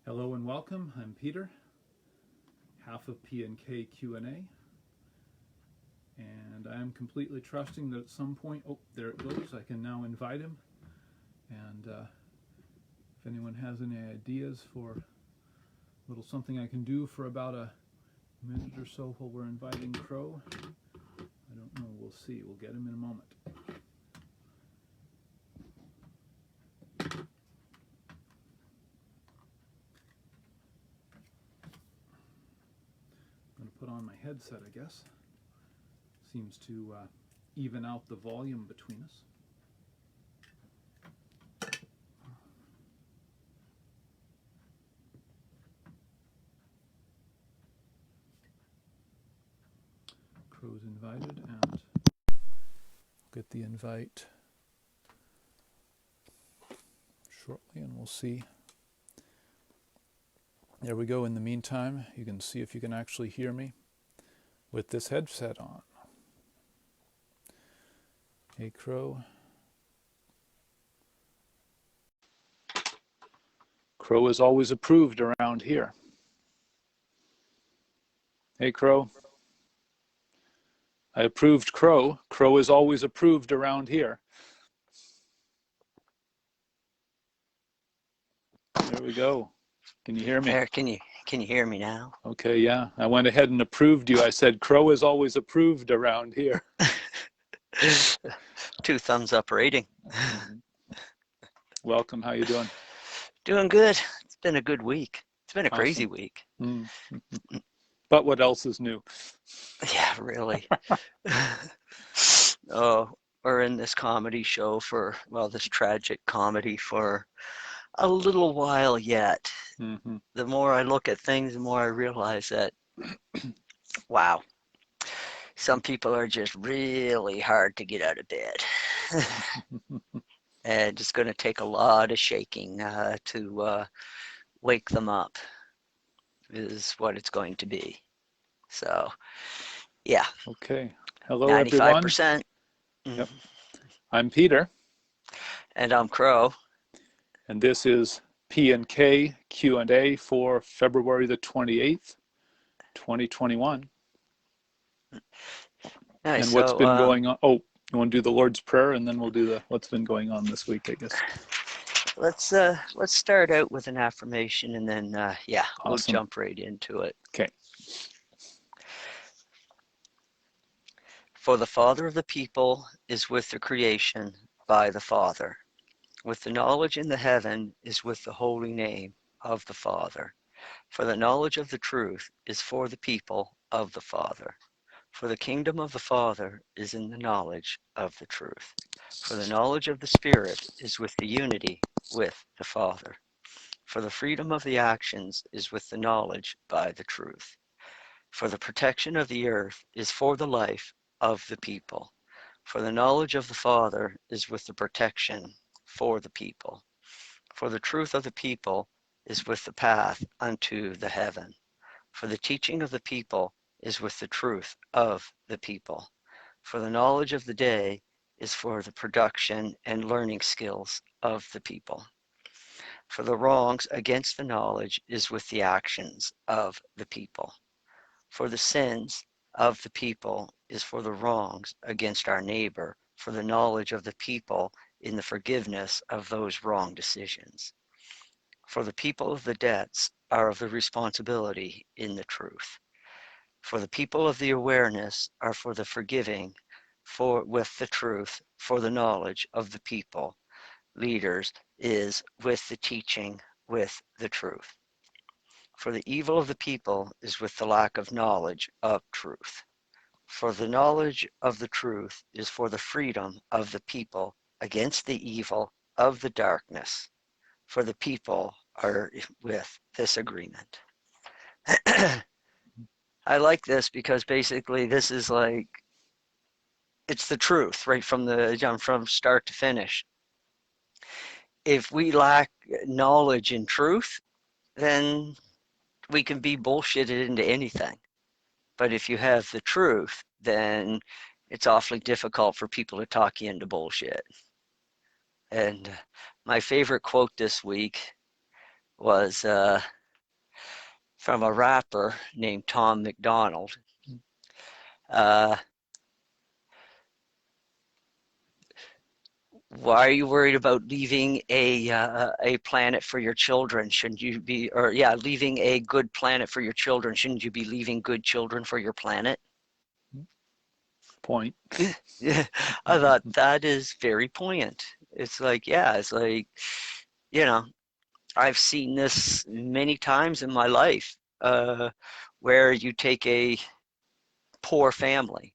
Hello and welcome. I'm Peter, half of P&K Q&A, and I am completely trusting that at some point, oh, there it goes, I can now invite him. And if anyone has any ideas for a little something I can do for about a minute or so while we're inviting Crow, I don't know, we'll see. We'll get him in a moment. I'm going to put on my headset, I guess. Seems to even out the volume between us. Crow's invited, and get the invite shortly, and we'll see. There we go. In the meantime, you can see if you can actually hear me with this headset on. Hey, Crow. Crow is always approved around here. Hey, Crow. I approved Crow. Crow is always approved around here. There we go. Can you hear me? There, can you hear me now? Okay, yeah. I went ahead and approved you. I said Crow is always approved around here. 2 thumbs up rating. Welcome. How you doing? Doing good. It's been a good week. It's been a Awesome. crazy week. But what else is new? Yeah, really. Oh, we're in this comedy show for, well, this tragic comedy for a little while yet. Mm-hmm. The more I look at things, the more I realize that, wow, some people are just really hard to get out of bed. And it's going to take a lot of shaking to wake them up, is what it's going to be. So, yeah. Okay. Hello, 95%. Everyone. Yep. I'm Peter. And I'm Crow. And this is P&K Q&A for February the 28th, 2021. Nice. And what's been going on? Oh, you want to do the Lord's Prayer, and then we'll do the what's been going on this week, I guess. Let's start out with an affirmation, and then yeah, Awesome. We'll jump right into it. Okay. For the Father of the people is with the creation by the Father. With the knowledge in the heaven is with the holy name of the Father. For the knowledge of the truth is for the people of the Father. For the kingdom of the Father is in the knowledge of the truth. For the knowledge of the Spirit is with the unity with the Father. For the freedom of the actions is with the knowledge by the truth. For the protection of the earth is for the life of the people. For the knowledge of the Father is with the protection for the people. For the truth of the people is with the path unto the heaven. For the teaching of the people is with the truth of the people. For the knowledge of the day is for the production and learning skills of the people. For the wrongs against the knowledge is with the actions of the people. For the sins of the people is for the wrongs against our neighbor, for the knowledge of the people in the forgiveness of those wrong decisions. For the people of the debts are of the responsibility in the truth. For the people of the awareness are for the forgiving, for with the truth, for the knowledge of the people. Leaders is with the teaching, with the truth. For the evil of the people is with the lack of knowledge of truth. For the knowledge of the truth is for the freedom of the people against the evil of the darkness. For the people are with this agreement. I like this because basically this is like, it's the truth right from start to finish. If we lack knowledge and truth, then we can be bullshitted into anything. But if you have the truth, then it's awfully difficult for people to talk you into bullshit. And my favorite quote this week was from a rapper named Tom McDonald. Uh, why are you worried about leaving a planet for your children? Shouldn't you be, or yeah, leaving a good planet for your children? Shouldn't you be leaving good children for your planet? Point. Yeah, I thought that is very poignant. It's like, yeah, it's like, you know, I've seen this many times in my life, where you take a poor family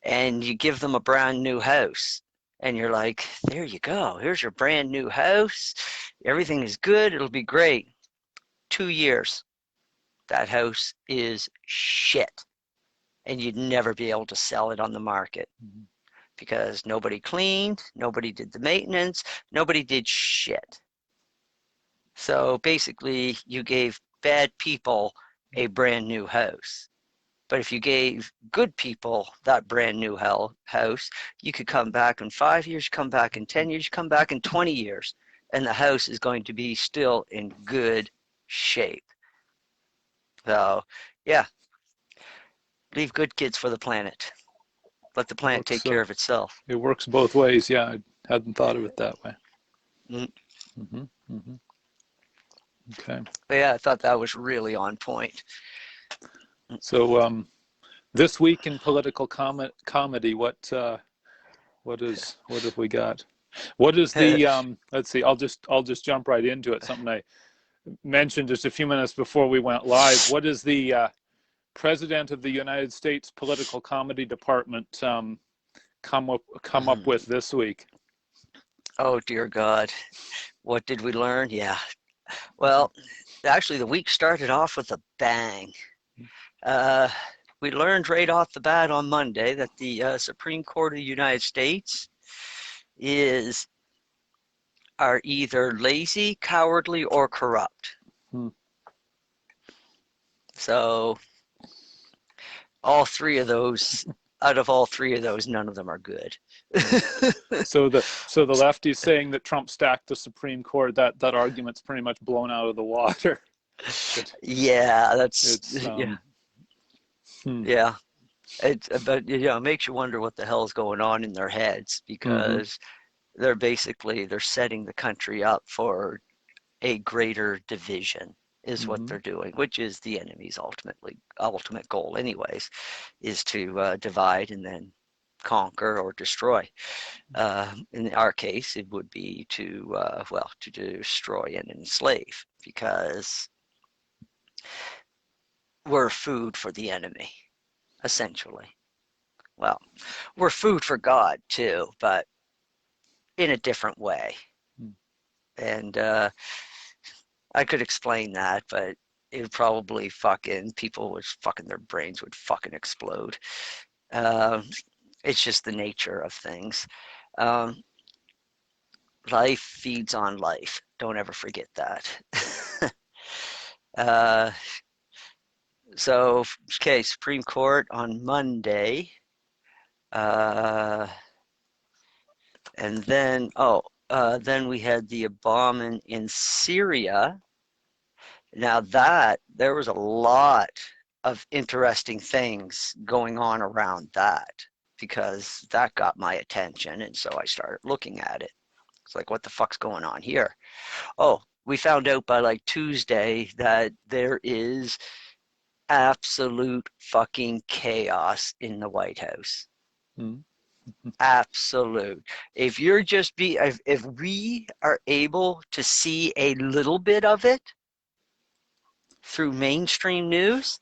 and you give them a brand new house, and you're like, there you go, here's your brand new house, everything is good, it'll be great. 2 years, that house is shit, and you'd never be able to sell it on the market because nobody cleaned, nobody did the maintenance, nobody did shit. So basically, you gave bad people a brand new house. But if you gave good people that brand new house, you could come back in 5 years, come back in 10 years, come back in 20 years, and the house is going to be still in good shape. So, yeah, leave good kids for the planet. Let the planet take care of itself. It works both ways. Yeah, I hadn't thought of it that way. Okay. But yeah, I thought that was really on point. So this week in political comedy, what have we got? What is the let's see, I'll just jump right into it. Something I mentioned just a few minutes before we went live. What is the President of the United States Political Comedy Department come up with this week? Oh dear God, what did we learn? Yeah, well, actually the week started off with a bang. We learned right off the bat on Monday that the Supreme Court of the United States are either lazy, cowardly, or corrupt. So all three of those, out of all three of those, none of them are good. So the lefties saying that Trump stacked the Supreme Court, that argument's pretty much blown out of the water. Yeah, yeah. But it makes you wonder what the hell is going on in their heads, because they're setting the country up for a greater division is what they're doing, which is the enemy's ultimate goal anyways, is to divide and then conquer or destroy. In our case, it would be to destroy and enslave, because we're food for the enemy, essentially. Well, we're food for God too, but in a different way. And I could explain that, but it would probably their brains would fucking explode. It's just the nature of things. Life feeds on life. Don't ever forget that. So, okay, Supreme Court on Monday. And then, then we had the bombing in Syria. Now there was a lot of interesting things going on around that, because that got my attention, and so I started looking at it. It's like, what the fuck's going on here? Oh, we found out by like Tuesday that there is absolute fucking chaos in the White House. Absolute. If we are able to see a little bit of it through mainstream news,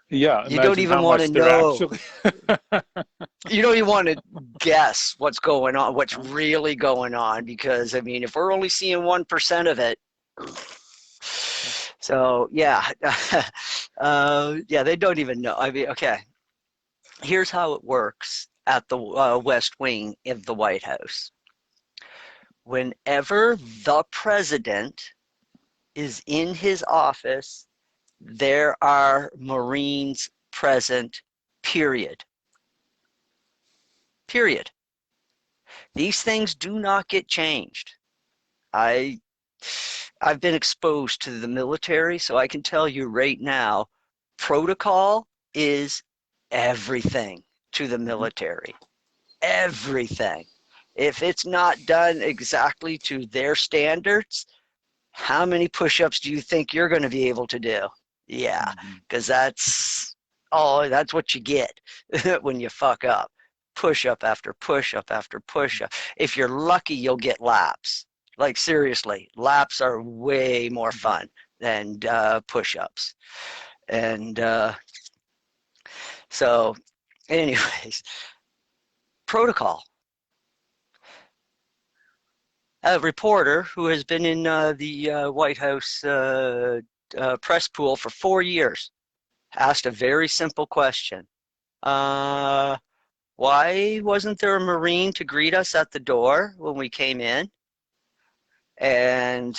yeah, you don't even want to know. You don't even want to guess what's going on, what's really going on, because I mean, if we're only seeing 1% of it, so yeah, they don't even know. I mean, okay, here's how it works at the West Wing of the White House. Whenever the president is in his office, there are Marines present, period. Period. These things do not get changed. I I've been exposed to the military, so I can tell you right now, protocol is everything to the military. Everything. If it's not done exactly to their standards, how many push-ups do you think you're going to be able to do? Yeah, because that's what you get when you fuck up. Push-up after push-up after push-up. If you're lucky, you'll get laps. Like, seriously, laps are way more fun than push-ups. And so, anyways, protocol. A reporter who has been in the White House press pool for 4 years asked a very simple question. Why wasn't there a Marine to greet us at the door when we came in? And,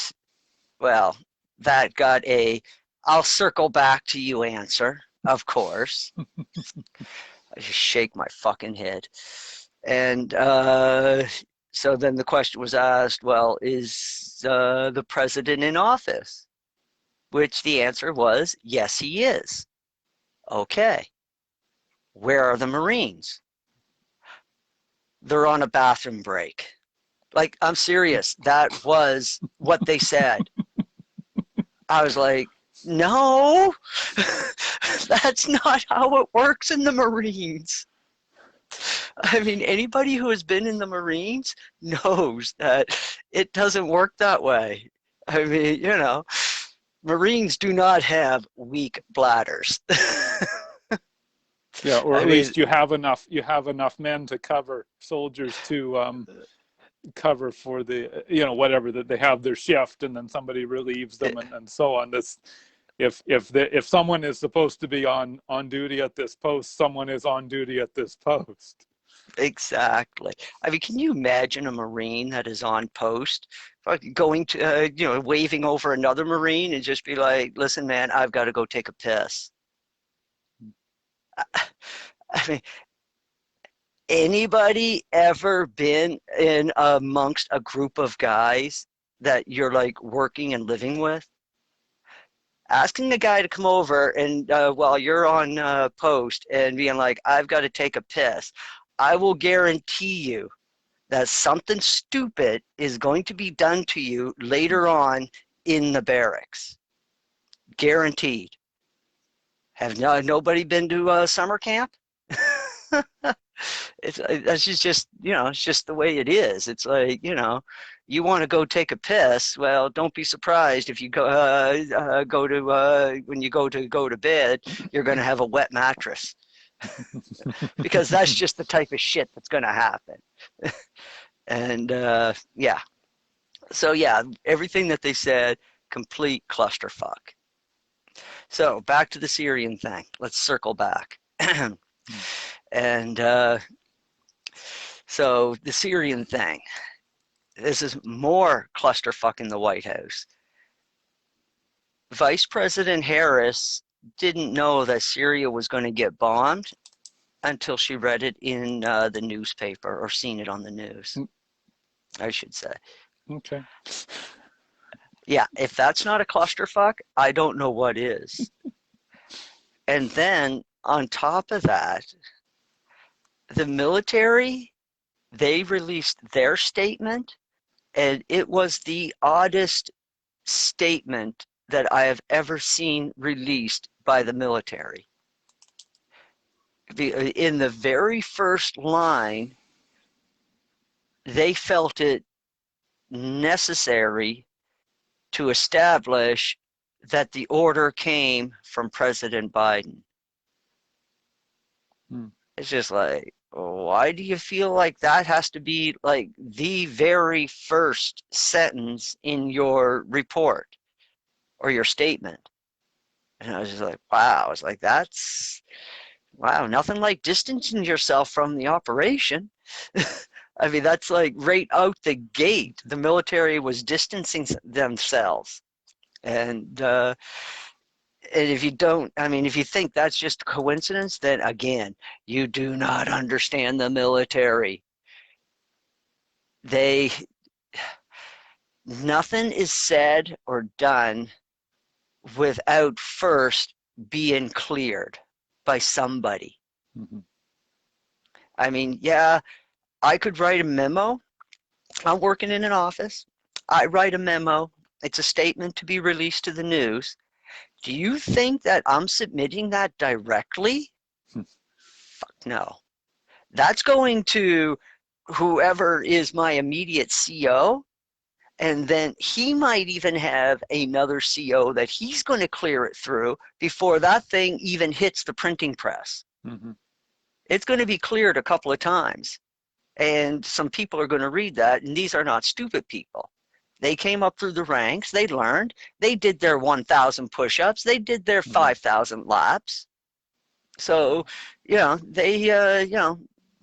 well, that got a "I'll circle back to you" answer, of course. I just shake my fucking head. And so then the question was asked, well, is the president in office? Which the answer was, yes, he is. Okay. Where are the Marines? They're on a bathroom break. Like, I'm serious. That was what they said. I was like, no, that's not how it works in the Marines. I mean, anybody who has been in the Marines knows that it doesn't work that way. I mean, you know, Marines do not have weak bladders. Yeah, or at least you have enough men to cover soldiers to cover for the, you know, whatever, that they have their shift and then somebody relieves them and so on. This, if someone is supposed to be on duty at this post, someone is on duty at this post. Exactly. I mean, can you imagine a Marine that is on post going to, you know, waving over another Marine and just be like, listen, man, I've got to go take a piss. I mean, anybody ever been in amongst a group of guys that you're like working and living with? Asking the guy to come over and while you're on post and being like, I've got to take a piss, I will guarantee you that something stupid is going to be done to you later on in the barracks. Guaranteed. Have nobody been to summer camp? That's just, you know, it's just the way it is. It's like, you know, you want to go take a piss. Well, don't be surprised if you go when you go to bed, you're going to have a wet mattress. Because that's just the type of shit that's going to happen. And yeah. So yeah, everything that they said, complete clusterfuck. So back to the Syrian thing. Let's circle back. And so the Syrian thing, this is more clusterfuck in the White House. Vice President Harris didn't know that Syria was going to get bombed until she read it in the newspaper, or seen it on the news, I should say. Okay. Yeah, if that's not a clusterfuck, I don't know what is. And then on top of that, the military, they released their statement, and it was the oddest statement that I have ever seen released by the military. In the very first line, they felt it necessary to establish that the order came from President Biden. It's just like, why do you feel like that has to be like the very first sentence in your report or your statement? And I was just like, wow. I was like, that's, wow, nothing like distancing yourself from the operation. I mean, that's like right out the gate. The military was distancing themselves. And if you don't, I mean, if you think that's just a coincidence, then again, you do not understand the military. They nothing is said or done without first being cleared by somebody. Mm-hmm. I mean, yeah, I could write a memo. I'm working in an office. I write a memo. It's a statement to be released to the news. Do you think that I'm submitting that directly? Fuck no. That's going to whoever is my immediate CO, and then he might even have another CO that he's going to clear it through before that thing even hits the printing press. Mm-hmm. It's going to be cleared a couple of times, and some people are going to read that, and these are not stupid people. They came up through the ranks, they learned, they did their 1,000 push-ups, they did their 5,000 laps. So, they're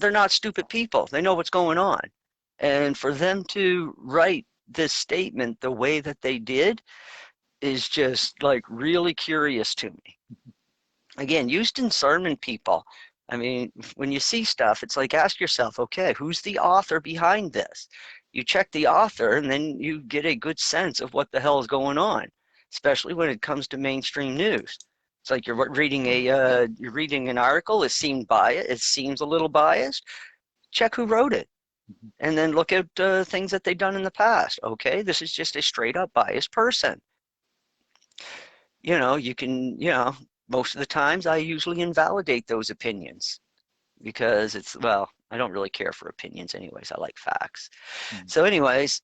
not stupid people. They know what's going on. And for them to write this statement the way that they did is just like really curious to me. Again, used in sermon people. I mean, when you see stuff, it's like, ask yourself, okay, who's the author behind this? You check the author, and then you get a good sense of what the hell is going on, especially when it comes to mainstream news. It's like you're reading an article. It seems biased. It seems a little biased. Check who wrote it, and then look at things that they've done in the past. Okay, this is just a straight up biased person. You can, most of the times I usually invalidate those opinions because I don't really care for opinions anyways. I like facts. So anyways,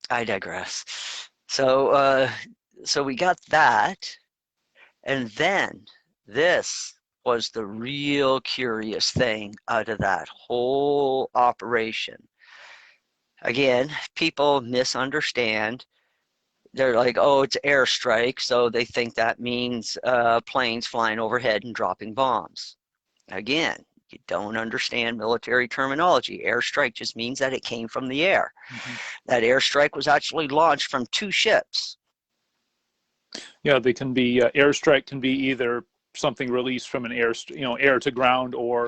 I digress. So we got that. And then this was the real curious thing out of that whole operation. Again, people misunderstand. They're like, oh, it's airstrike, so they think that means planes flying overhead and dropping bombs. Again, you don't understand military terminology. Airstrike just means that it came from the air. Mm-hmm. That airstrike was actually launched from 2 ships. Yeah, they can be airstrike can be either something released from an air to ground, or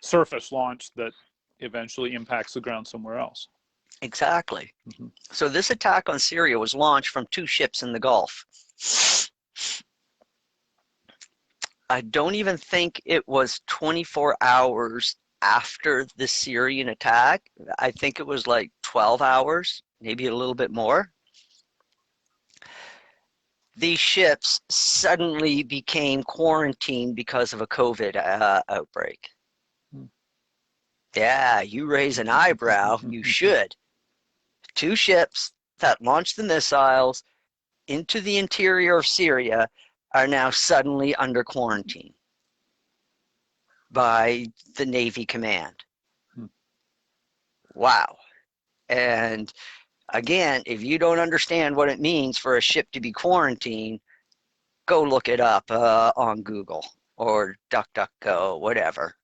surface launch that eventually impacts the ground somewhere else. Exactly. Mm-hmm. So this attack on Syria was launched from 2 ships in the Gulf. I don't even think it was 24 hours after the Syrian attack. I think it was like 12 hours, maybe a little bit more. These ships suddenly became quarantined because of a COVID outbreak. Yeah, you raise an eyebrow, you should. 2 ships that launched the missiles into the interior of Syria are now suddenly under quarantine by the Navy command. Wow. And again, if you don't understand what it means for a ship to be quarantined, go look it up on Google or DuckDuckGo, whatever.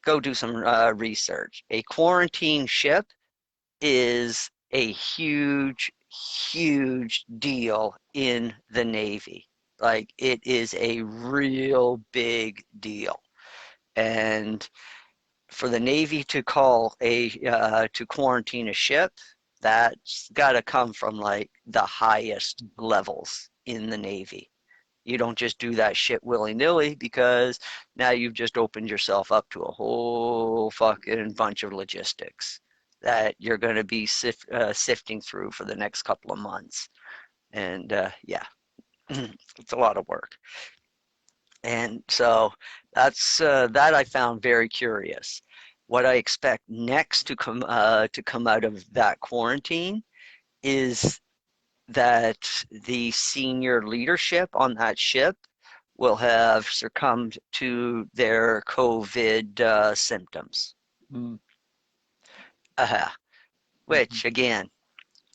Go do some research. A quarantine ship is a huge, huge deal in the Navy. Like, it is a real big deal. And for the Navy to call to quarantine a ship, that's got to come from like the highest levels in the Navy. You don't just do that shit willy-nilly, because now you've just opened yourself up to a whole fucking bunch of logistics that you're going to be sifting through for the next couple of months. And yeah, it's a lot of work. And so that's that I found very curious. What I expect next to come out of that quarantine is that the senior leadership on that ship will have succumbed to their COVID symptoms. Which, again,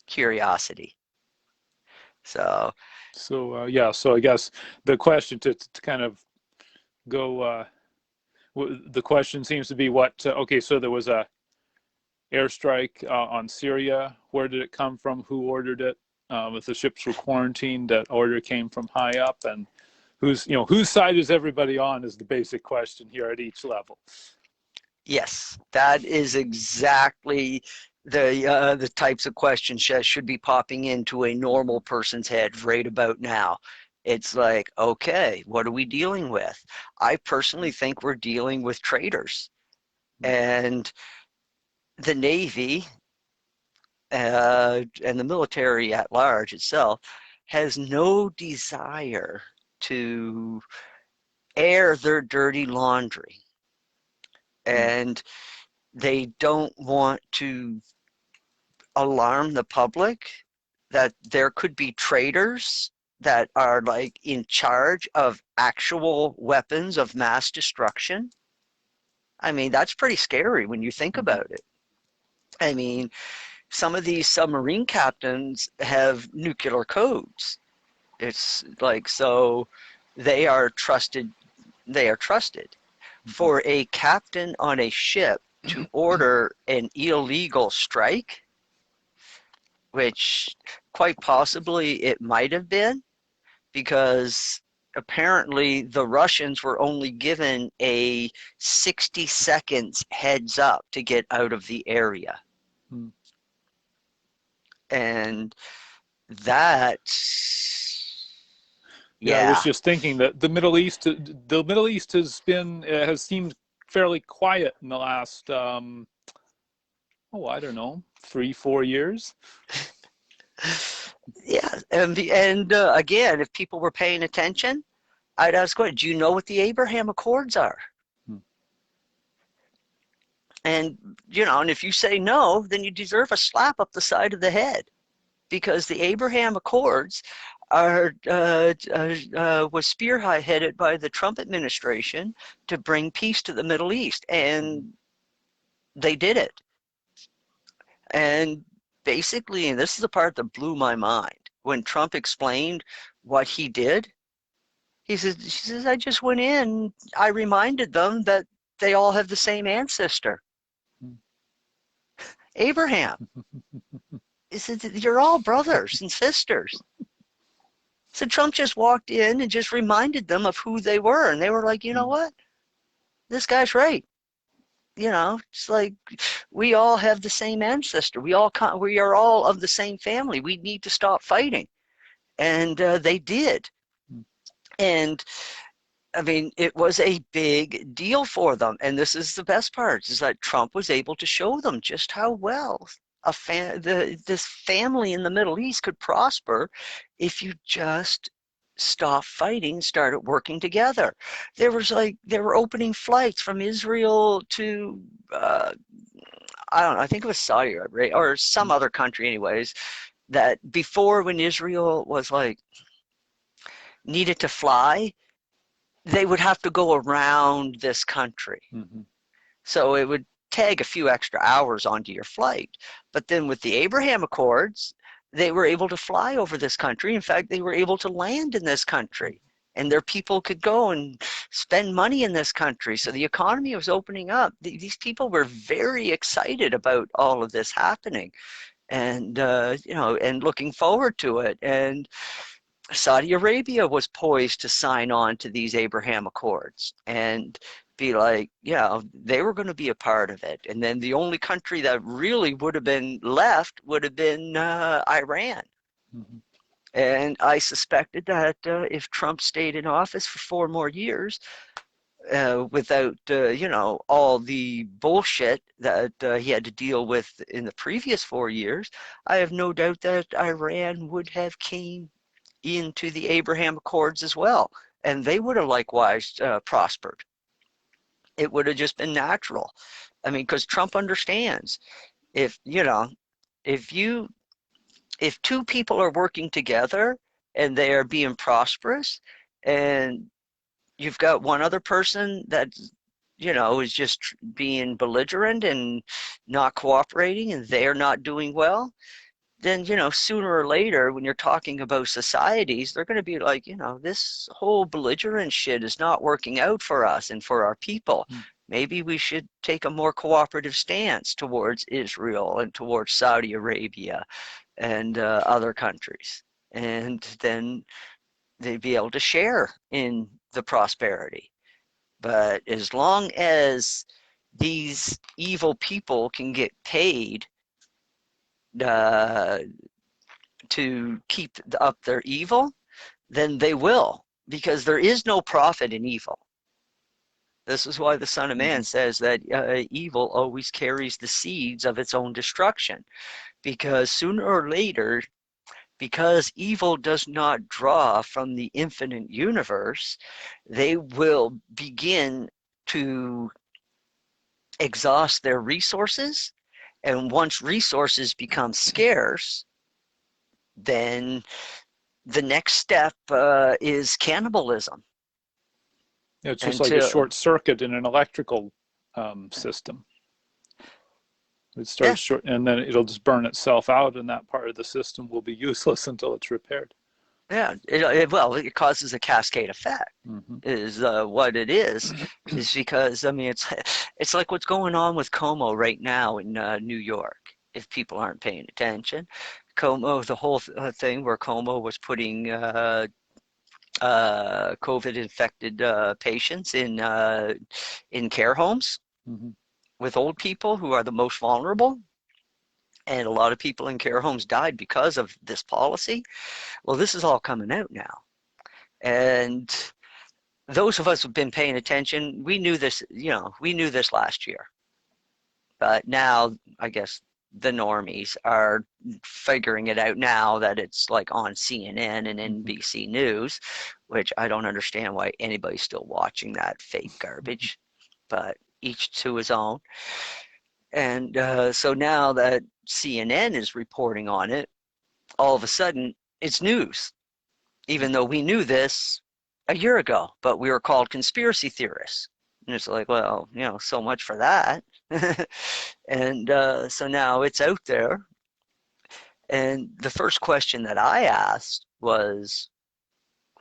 curiosity. So I guess the question to kind of go, the question seems to be okay, so there was a airstrike on Syria. Where did it come from? Who ordered it? If the ships were quarantined, that order came from high up, and whose side is everybody on is the basic question here at each level. Yes, that is exactly the types of questions that should be popping into a normal person's head right about now. It's like, okay, what are we dealing with? I personally think we're dealing with traitors. And the Navy and the military at large itself has no desire to air their dirty laundry. And they don't want to alarm the public that there could be traitors that are like in charge of actual weapons of mass destruction. I mean, that's pretty scary when you think about it. I mean, some of these submarine captains have nuclear codes. It's like, so they are trusted. They are trusted. For a captain on a ship to order an illegal strike, which quite possibly it might have been, because apparently the Russians were only given a 60 seconds heads up to get out of the area. And that, yeah, I was just thinking that the Middle East has seemed fairly quiet in the last I don't know, 3-4 years. Yeah, and again, if people were paying attention, I'd ask, "What do you know? What the Abraham Accords are?" And and if you say no, then you deserve a slap up the side of the head, because the Abraham Accords was spearheaded by the Trump administration to bring peace to the Middle East, and they did it. And basically, and this is the part that blew my mind, when Trump explained what he did, he says, I just went in, I reminded them that they all have the same ancestor, Abraham. He said, you're all brothers and sisters. So Trump just walked in and just reminded them of who they were, and they were like, you know what? This guy's right. It's like, we all have the same ancestor. We are all of the same family. We need to stop fighting. And they did. And I mean, it was a big deal for them. And this is the best part, is that Trump was able to show them just how well this family in the Middle East could prosper if you just stopped fighting, started working together. They were opening flights from Israel to I don't know, I think it was Saudi Arabia or some other country anyways, that before, when Israel was like needed to fly, they would have to go around this country. So it would tag a few extra hours onto your flight. But then with the Abraham Accords, they were able to fly over this country. In fact, they were able to land in this country, and their people could go and spend money in this country. So the economy was opening up. These people were very excited about all of this happening, and and looking forward to it. And Saudi Arabia was poised to sign on to these Abraham Accords and be like, they were going to be a part of it. And then the only country that really would have been left would have been Iran. And I suspected that if Trump stayed in office for 4 more years, without all the bullshit that he had to deal with in the previous 4 years, I have no doubt that Iran would have came into the Abraham Accords as well, and they would have likewise prospered. It would have just been natural. I mean, because Trump understands, if two people are working together and they are being prosperous, and you've got one other person that is just being belligerent and not cooperating, and they're not doing well, then sooner or later, when you're talking about societies, they're going to be like, this whole belligerent shit is not working out for us and for our people. Maybe we should take a more cooperative stance towards Israel and towards Saudi Arabia and other countries, and then they'd be able to share in the prosperity. But as long as these evil people can get paid uh, to keep up their evil, then they will, because there is no profit in evil. This is why the Son of Man says that evil always carries the seeds of its own destruction, because sooner or later, because evil does not draw from the infinite universe, they will begin to exhaust their resources. And once resources become scarce, then the next step is cannibalism. It's just like a short circuit in an electrical system. It starts short, and then it'll just burn itself out, and that part of the system will be useless until it's repaired. Yeah, it causes a cascade effect. Is what it is because, I mean, it's like what's going on with Como right now in New York. If people aren't paying attention, Como, the whole thing where Como was putting COVID-infected patients in care homes with old people who are the most vulnerable. And a lot of people in care homes died because of this policy. Well, this is all coming out now. And those of us who've been paying attention, we knew this, we knew this last year. But now, I guess, the normies are figuring it out now that it's like on CNN and NBC News, which I don't understand why anybody's still watching that fake garbage, but each to his own. And so now that CNN is reporting on it, all of a sudden it's news, even though we knew this a year ago, but we were called conspiracy theorists. And it's like, well, so much for that. And so now it's out there. And the first question that I asked was,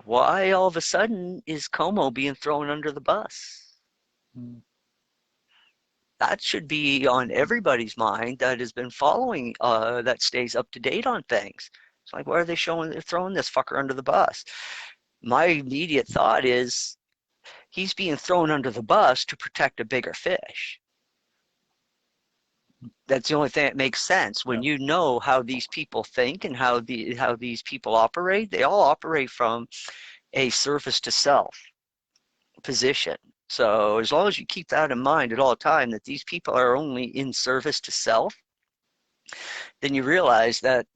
why all of a sudden is Como being thrown under the bus? That should be on everybody's mind that has been following, that stays up to date on things. It's like, why are they throwing this fucker under the bus? My immediate thought is he's being thrown under the bus to protect a bigger fish. That's the only thing that makes sense. When you know how these people think and how these people operate, they all operate from a service to self position. So as long as you keep that in mind at all time, that these people are only in service to self, then you realize that,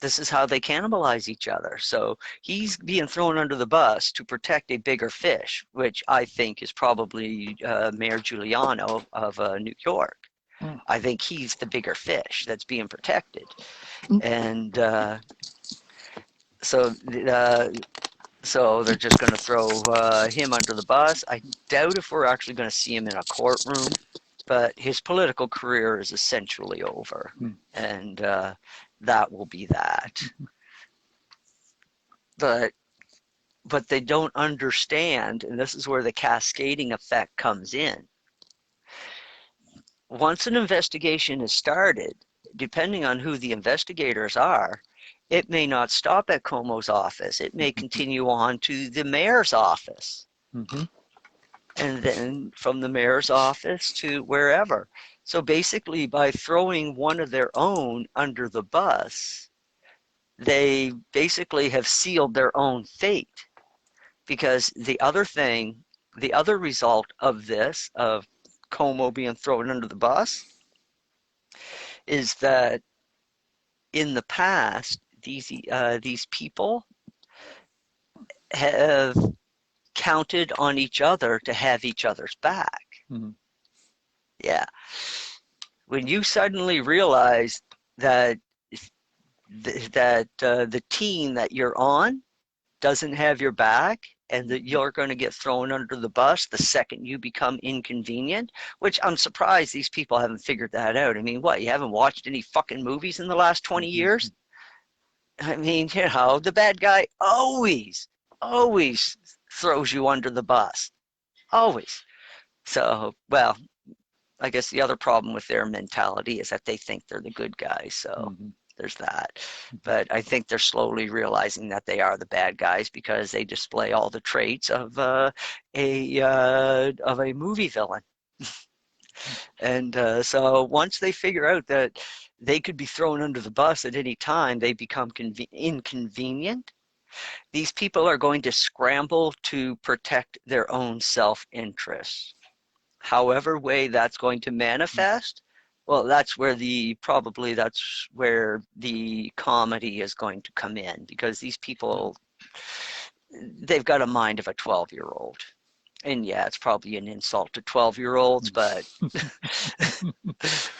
this is how they cannibalize each other. So he's being thrown under the bus to protect a bigger fish, which I think is probably Mayor Giuliano of New York. I think he's the bigger fish that's being protected. And so they're just going to throw him under the bus. I doubt if we're actually going to see him in a courtroom, but his political career is essentially over. And that will be that. But they don't understand, and this is where the cascading effect comes in. Once an investigation is started, depending on who the investigators are, it may not stop at Como's office. It may continue on to the mayor's office. And then from the mayor's office to wherever. So basically, by throwing one of their own under the bus, they basically have sealed their own fate. Because the other result of this, of Como being thrown under the bus, is that in the past, these people have counted on each other to have each other's back. Yeah. When you suddenly realize that the team that you're on doesn't have your back, and that you're going to get thrown under the bus the second you become inconvenient, which I'm surprised these people haven't figured that out. I mean, what, you haven't watched any fucking movies in the last 20 years? I mean, the bad guy always throws you under the bus. Always. So, well, I guess the other problem with their mentality is that they think they're the good guys. So there's that. But I think they're slowly realizing that they are the bad guys because they display all the traits of a movie villain. And so once they figure out that they could be thrown under the bus at any time. They become inconvenient. These people are going to scramble to protect their own self-interest. However way that's going to manifest, well, that's where the comedy is going to come in, because these people, they've got a mind of a 12-year-old. And yeah, it's probably an insult to 12-year-olds, but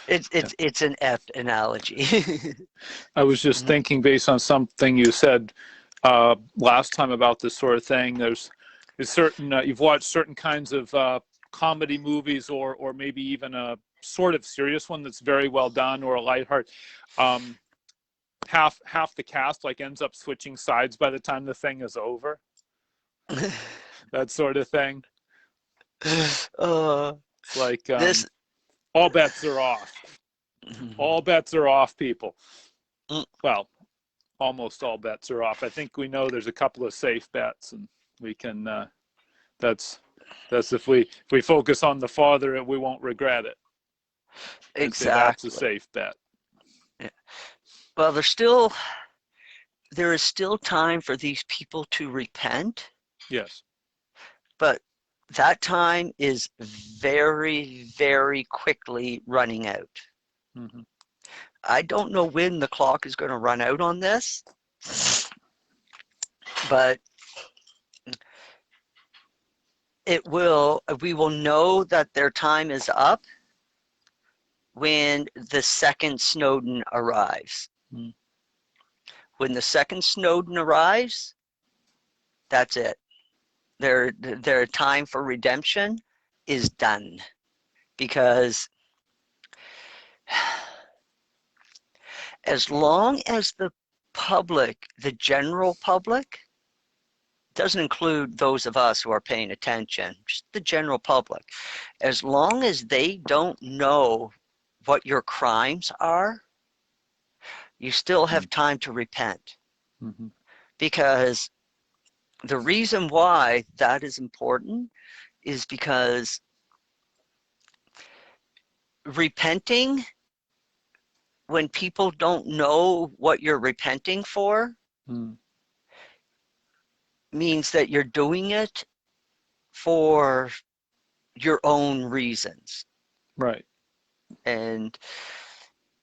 it's an apt analogy. I was just thinking, based on something you said last time about this sort of thing, there's certain you've watched certain kinds of comedy movies, or maybe even a sort of serious one that's very well done, or a lighthearted. Half the cast like ends up switching sides by the time the thing is over. That sort of thing. It's like this all bets are off. All bets are off, people. Well, almost all bets are off. I think we know there's a couple of safe bets, and we can. That's if we focus on the Father, we won't regret it. Exactly. That's a safe bet. Yeah. Well, there is still time for these people to repent. Yes. But that time is very, very quickly running out. Mm-hmm. I don't know when the clock is going to run out on this, but we will know that their time is up when the second Snowden arrives. Mm. When the second Snowden arrives, that's it. Their time for redemption is done, because as long as the public, the general public, doesn't include those of us who are paying attention, just the general public, as long as they don't know what your crimes are, you still have time to repent. Mm-hmm. Because the reason why that is important is because repenting, when people don't know what you're repenting for, means that you're doing it for your own reasons. Right.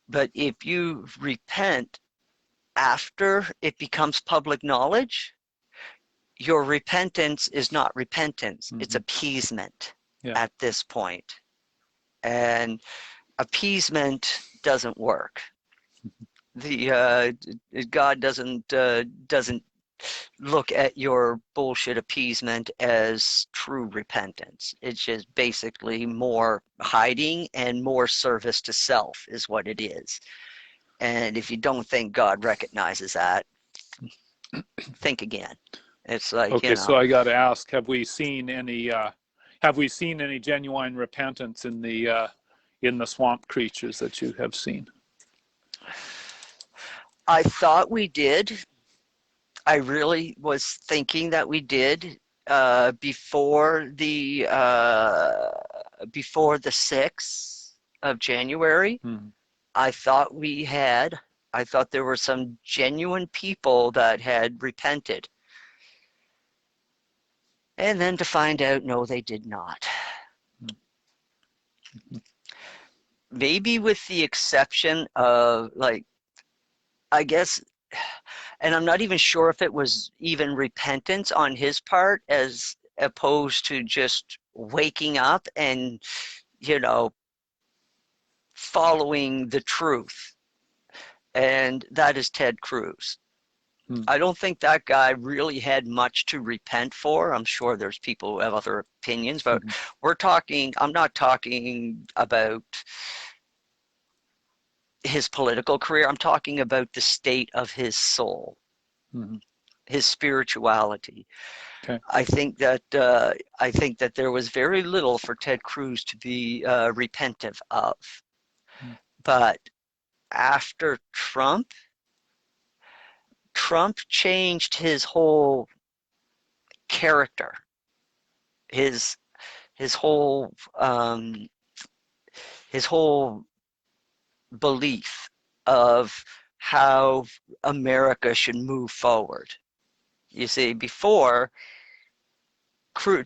But if you repent after it becomes public knowledge, your repentance is not repentance. Mm-hmm. It's appeasement at this point. And appeasement doesn't work. God doesn't look at your bullshit appeasement as true repentance. It's just basically more hiding and more service to self is what it is. And if you don't think God recognizes that, think again. It's like, okay, so I got to ask, have we seen any genuine repentance in the swamp creatures that you have seen? I thought we did. I really was thinking that we did before the 6th of January. Mm-hmm. I thought there were some genuine people that had repented. And then to find out, no, they did not. Mm-hmm. Maybe with the exception of, like, I guess, and I'm not even sure if it was even repentance on his part as opposed to just waking up and, following the truth. And that is Ted Cruz. I don't think that guy really had much to repent for. I'm sure there's people who have other opinions, but I'm not talking about his political career. I'm talking about the state of his soul, his spirituality. Okay. I think that there was very little for Ted Cruz to be repentive of. But after Trump changed his whole character, his whole belief of how America should move forward. You see, before,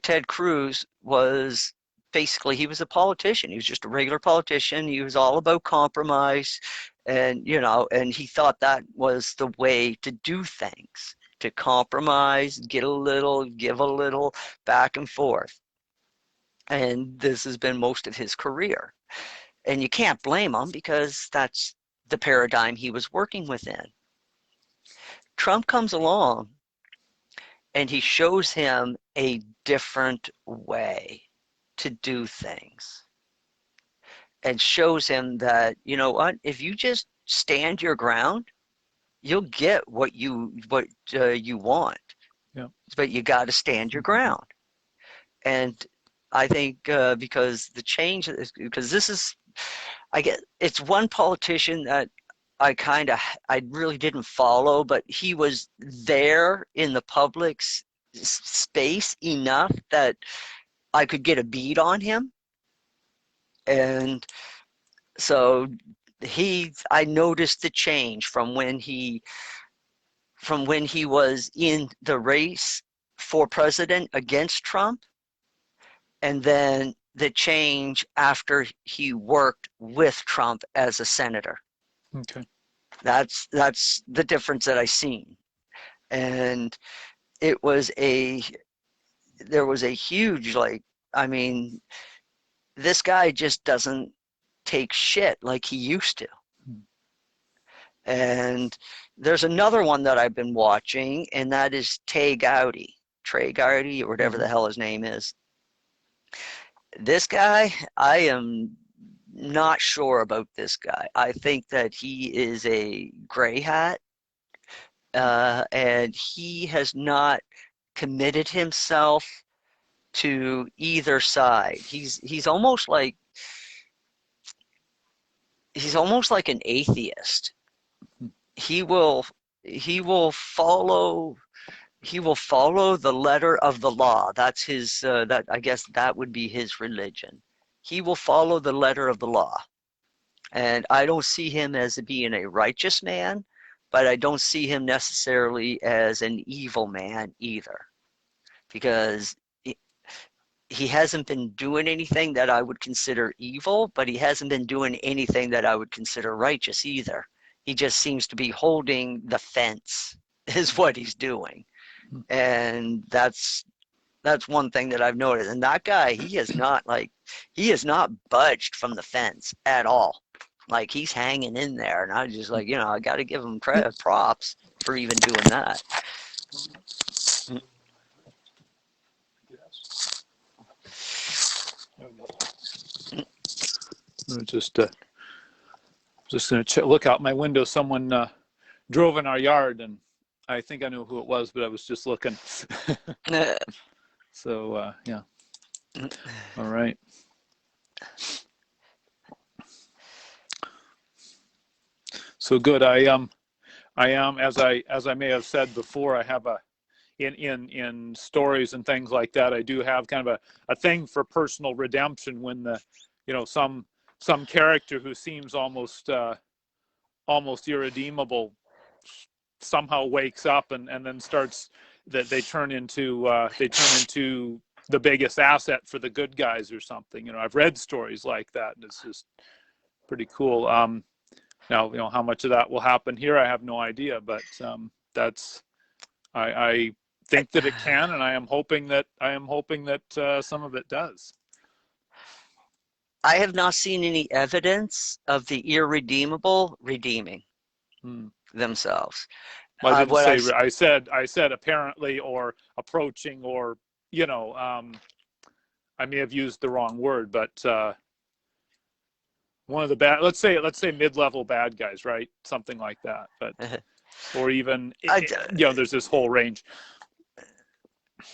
Ted Cruz was basically, he was a politician. He was just a regular politician. He was all about compromise, and and he thought that was the way to do things, to compromise, get a little, give a little, back and forth. And this has been most of his career. And you can't blame him, because that's the paradigm he was working within. Trump comes along and he shows him a different way to do things, and shows him that, you know what, if you just stand your ground, you'll get what you want. Yeah. But you got to stand your ground. And I think because the change is, because this is, I get, it's one politician that I really didn't follow, but he was there in the public space enough that I could get a bead on him. And so I noticed the change from when he was in the race for president against Trump, and then the change after he worked with Trump as a senator. Okay. That's the difference that I seen. And there was a huge, like, I mean, this guy just doesn't take shit like he used to. And there's another one that I've been watching, and that is Trey Gowdy, or whatever the hell his name is. This guy, I am not sure about this guy. I think that he is a gray hat, and he has not committed himself to either side. He's almost like an atheist. He will follow the letter of the law. That's his I guess that would be his religion. He will follow the letter of the law. And I don't see him as being a righteous man, but I don't see him necessarily as an evil man either, because he hasn't been doing anything that I would consider evil, but he hasn't been doing anything that I would consider righteous either. He just seems to be holding the fence is what he's doing. And that's one thing that I've noticed. And that guy, he has not budged from the fence at all. Like, he's hanging in there. And I just like, I got to give him props for even doing that. Just going to look out my window. Someone drove in our yard, and I think I knew who it was, but I was just looking. So yeah. All right. So good. I am as I may have said before, I have in stories and things like that, I do have kind of a thing for personal redemption when some character who seems almost irredeemable somehow wakes up and then starts that they turn into the biggest asset for the good guys or something. I've read stories like that, and it's just pretty cool. Now, how much of that will happen here, I have no idea, but that's I think that it can, and I am hoping that some of it does. I have not seen any evidence of the irredeemable redeeming themselves. Well, I didn't say. I said apparently, or approaching, or I may have used the wrong word, but one of the bad. Let's say mid-level bad guys, right? Something like that, but or even there's this whole range.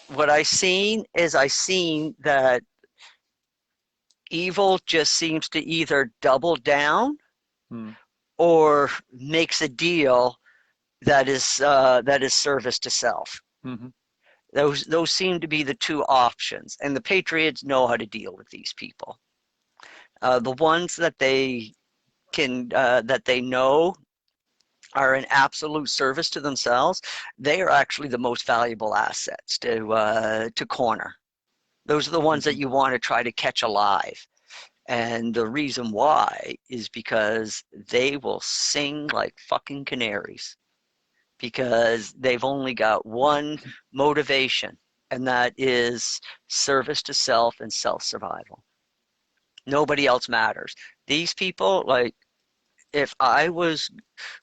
What I seen that evil just seems to either double down or makes a deal that is service to self. Mm-hmm. Those seem to be the two options, and the Patriots know how to deal with these people. The ones that they that they know are an absolute service to themselves, they are actually the most valuable assets to corner. Those are the ones that you want to try to catch alive. And the reason why is because they will sing like fucking canaries, because they've only got one motivation, and that is service to self and self-survival. Nobody else matters. These people, like, if I was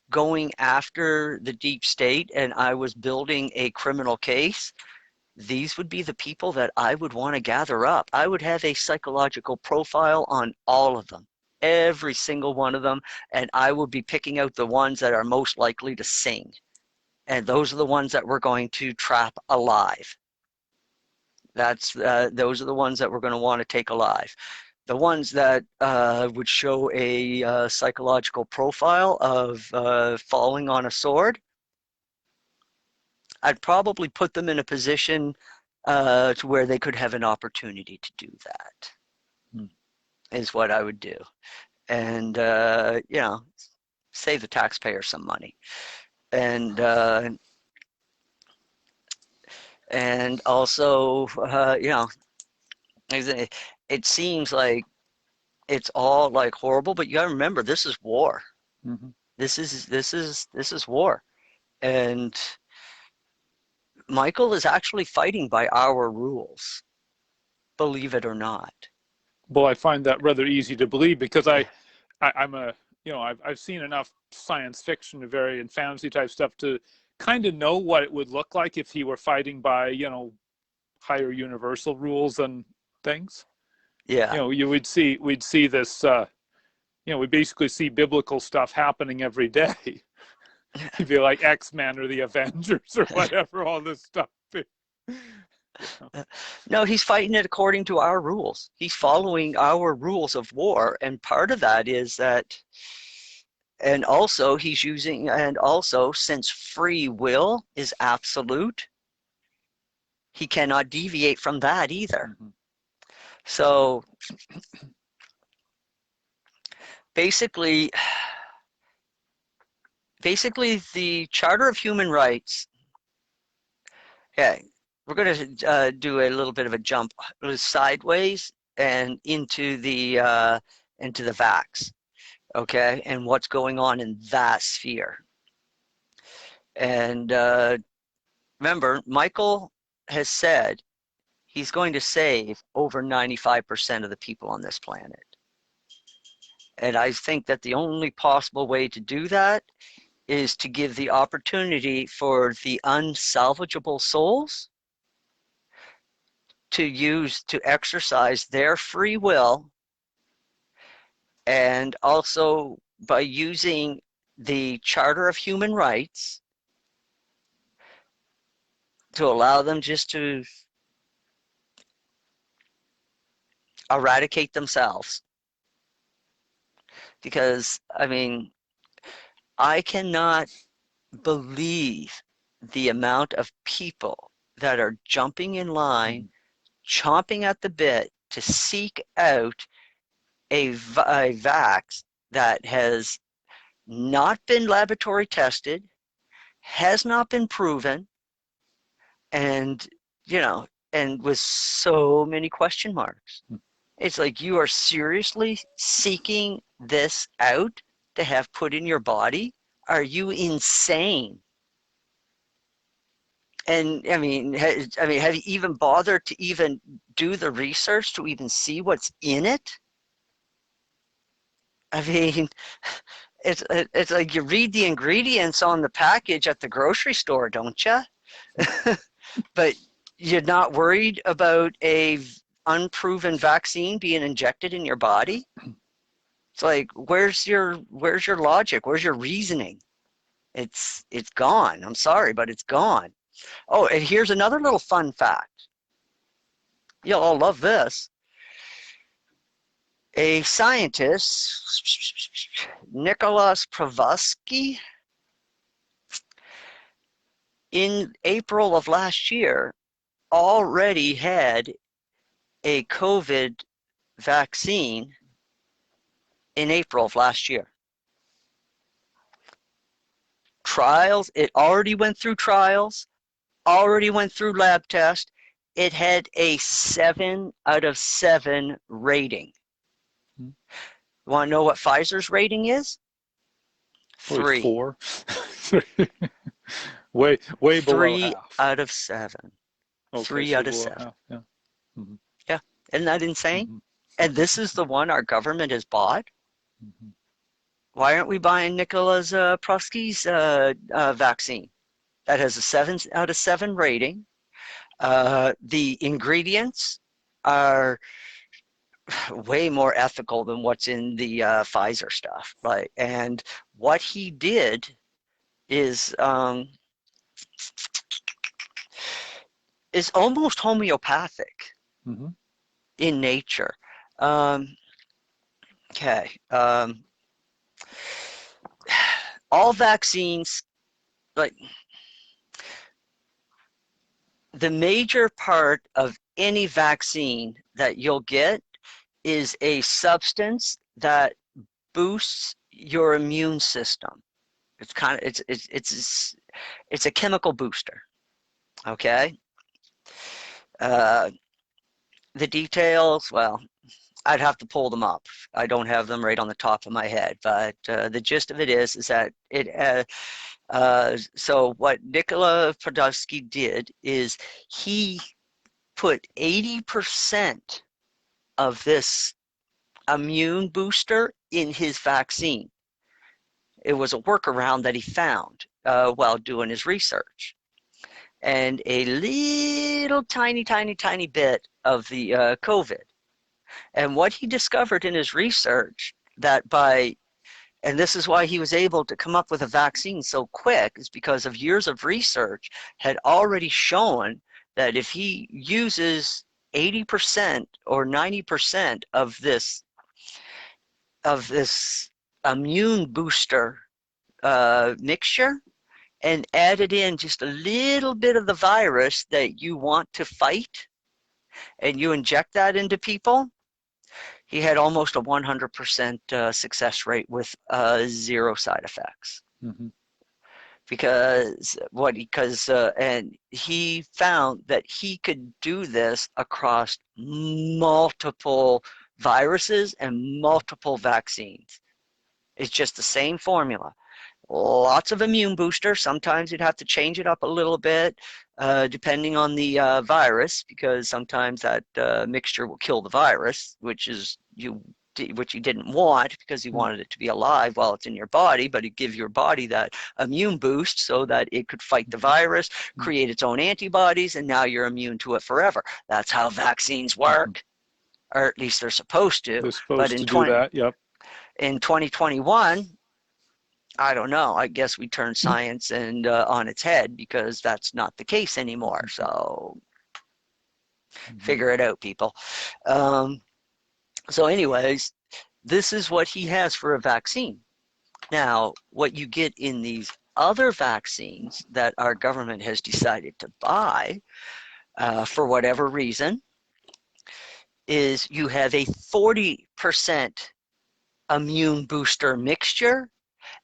going after the deep state and I was building a criminal case, these would be the people that I would want to gather up. I would have a psychological profile on all of them, every single one of them, and I would be picking out the ones that are most likely to sing. And those are the ones that we're going to trap alive. Those are the ones that we're going to want to take alive. The ones that would show a psychological profile of falling on a sword, I'd probably put them in a position to where they could have an opportunity to do that, is what I would do. And, save the taxpayer some money. And also, it seems like it's all like horrible, but you gotta remember, this is war. Mm-hmm. This is war. And Michael is actually fighting by our rules, believe it or not. Well, I find that rather easy to believe, because I'm a, I've seen enough science fiction and fantasy type stuff to kind of know what it would look like if he were fighting by, higher universal rules and things. Yeah. We'd see this, we basically see biblical stuff happening every day. You'd be like X-Men or the Avengers or whatever, all this stuff. No, he's fighting it according to our rules. He's following our rules of war, and part of that is that, and also since free will is absolute, he cannot deviate from that either. Mm-hmm. So basically the Charter of Human Rights, okay, we're going to do a little bit of a jump sideways and into the vax, okay, and what's going on in that sphere. And remember, Michael has said he's going to save over 95% of the people on this planet. And I think that the only possible way to do that is to give the opportunity for the unsalvageable souls to exercise their free will, and also by using the Charter of Human Rights to allow them just to eradicate themselves. Because, I cannot believe the amount of people that are jumping in line, chomping at the bit to seek out a vax that has not been laboratory tested, has not been proven, and with so many question marks. It's like, you are seriously seeking this out to have put in your body? Are you insane? And have you even bothered to even do the research to even see what's in it? It's like, you read the ingredients on the package at the grocery store, don't you? But you're not worried about a unproven vaccine being injected in your body? It's like, where's your logic? Where's your reasoning? It's gone. I'm sorry, but it's gone. Oh, and here's another little fun fact. You'll all love this. A scientist, Nicholas Provoski, in April of last year, already had a COVID vaccine in April of last year. trials. It already went through trials, already went through lab test. It had a 7 out of 7 rating. Hmm. You want to know what Pfizer's rating is? Probably 3. 4. way below 3 half. out of 7. Okay, 3 so out of below 7. half. Yeah. Mm-hmm. Yeah. Isn't that insane? Mm-hmm. And this is the one our government has bought. Mm-hmm. Why aren't we buying Nicola's Prosky's vaccine? That has a 7 out of 7 rating. The ingredients are way more ethical than what's in the Pfizer stuff. Like, and what he did is almost homeopathic Mm-hmm. in nature. Okay. All vaccines, like the major part of any vaccine that you'll get is a substance that boosts your immune system. It's kind of it's a chemical booster. Okay. The details, well, I'd have to pull them up. I don't have them right on the top of my head, but the gist of it is that it. So what Nikola Podolsky did is he put 80% of this immune booster in his vaccine. It was a workaround that he found while doing his research. And a little tiny bit of the COVID. And what he discovered in his research that and this is why he was able to come up with a vaccine so quick, is because of years of research had already shown that if he uses 80% or 90% of this immune booster mixture and added in just a little bit of the virus that you want to fight, and you inject that into people, he had almost a 100% success rate with 0 side effects. Mm-hmm. And he found that he could do this across multiple viruses and multiple vaccines. It's just the same formula. Lots of immune booster. Sometimes you'd have to change it up a little bit depending on the virus, because sometimes that mixture will kill the virus, which you didn't want, because you wanted it to be alive while it's in your body, but it gives your body that immune boost so that it could fight the virus, create its own antibodies, and now you're immune to it forever. That's how vaccines work, or at least they're supposed to. They're supposed But to do that, yep. In 2021, I don't know. I guess we turned science and on its head, because that's not the case anymore. So figure it out, people. So anyways, this is what he has for a vaccine. Now, what you get in these other vaccines that our government has decided to buy for whatever reason is you have a 40% immune booster mixture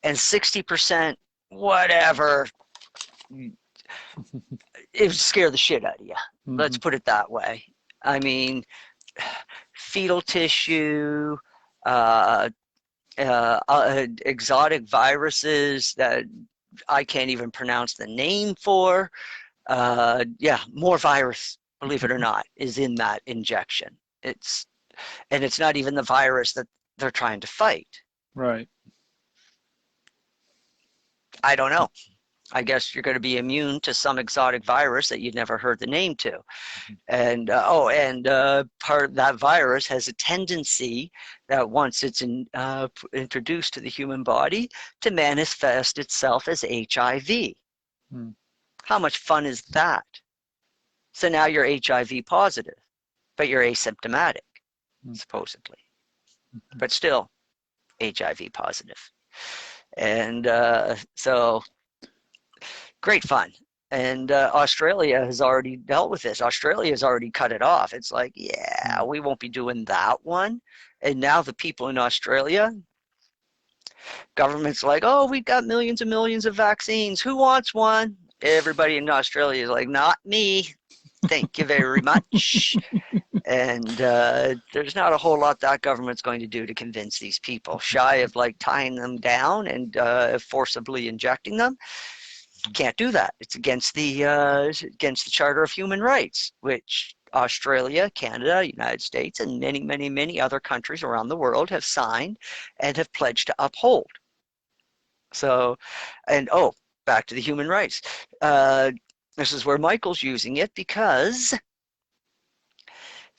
and 60% whatever. It would scare the shit out of you. Mm-hmm. Let's put it that way. I mean, fetal tissue, exotic viruses that I can't even pronounce the name for. More virus, believe it or not, is in that injection. It's not even the virus that they're trying to fight. Right. I don't know. I guess you're going to be immune to some exotic virus that you've never heard the name to. And part of that virus has a tendency that once it's introduced to the human body to manifest itself as HIV. How much fun is that? So now you're HIV positive, but you're asymptomatic, supposedly. But still HIV positive. And so great fun. And Australia has already dealt with this. Australia has already cut it off. It's like, we won't be doing that one. And now the people in Australia Government's like, oh, we've got millions and millions of vaccines. Who wants one? Everybody in Australia is like, not me. Thank you very much. And there's not a whole lot that government's going to do to convince these people, shy of like tying them down and forcibly injecting them. Can't do that. It's against the Charter of Human Rights, which Australia, Canada, United States, and many, many, many other countries around the world have signed and have pledged to uphold. So, and oh, back to the human rights. This is where Michael's using it, because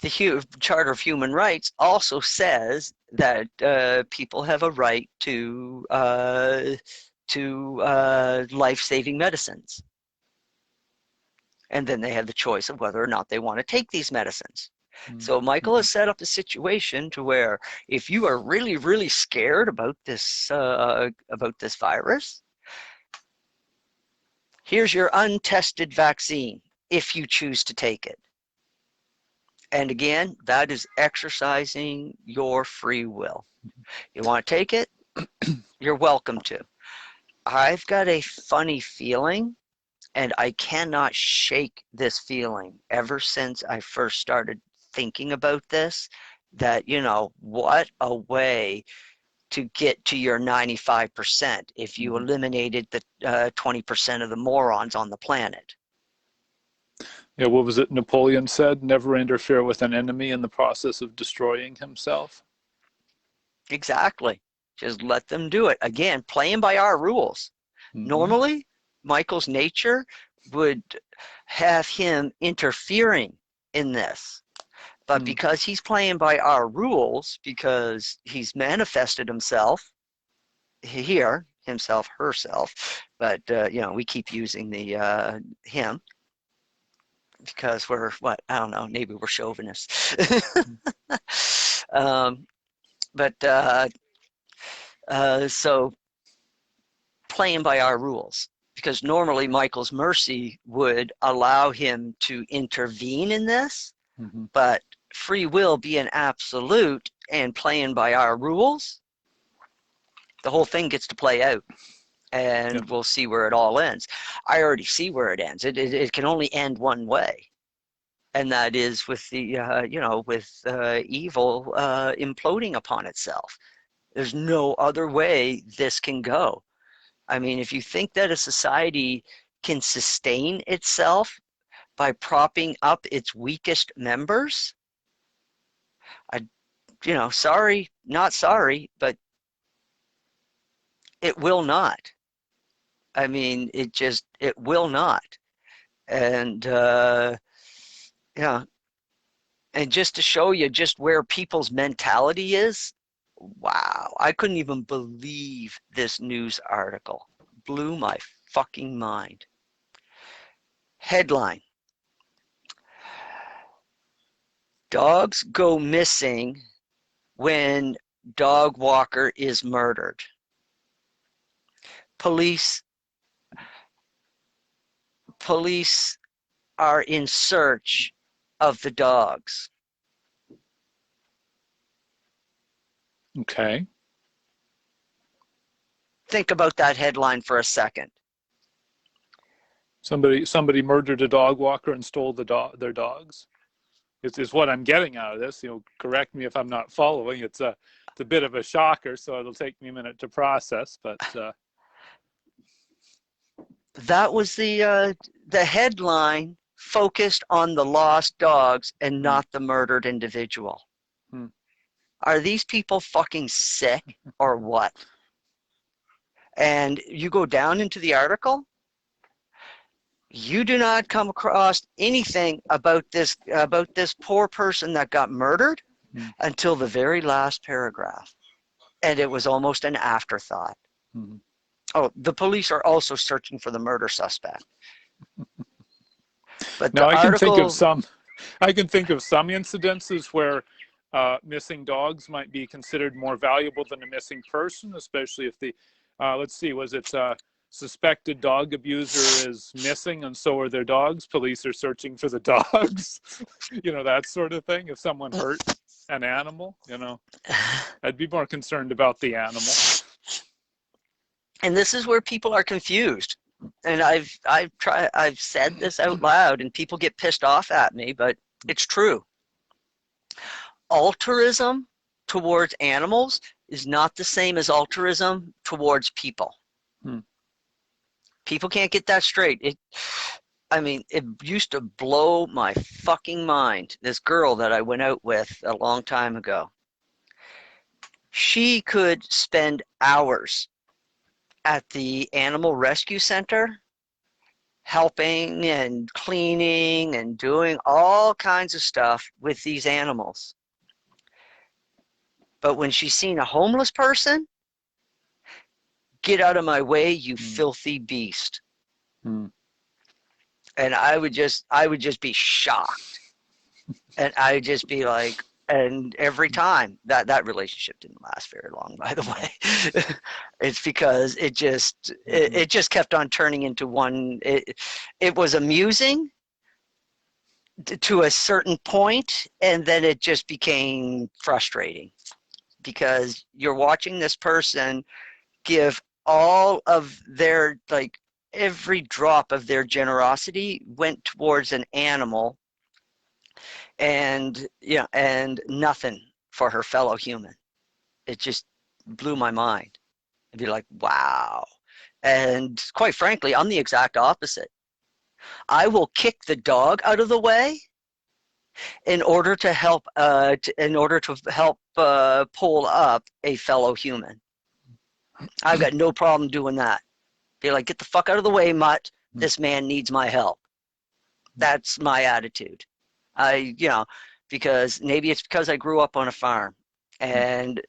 the Charter of Human Rights also says that people have a right to life-saving medicines. And then they have the choice of whether or not they want to take these medicines. So Michael has set up a situation to where if you are really, really scared about this virus, here's your untested vaccine if you choose to take it. And again, that is exercising your free will. You want to take it? You're welcome to. I've got a funny feeling, and I cannot shake this feeling ever since I first started thinking about this, that, you know, what a way to get to your 95% if you eliminated the 20% of the morons on the planet. Yeah, what was it Napoleon said? Never interfere with an enemy in the process of destroying himself. Exactly. Just let them do it. Again, playing by our rules. Normally, Michael's nature would have him interfering in this. But because he's playing by our rules, because he's manifested himself here, himself, herself, but, you know, we keep using the him, because we're, what, I don't know, maybe we're chauvinists. So playing by our rules, because normally Michael's mercy would allow him to intervene in this, but free will being absolute and playing by our rules, the whole thing gets to play out, and we'll see where it all ends. I already see where it ends. It can only end one way, and that is with the you know, with evil imploding upon itself. There's no other way this can go. I mean, if you think that a society can sustain itself by propping up its weakest members, you know, sorry, not sorry, but it will not. I mean, it will not. And, yeah. And just to show you just where people's mentality is, wow, I couldn't even believe this news article. Blew my fucking mind. Headline: dogs go missing when dog walker is murdered. Police are in search of the dogs. Okay. Think about that headline for a second. Somebody murdered a dog walker and stole their dogs. Is what I'm getting out of this. You know, correct me if I'm not following. It's a bit of a shocker, so it'll take me a minute to process. But that was the headline, focused on the lost dogs and not the murdered individual. Are these people fucking sick or what? And you go down into the article, you do not come across anything about this poor person that got murdered until the very last paragraph. And it was almost an afterthought. Oh, the police are also searching for the murder suspect. But now I can think of some incidences where missing dogs might be considered more valuable than a missing person, especially if the let's see, was it suspected dog abuser is missing and so are their dogs? Police are searching for the dogs. You know, that sort of thing. If someone hurt an animal, you know, I'd be more concerned about the animal. And this is where people are confused. And I've said this out loud, and people get pissed off at me, but it's true. Altruism towards animals is not the same as altruism towards people. People can't get that straight. It used to blow my fucking mind. This girl that I went out with a long time ago, she could spend hours at the animal rescue center helping and cleaning and doing all kinds of stuff with these animals. But when she's seen a homeless person, get out of my way, you filthy beast. And I would just be shocked. And I would just be like, and every time that relationship didn't last very long, by the way. It's because it just kept on turning into one. It was amusing to a certain point, and then it just became frustrating because you're watching this person give all of their, like, every drop of their generosity went towards an animal, and nothing for her fellow human. It just blew my mind. I'd be like, wow. And quite frankly, I'm the exact opposite. I will kick the dog out of the way in order to help pull up a fellow human. I've got no problem doing that. Be like, get the fuck out of the way, mutt. This man needs my help. That's my attitude. Because maybe it's because I grew up on a farm, and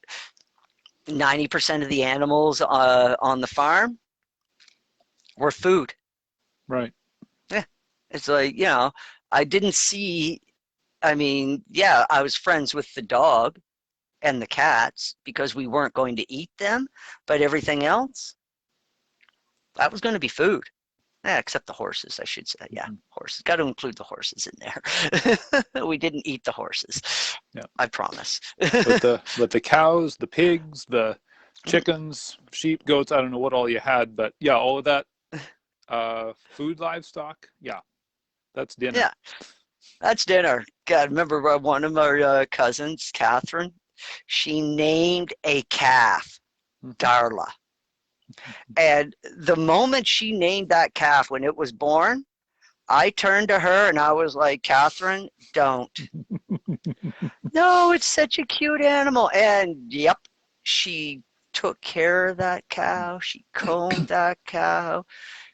90% of the animals on the farm were food. Right. Yeah. It's like, I didn't see, I was friends with the dog and the cats because we weren't going to eat them, but everything else, that was going to be food. Yeah, except the horses, I should say. Yeah, horses. Got to include the horses in there. We didn't eat the horses. Yeah, I promise. but the cows, the pigs, the chickens, sheep, goats, I don't know what all you had, but yeah, all of that food, livestock, yeah, that's dinner. Yeah, that's dinner. God, I remember one of our cousins, Catherine, she named a calf Darla. And the moment she named that calf, when it was born, I turned to her and I was like, Catherine, don't. No, it's such a cute animal. And yep, she took care of that cow. She combed that cow.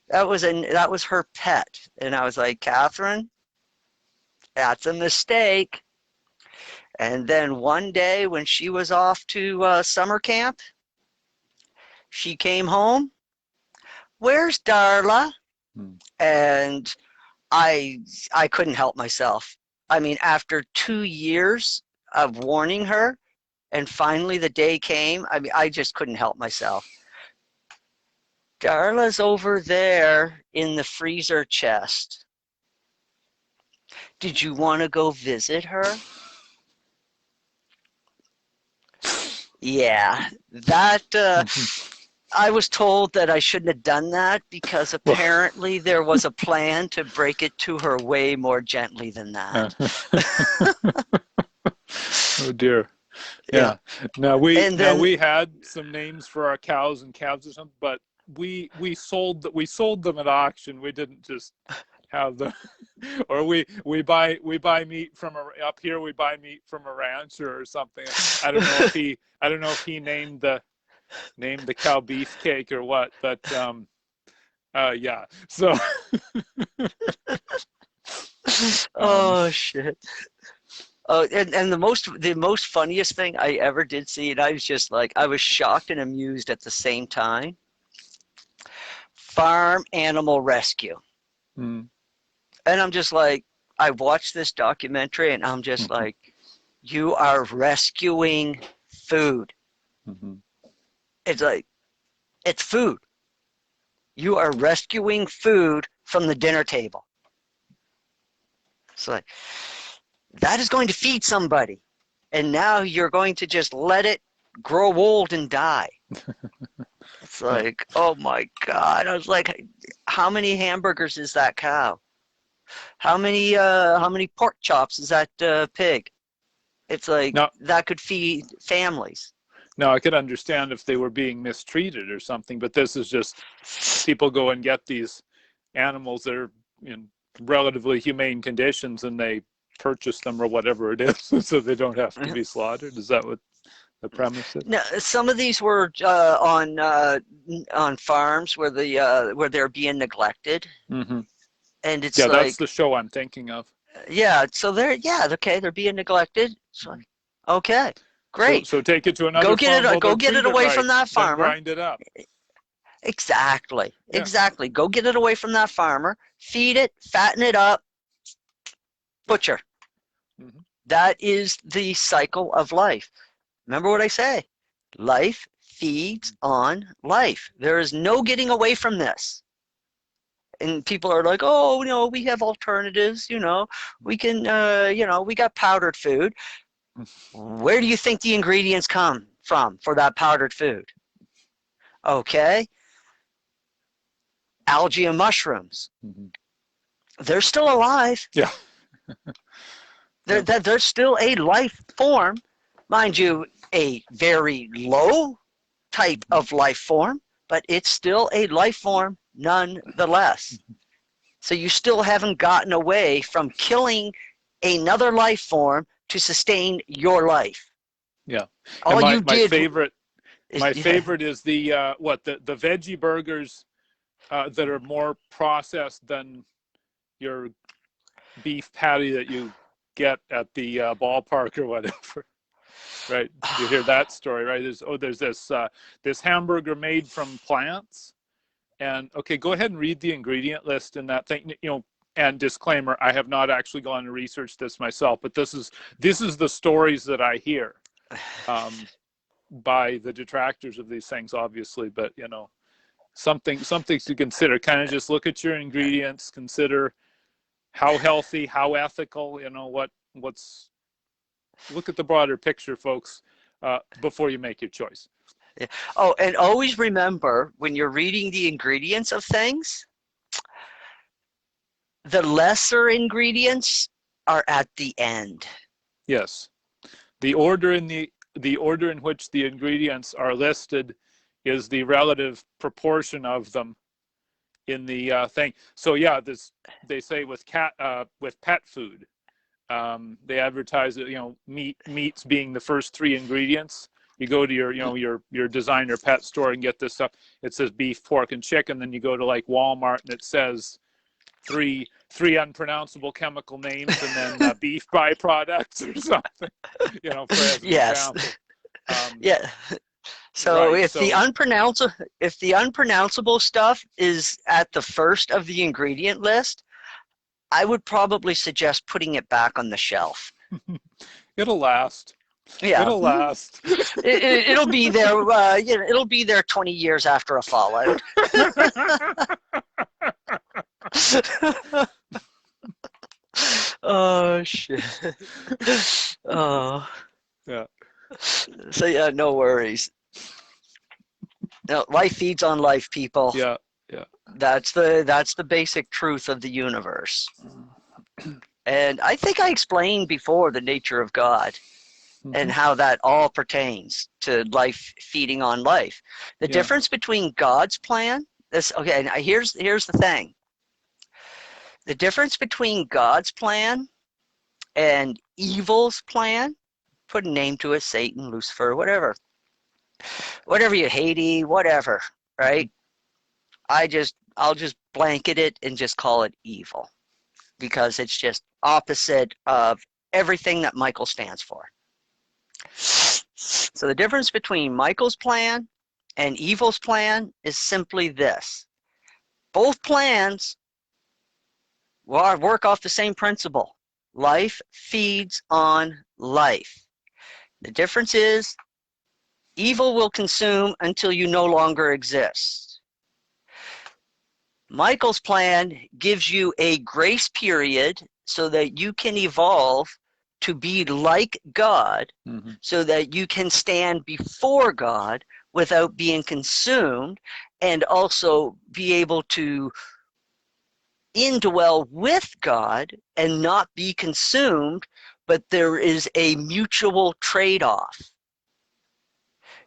That was her pet. And I was like, Catherine, that's a mistake. And then one day when she was off to summer camp, she came home. Where's Darla? And I couldn't help myself. After 2 years of warning her, and finally the day came, I just couldn't help myself. Darla's over there in the freezer chest. Did you want to go visit her? Yeah, that... I was told that I shouldn't have done that because apparently there was a plan to break it to her way more gently than that. Oh dear. Yeah. Now we had some names for our cows and calves or something, but we sold them at auction. We didn't just have them, or we buy meat from up here. We buy meat from a rancher or something. I don't know if he named the cow beefcake or what, but yeah, so oh shit. Oh, and the most funniest thing I ever did see, and I was just like, I was shocked and amused at the same time. Farm animal rescue. And I'm just like, I watched this documentary and I'm just like, you are rescuing food. It's like, it's food. You are rescuing food from the dinner table. It's like, that is going to feed somebody. And now you're going to just let it grow old and die. It's like, oh my God. I was like, how many hamburgers is that cow? How many pork chops is that pig? It's like Now, that could feed families. now I could understand if they were being mistreated or something, but this is just people go and get these animals that are in relatively humane conditions and they purchase them or whatever it is so they don't have to be slaughtered. Is that what the premise is? No, some of these were on farms where where they're being neglected, Mm-hmm. and it's Yeah, like, that's the show I'm thinking of. yeah. So they're being neglected. It's like, okay, great. So take it to another Go get farm. Well, it. Go then get treat it away from right, that then farmer. grind it up. Exactly. Yeah. Exactly. Go get it away from that farmer. Feed it. Fatten it up. Butcher. Mm-hmm. That is the cycle of life. Remember what I say. Life feeds on life. There is no getting away from this. And people are like, oh, we have alternatives, we can, we got powdered food. Where do you think the ingredients come from for that powdered food? Okay. Algae and mushrooms. Mm-hmm. They're still alive. Yeah. They're still a life form. Mind you, a very low type of life form, but it's still a life form nonetheless. So you still haven't gotten away from killing another life form to sustain your life. Yeah. All my, you did. My favorite is the the veggie burgers that are more processed than your beef patty that you get at the ballpark or whatever. Right? You hear that story, right? There's this hamburger made from plants. And okay, go ahead and read the ingredient list in that thing. And disclaimer, I have not actually gone and researched this myself, but this is the stories that I hear by the detractors of these things, obviously. But something to consider. Kind of just look at your ingredients, consider how healthy, how ethical. What's look at the broader picture, folks, before you make your choice. Yeah. Oh, and always remember when you're reading the ingredients of things, the lesser ingredients are at the end. Yes, the order in which the ingredients are listed is the relative proportion of them in the thing. So yeah, they say with pet food, they advertise that meats being the first three ingredients. You go to your designer pet store and get this stuff. It says beef, pork, and chicken. Then you go to like Walmart and it says three unpronounceable chemical names and then beef byproducts or something. For yes. example. Yeah. So right, if the unpronounceable stuff is at the first of the ingredient list, I would probably suggest putting it back on the shelf. It'll last. Yeah, it'll last. It'll be there. It'll be there 20 years after a fallout. Oh shit. Oh. Yeah. So yeah, no worries. No, life feeds on life, people. Yeah. Yeah. That's the basic truth of the universe. And I think I explained before the nature of God. Mm-hmm. And how that all pertains to life feeding on life. The difference between God's plan, and here's the thing. The difference between God's plan and evil's plan, put a name to it, Satan, Lucifer, whatever you Haiti, whatever, right? I'll just blanket it and just call it evil, because it's just opposite of everything that Michael stands for. So the difference between Michael's plan and evil's plan is simply this. Both plans work off the same principle. Life feeds on life. The difference is evil will consume until you no longer exist. Michael's plan gives you a grace period so that you can evolve to be like God, mm-hmm. so that you can stand before God without being consumed, and also be able to indwell with God and not be consumed, but there is a mutual trade-off.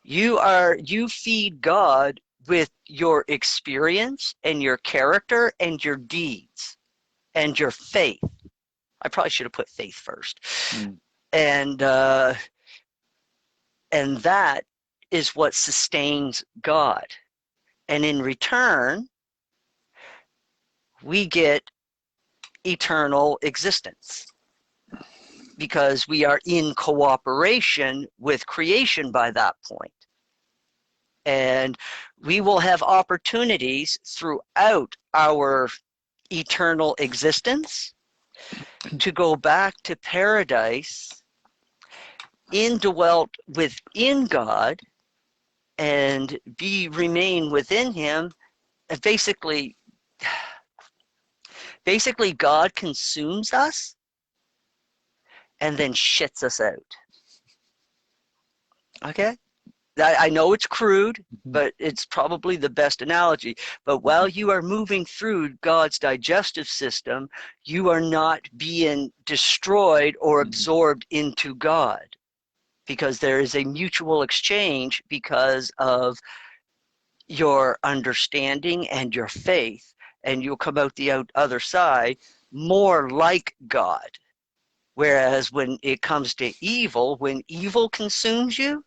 You feed God with your experience and your character and your deeds and your faith. I probably should have put faith first. And that is what sustains God. And in return, we get eternal existence because we are in cooperation with creation by that point. And we will have opportunities throughout our eternal existence to go back to paradise, indwelt within God, and remain within him. And basically God consumes us and then shits us out. Okay? I know it's crude, but it's probably the best analogy. But while you are moving through God's digestive system, you are not being destroyed or absorbed into God, because there is a mutual exchange because of your understanding and your faith, and you'll come out the other side more like God. Whereas when it comes to evil, when evil consumes you,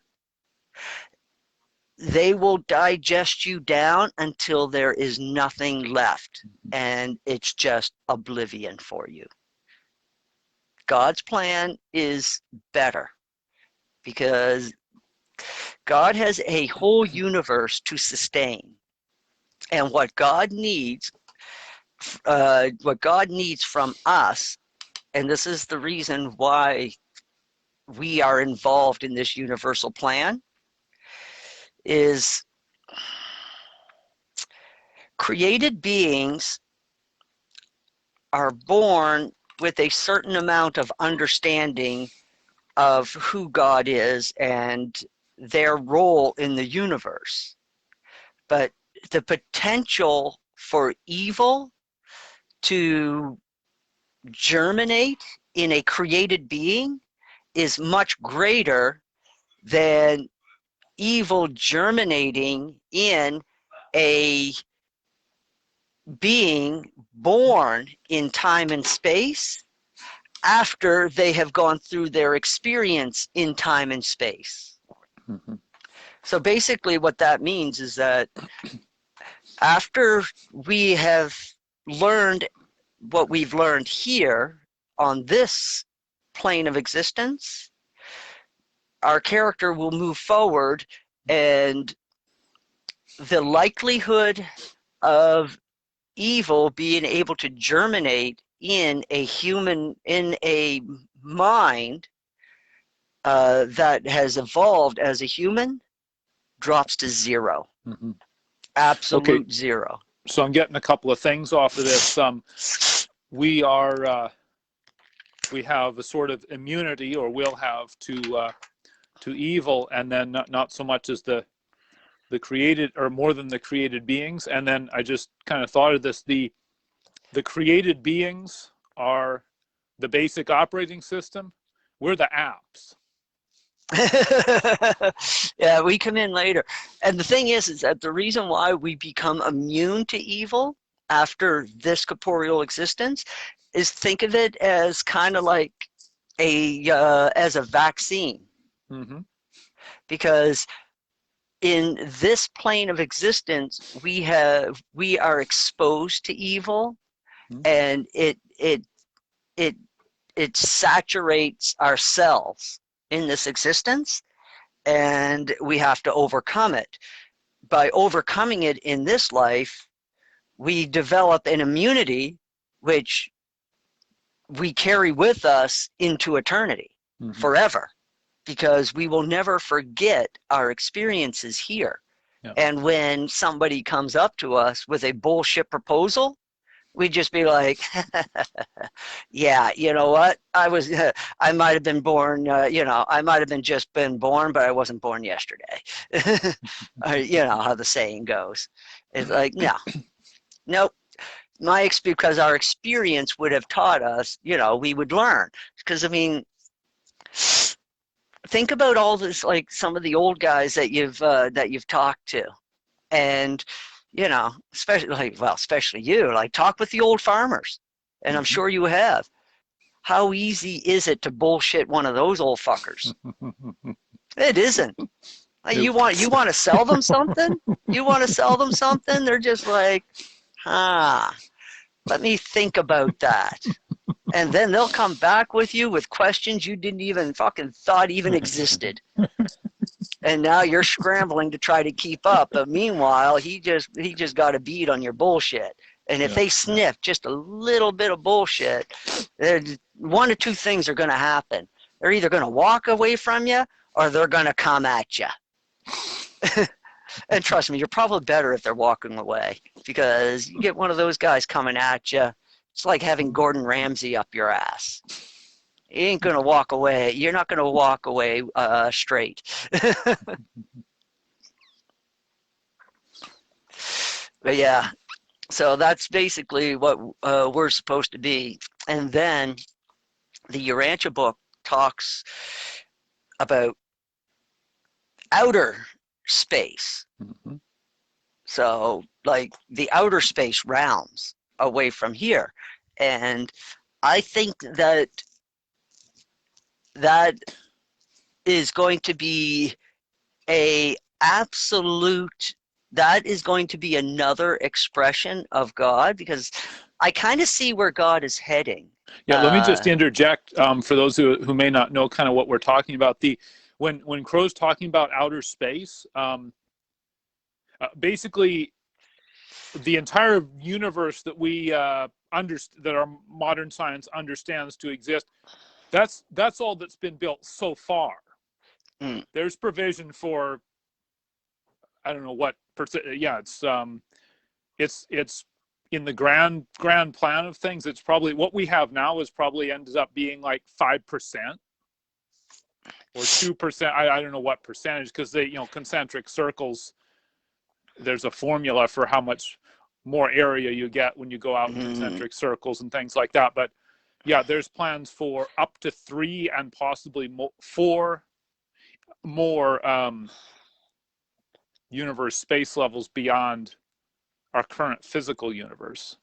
they will digest you down until there is nothing left, and it's just oblivion for you. God's plan is better because God has a whole universe to sustain, and what God needs from us, and this is the reason why we are involved in this universal plan, is created beings are born with a certain amount of understanding of who God is and their role in the universe. But the potential for evil to germinate in a created being is much greater than evil germinating in a being born in time and space after they have gone through their experience in time and space. So basically what that means is that after we have learned what we've learned here on this plane of existence, our character will move forward, and the likelihood of evil being able to germinate in a human, in a mind that has evolved as a human, drops to zero. Absolute zero. So I'm getting a couple of things off of this. We have a sort of immunity, or will have, to evil, and then not so much as the created, or more than the created beings. And then I just kind of thought of this: the created beings are the basic operating system. We're the apps. Yeah, we come in later. And the thing is that the reason why we become immune to evil after this corporeal existence is, think of it as kind of like as a vaccine. Because in this plane of existence, we are exposed to evil, and it saturates our cells in this existence, and we have to overcome it. By overcoming it in this life, we develop an immunity which we carry with us into eternity, forever, because we will never forget our experiences here. And when somebody comes up to us with a bullshit proposal, we just be like, Yeah, you know what? I might have been born, I might have been just been born, but I wasn't born yesterday. You know how the saying goes. It's like, no, nope. Because our experience would have taught us, we would learn. Because, I mean, think about all this, like some of the old guys that you've talked to. And, especially you, like talk with the old farmers. And I'm sure you have. How easy is it to bullshit one of those old fuckers? It isn't. Like, you want to sell them something? You want to sell them something? They're just like, let me think about that. And then they'll come back with you with questions you didn't even fucking thought even existed. And now you're scrambling to try to keep up. But meanwhile, he just got a bead on your bullshit. And if they sniff just a little bit of bullshit, one of two things are going to happen. They're either going to walk away from you or they're going to come at you. And trust me, you're probably better if they're walking away, because you get one of those guys coming at you, it's like having Gordon Ramsay up your ass. You ain't going to walk away. You're not going to walk away straight. But yeah, so that's basically what we're supposed to be. And then the Urantia book talks about outer space. Mm-hmm. So, like the outer space realms away from here. And I think that is going to be that is going to be another expression of God, because I kind of see where God is heading. Yeah, let me just interject for those who may not know kind of what we're talking about. When Crow's talking about outer space, basically the entire universe that we that our modern science understands to exist, that's all that's been built so far. There's provision for, I don't know what percent. Yeah, it's in the grand plan of things. It's probably what we have now is probably ends up being like 5% or 2%. I don't know what percentage, because they, concentric circles, there's a formula for how much more area you get when you go out in concentric circles and things like that. But yeah, there's plans for up to 3 and possibly 4 more universe space levels beyond our current physical universe.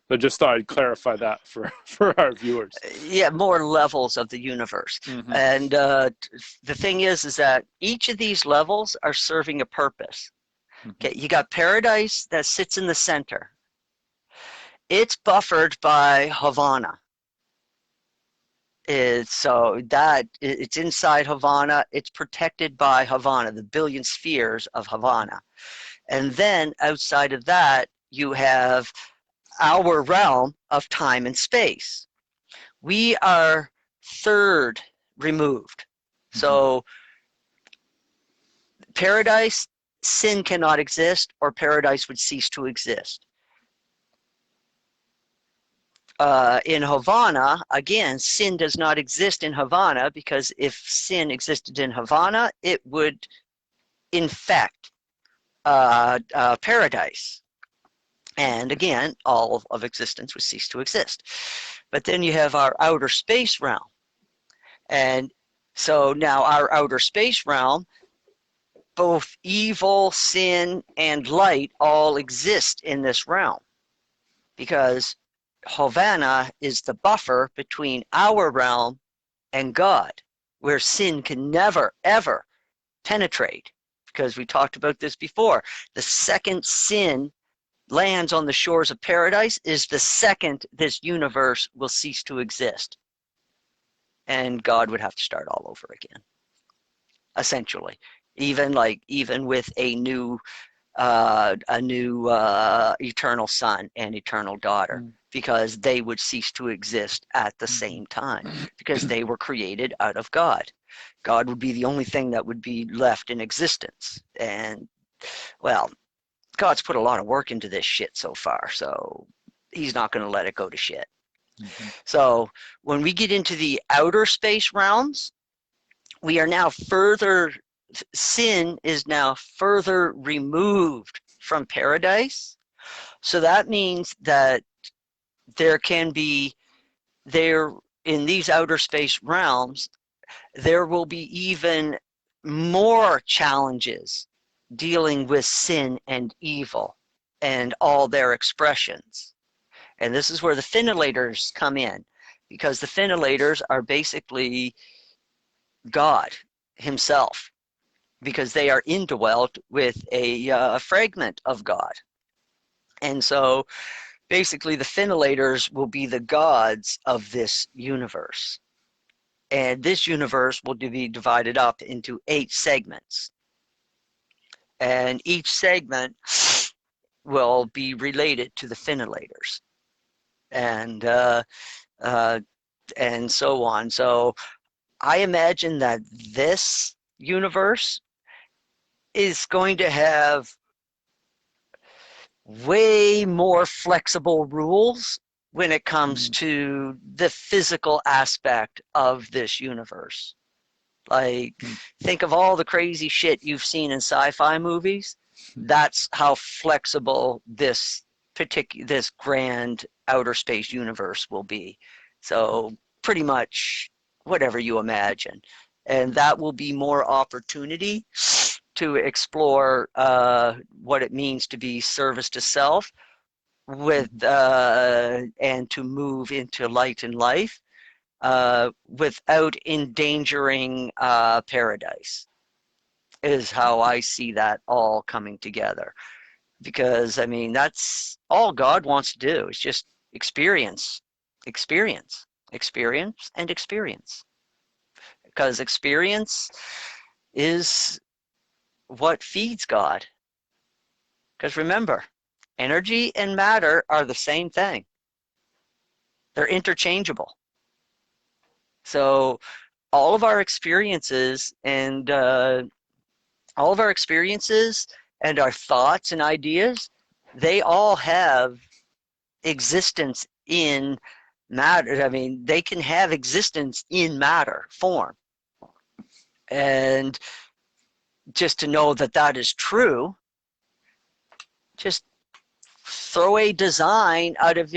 So just thought I'd clarify that for our viewers. Yeah, more levels of the universe. And the thing is that each of these levels are serving a purpose. Okay, you got paradise that sits in the center. It's buffered by Havana. It's inside Havana. It's protected by Havana, the billion spheres of Havana. And then outside of that, you have our realm of time and space. We are third removed. So paradise, sin cannot exist, or paradise would cease to exist. In Havana, again, sin does not exist in Havana, because if sin existed in Havana, it would infect paradise. And again, all of existence would cease to exist. But then you have our outer space realm. And so now our outer space realm, both evil, sin, and light all exist in this realm, because Havana is the buffer between our realm and God, where sin can never, ever penetrate. Because we talked about this before. The second sin lands on the shores of paradise is the second this universe will cease to exist. And God would have to start all over again, essentially. Even with a new eternal son and eternal daughter, because they would cease to exist at the same time, because they were created out of God. God would be the only thing that would be left in existence. And, well, God's put a lot of work into this shit so far, so he's not going to let it go to shit. So when we get into the outer space realms, we are now further, sin is now further removed from paradise. So that means that there can be, there in these outer space realms, there will be even more challenges dealing with sin and evil and all their expressions. And this is where the finilators come in, because the finilators are basically God himself, because they are indwelt with a fragment of God. And so basically the finilators will be the gods of this universe. And this universe will be divided up into 8 segments. And each segment will be related to the finilators. And so on. So I imagine that this universe is going to have way more flexible rules when it comes to the physical aspect of this universe. Like, think of all the crazy shit you've seen in sci-fi movies. That's how flexible this grand outer space universe will be. So pretty much whatever you imagine. And that will be more opportunity to explore what it means to be service to self with and to move into light and life without endangering paradise, is how I see that all coming together. Because, I mean, that's all God wants to do, is just experience, experience, experience, and experience. Because experience is what feeds God. Because remember, energy and matter are the same thing. They're interchangeable. So all of our experiences and our thoughts and ideas, they all have existence in matter. I mean, they can have existence in matter form. And just to know that that is true, just throw a design out of,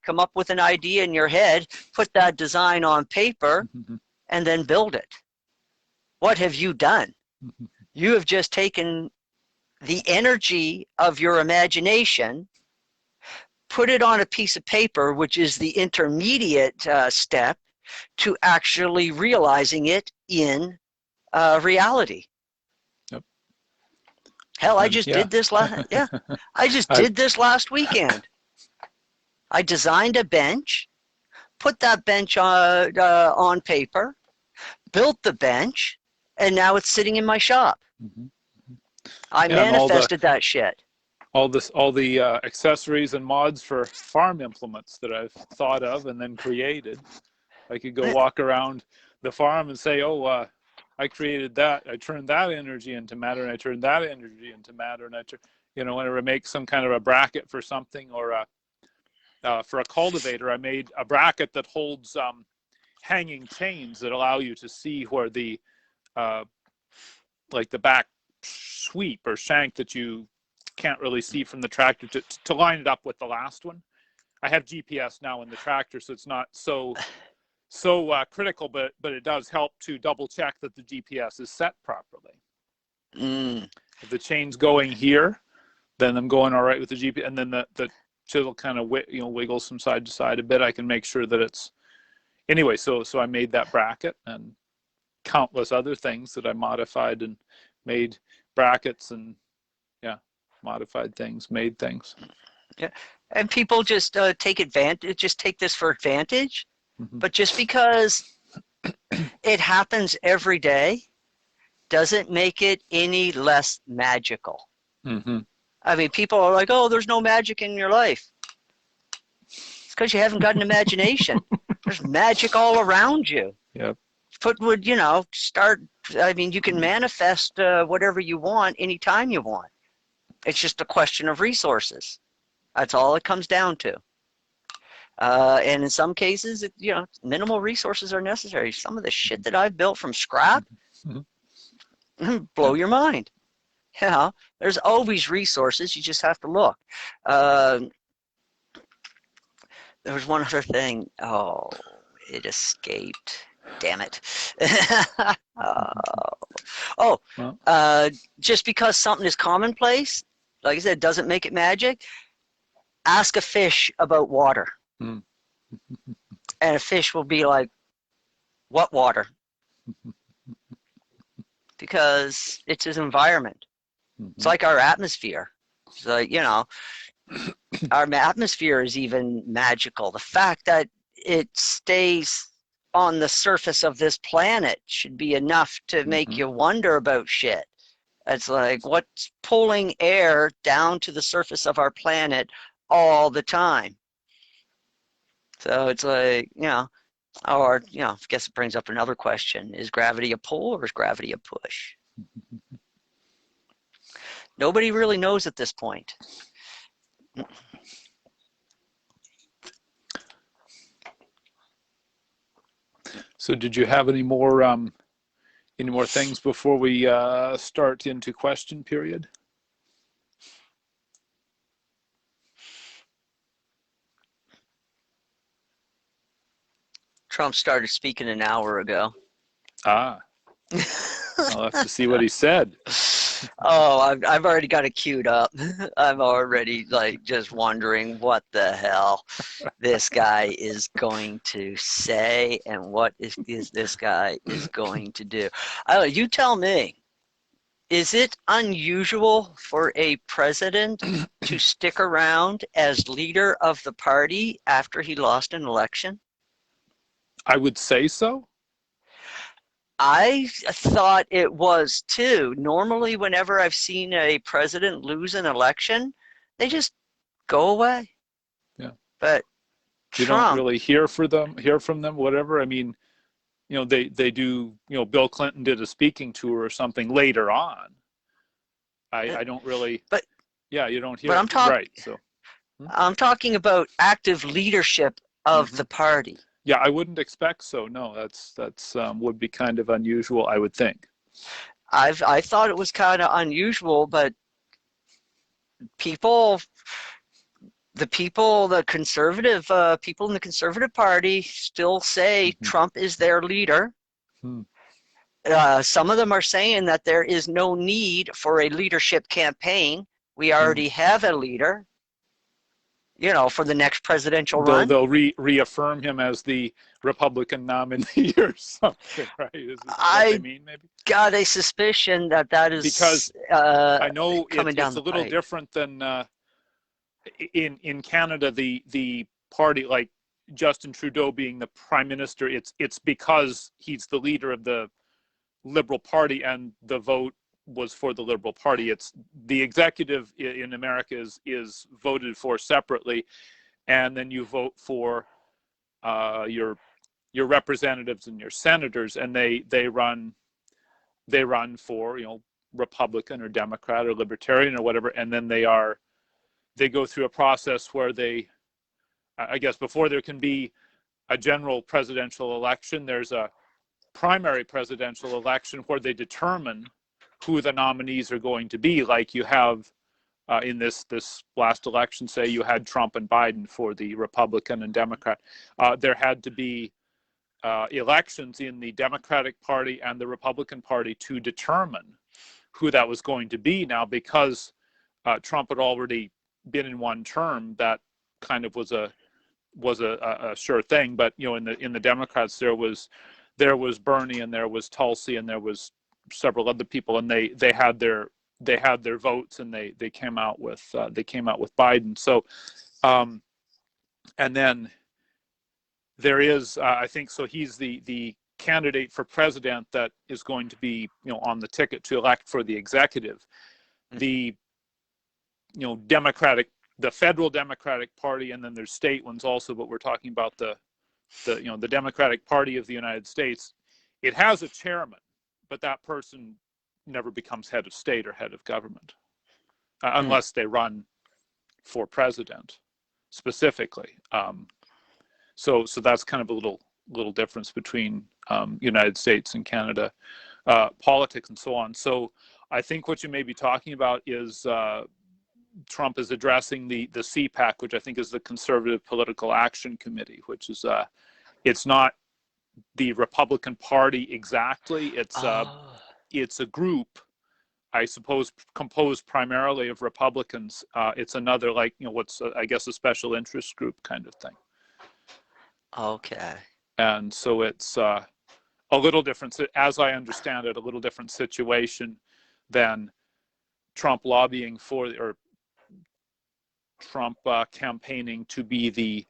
come up with an idea in your head, put that design on paper, and then build it. What have you done? You have just taken the energy of your imagination, put it on a piece of paper, which is the intermediate step to actually realizing it in reality. Yep. Hell, I just did this did this last weekend. I designed a bench, put that bench on paper, built the bench, and now it's sitting in my shop. I manifested that shit. All the accessories and mods for farm implements that I've thought of and then created. I could go walk around the farm and say, oh, I created that. I turned that energy into matter, and I turned that energy into matter, and whenever I make some kind of a bracket for something, or for a cultivator, I made a bracket that holds hanging chains that allow you to see where the like the back sweep or shank that you can't really see from the tractor to line it up with the last one. I have GPS now in the tractor, so it's not so critical, but it does help to double check that the GPS is set properly. If the chain's going here, then I'm going all right with the GPS, and then the chisel kind of wiggles from side to side a bit. I can make sure that it's anyway. So I made that bracket and countless other things that I modified and made brackets and modified things, made things. Yeah, and people just take this for advantage. But just because it happens every day doesn't make it any less magical. I mean, people are like, oh, there's no magic in your life. It's because you haven't got an imagination. There's magic all around you. Yep. You can manifest whatever you want anytime you want. It's just a question of resources. That's all it comes down to. And in some cases, minimal resources are necessary. Some of the shit that I've built from scrap, blow your mind. There's always resources. You just have to look. There was one other thing. Oh, it escaped. Damn it. Just because something is commonplace, like I said, doesn't make it magic. Ask a fish about water. And a fish will be like, what water? Because it's his environment. It's like our atmosphere. It's like, our atmosphere is even magical. The fact that it stays on the surface of this planet should be enough to make you wonder about shit. It's like, what's pulling air down to the surface of our planet all the time? So it's like, or, I guess it brings up another question. Is gravity a pull or is gravity a push? Nobody really knows at this point. So did you have any more things before we start into question period? Trump started speaking an hour ago. I'll have to see what he said. Oh, I've already got it queued up. I'm already just wondering what the hell this guy is going to say and what is this guy is going to do. You tell me. Is it unusual for a president to stick around as leader of the party after he lost an election? I would say so. I thought it was too. Normally, whenever I've seen a president lose an election, they just go away. Yeah. But you don't really hear from them, whatever. I mean, they do, Bill Clinton did a speaking tour or something later on. I don't really, but yeah, you don't hear. But I'm talking, right. So I'm talking about active leadership of the party. Yeah, I wouldn't expect so. No, that's would be kind of unusual, I would think. I thought it was kind of unusual, but the conservative people in the Conservative Party still say Trump is their leader. Some of them are saying that there is no need for a leadership campaign. We already have a leader. For the next presidential run. They'll reaffirm him as the Republican nominee or something, right? Is what they mean, maybe? Got a suspicion that is because I know it's a little pipe. different than in Canada. The party, like Justin Trudeau being the prime minister, it's because he's the leader of the Liberal Party, and the vote was for the Liberal Party. It's the executive in America is voted for separately, and then you vote for your representatives and your senators, and they run for Republican or Democrat or Libertarian or whatever, and then they go through a process where I guess before there can be a general presidential election, there's a primary presidential election where they determine who the nominees are going to be. Like you have in this last election, say you had Trump and Biden for the Republican and Democrat. There had to be elections in the Democratic Party and the Republican Party to determine who that was going to be. Now, because Trump had already been in one term, that kind of was a sure thing. But in the Democrats, there was Bernie and there was Tulsi and there was several other people, and they had their votes, and they came out with Biden. So and then there is I think so he's the candidate for president that is going to be on the ticket to elect for the executive. The the federal Democratic Party, and then there's state ones also, but we're talking about the Democratic Party of the United States. It has a chairman, but that person never becomes head of state or head of government unless they run for president specifically. So that's kind of a little difference between United States and Canada politics and so on. So I think what you may be talking about is Trump is addressing the CPAC, which I think is the Conservative Political Action Committee, which is it's not the Republican Party exactly. It's a group, I suppose, composed primarily of Republicans. It's another, like, what's I guess a special interest group kind of thing. Okay. And so it's a little different, as I understand it, a little different situation than Trump lobbying for, or Trump campaigning to be the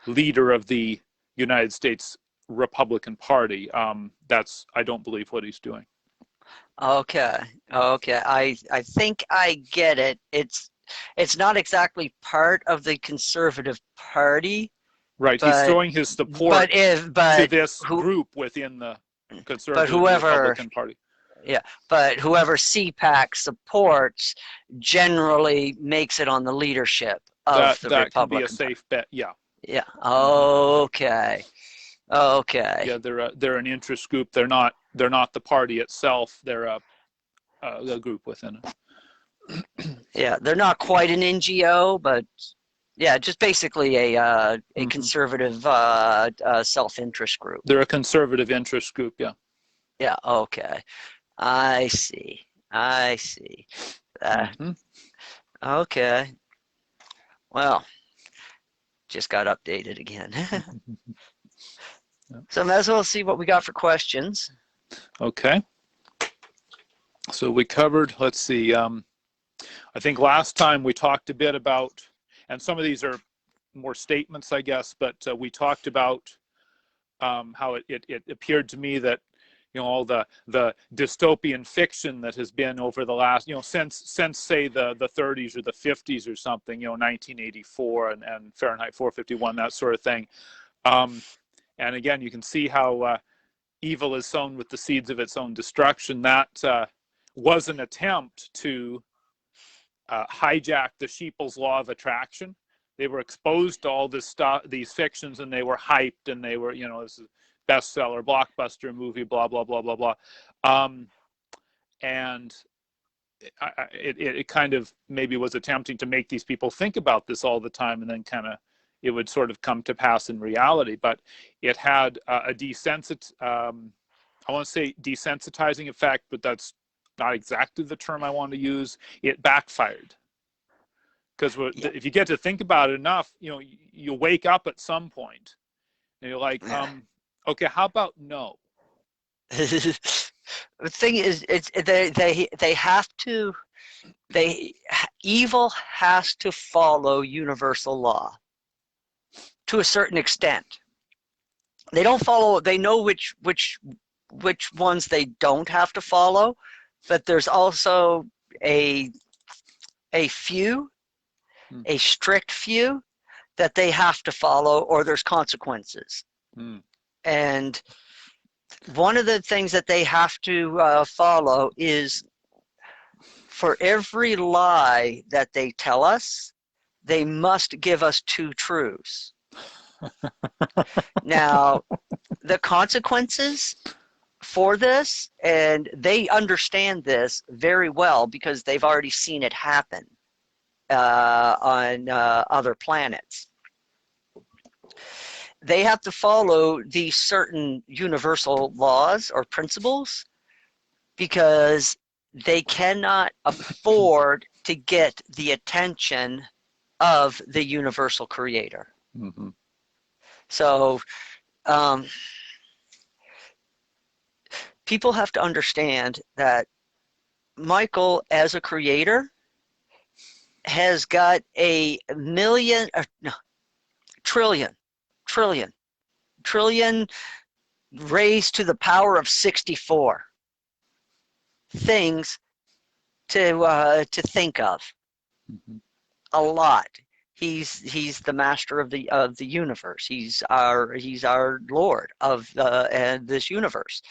leader of the United States Republican Party. That's, I don't believe, what he's doing. Okay. I think I get it. It's not exactly part of the Conservative Party. Right. He's throwing his support to this group within the Conservative Republican Party. Yeah, but whoever CPAC supports generally makes it on the leadership of the Republican. That can be a safe bet. Yeah. Yeah. Okay. Yeah, they're an interest group. They're not the party itself. They're a group within it. Yeah, they're not quite an NGO, but yeah, just basically a conservative self-interest group. They're a conservative interest group. Yeah. Yeah. Okay. I see. Okay. Well, just got updated again. So I might as well see what we got for questions. Okay. So we covered, let's see, I think last time we talked a bit about, and some of these are more statements, I guess, but we talked about how it appeared to me that, all the dystopian fiction that has been over the last, since say the 30s or the 50s or something, 1984 and Fahrenheit 451, that sort of thing. And again, you can see how evil is sown with the seeds of its own destruction. That was an attempt to hijack the Sheeple's law of attraction. They were exposed to all this stuff, these fictions, and they were hyped, and they were, this is bestseller, blockbuster movie, blah, blah, blah, blah, blah. And it kind of maybe was attempting to make these people think about this all the time, and then kind of it would sort of come to pass in reality. But it had a I want to say desensitizing effect, but that's not exactly the term I want to use. It backfired. Because if you get to think about it enough, you wake up at some point and you're like, okay, how about no? The thing is, evil has to follow universal law to a certain extent. They don't follow. They know which ones they don't have to follow, but there's also a few, a strict few that they have to follow, or there's consequences. And one of the things that they have to follow is, for every lie that they tell us, they must give us 2 truths. Now, the consequences for this, and they understand this very well because they've already seen it happen on other planets. They have to follow these certain universal laws or principles because they cannot afford to get the attention of the universal creator. Mm-hmm. So people have to understand that Michael, as a creator, has got a trillion raised to the power of 64 things to think of. Mm-hmm. A lot. He's the master of the universe. He's our Lord of this universe.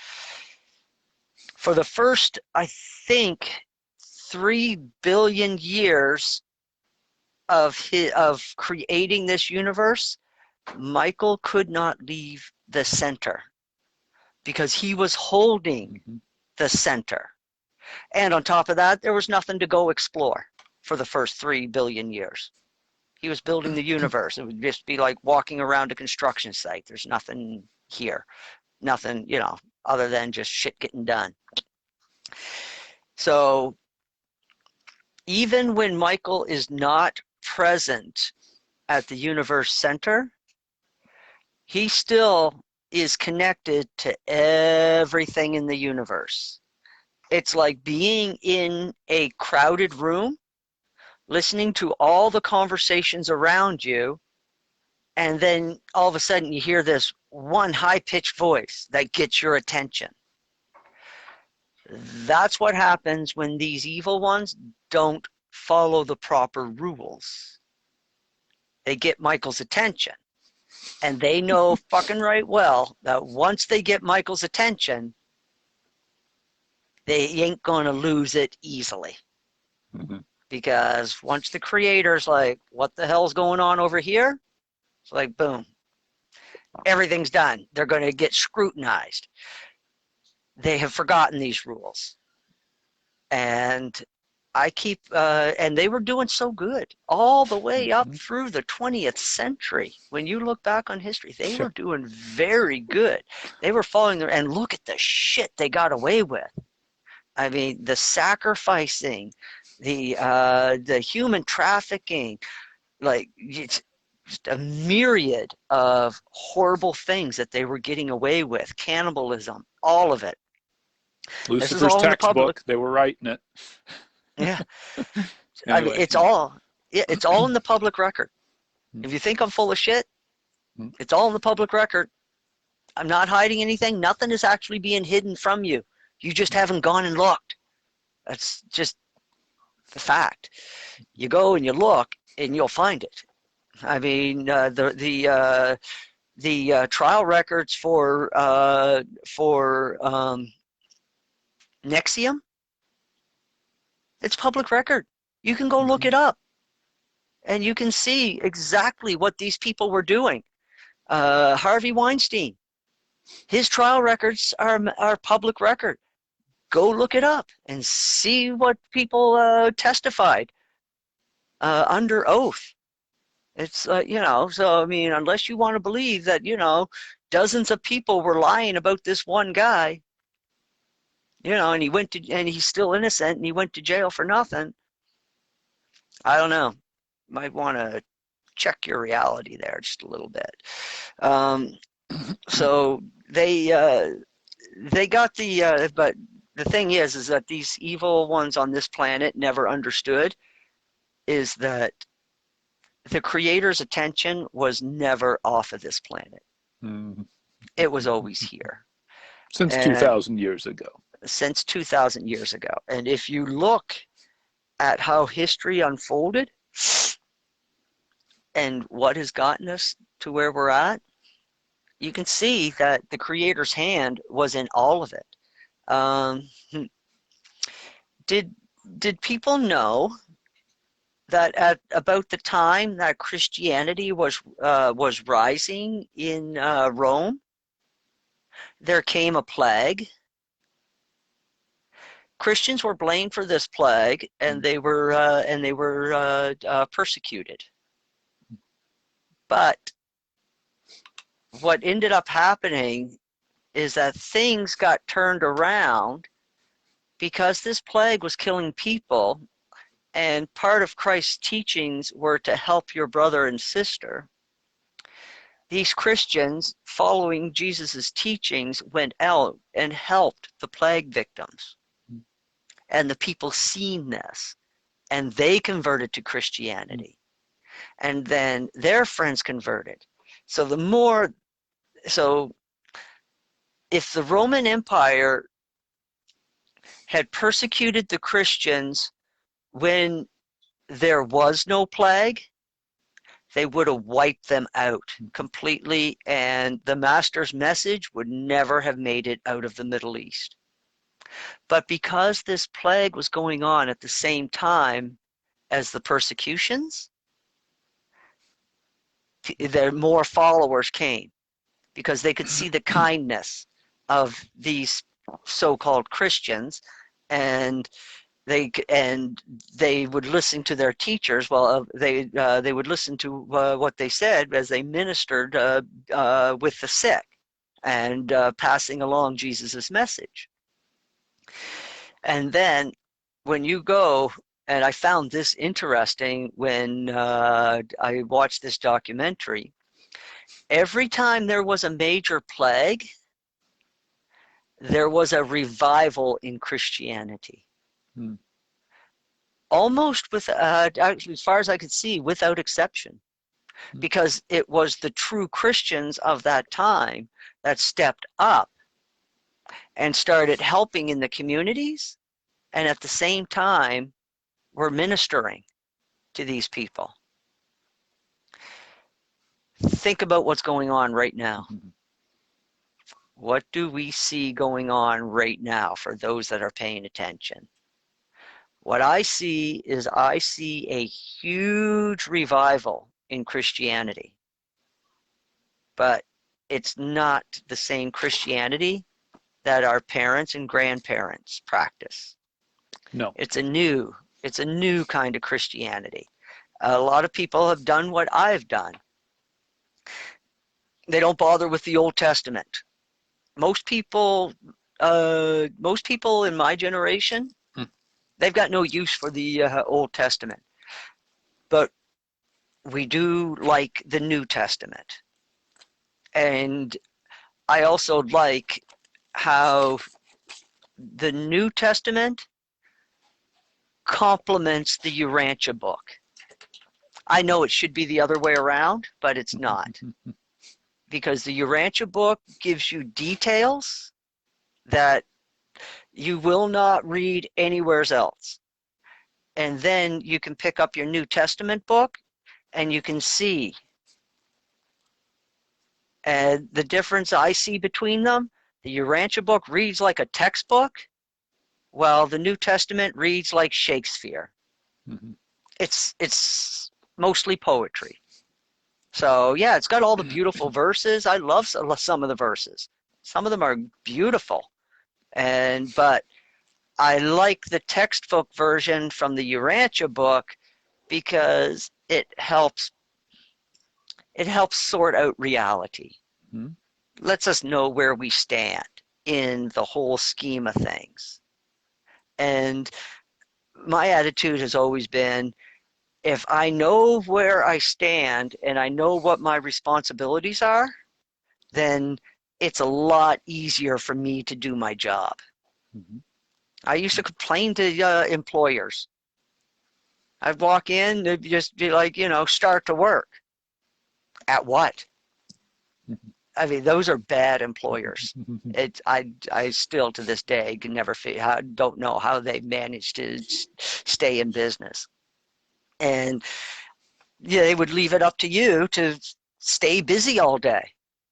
For the first, I think, 3 billion years of creating this universe, Michael could not leave the center because he was holding the center. And on top of that, there was nothing to go explore for the first 3 billion years. He was building the universe. It would just be like walking around a construction site. There's nothing here. Nothing, you know, other than just shit getting done. So even when Michael is not present at the universe center, he still is connected to everything in the universe. It's like being in a crowded room, listening to all the conversations around you, and then all of a sudden you hear this one high-pitched voice that gets your attention. That's what happens when these evil ones don't follow the proper rules. They get Michael's attention. And they know fucking right well that once they get Michael's attention, they ain't going to lose it easily. Because once the creator's like, what the hell's going on over here? It's like, boom. Everything's done. They're going to get scrutinized. They have forgotten these rules. And I keep, and they were doing so good all the way up through the 20th century. When you look back on history, they were doing very good. They were following their, and look at the shit they got away with. I mean, the sacrificing, the human trafficking, like it's just a myriad of horrible things that they were getting away with. Cannibalism, all of it. Lucifer's textbook, they were writing it. Yeah. Anyway. I mean, it's all in the public record. If you think I'm full of shit, it's all in the public record. I'm not hiding anything. Nothing is actually being hidden from you. You just haven't gone and looked. That's just the fact. You go and you look and you'll find it. I mean, the trial records for Nexium, it's public record. You can go look it up, and you can see exactly what these people were doing. Harvey Weinstein, his trial records are public record. Go look it up and see what people testified under oath. It's you know, so I mean, unless you want to believe that, you know, dozens of people were lying about this one guy, you know, and he's still innocent and he went to jail for nothing. I don't know. Might want to check your reality there just a little bit. So they got the but the thing is that these evil ones on this planet never understood is that the creator's attention was never off of this planet. It was always here. Since 2,000 years ago. Since 2,000 years ago. And if you look at how history unfolded and what has gotten us to where we're at, you can see that the creator's hand was in all of it. Did people know that at about the time that Christianity was rising in Rome, there came a plague? Christians were blamed for this plague, and they were persecuted. But what ended up happening is that things got turned around because this plague was killing people, and part of Christ's teachings were to help your brother and sister. These Christians, following Jesus's teachings, went out and helped the plague victims. And the people seen this, and they converted to Christianity. And then their friends converted. So if the Roman Empire had persecuted the Christians when there was no plague, they would have wiped them out completely, and the Master's message would never have made it out of the Middle East. But because this plague was going on at the same time as the persecutions, the more followers came, because they could see the kindness of these so-called Christians, and they would listen to their teachers. Well, they would listen to what they said as they ministered with the sick and passing along Jesus's message. And then when you go, and I found this interesting when I watched this documentary, every time there was a major plague, there was a revival in Christianity. Hmm. Almost with, actually, as far as I could see, without exception. Because it was the true Christians of that time that stepped up and started helping in the communities, and at the same time were ministering to these people. Think about what's going on right now. What do we see going on right now for those that are paying attention? What I see is I see a huge revival in Christianity. But it's not the same Christianity that our parents and grandparents practice. No. It's a new kind of Christianity. A lot of people have done what I've done. They don't bother with the Old Testament. Most people in my generation, they've got no use for the Old Testament. But we do like the New Testament. And I also like how the New Testament complements the Urantia book. I know it should be the other way around, but it's not. Because the Urantia book gives you details that you will not read anywhere else. And then you can pick up your New Testament book and you can see. And the difference I see between them, the Urantia book reads like a textbook, while the New Testament reads like Shakespeare. Mm-hmm. It's mostly poetry. So yeah, it's got all the beautiful verses. I love some of the verses. Some of them are beautiful. But I like the textbook version from the Urantia book because it helps sort out reality. Mm-hmm. Lets us know where we stand in the whole scheme of things. And my attitude has always been, if I know where I stand and I know what my responsibilities are, then it's a lot easier for me to do my job. Mm-hmm. I used to complain to employers. I'd walk in, they'd just be like, start to work. At what? Mm-hmm. I mean, those are bad employers. I still to this day can never don't know how they managed to stay in business. And yeah, they would leave it up to you to stay busy all day.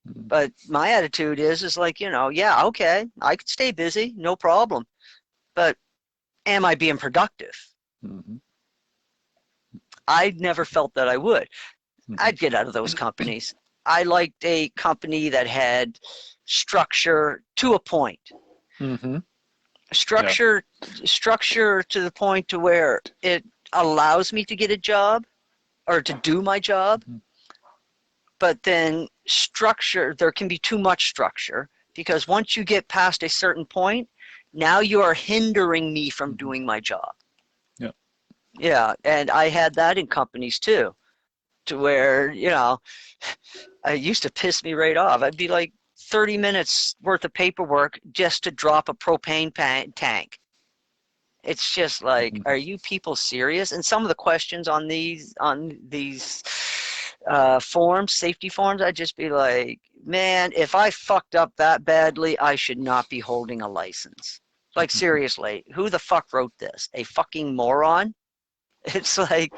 Mm-hmm. But my attitude is like, yeah, okay, I could stay busy, no problem. But am I being productive? Mm-hmm. I never felt that I would. Mm-hmm. I'd get out of those companies. I liked a company that had structure to a point. Mm-hmm. Structure to the point to where it allows me to get a job or to do my job. Mm-hmm. But then structure, there can be too much structure, because once you get past a certain point, now you are hindering me from doing my job. Yeah. Yeah, and I had that in companies too, to where, it used to piss me right off. I'd be like 30 minutes worth of paperwork just to drop a propane tank. It's just like, are you people serious? And some of the questions on these forms, safety forms, I'd just be like, man, if I fucked up that badly, I should not be holding a license. Like, seriously, who the fuck wrote this? A fucking moron? It's like,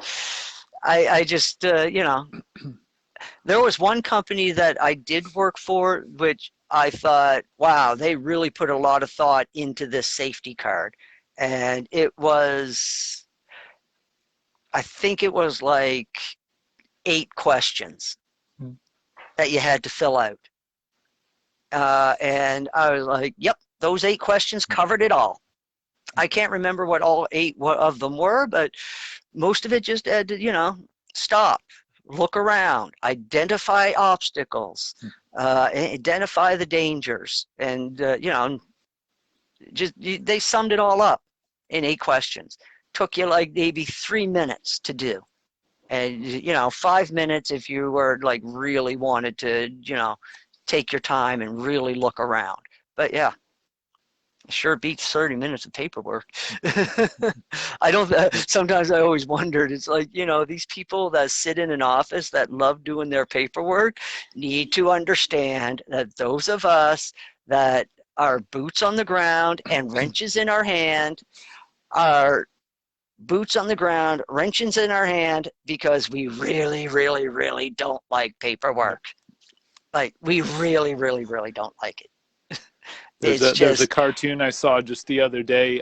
I just, there was one company that I did work for, which I thought, wow, they really put a lot of thought into this safety card. And I think it was like 8 questions. that you had to fill out. And I was like, yep, those 8 questions covered it all. I can't remember what all 8 of them were, but most of it just had to, you know, stop, look around, identify obstacles, identify the dangers, and, you know, they summed it all up in 8 questions. Took you like maybe 3 minutes to do. And, you know, 5 minutes if you were like really wanted to, you know, take your time and really look around. But yeah, sure beats 30 minutes of paperwork. I don't, sometimes I always wondered, it's like, you know, these people that sit in an office that love doing their paperwork need to understand that those of us that are boots on the ground and wrenches in our hand are boots on the ground, wrenches in our hand, because we really, really, really don't like paperwork. Like, we really, really, really don't like it. There's a cartoon I saw just the other day.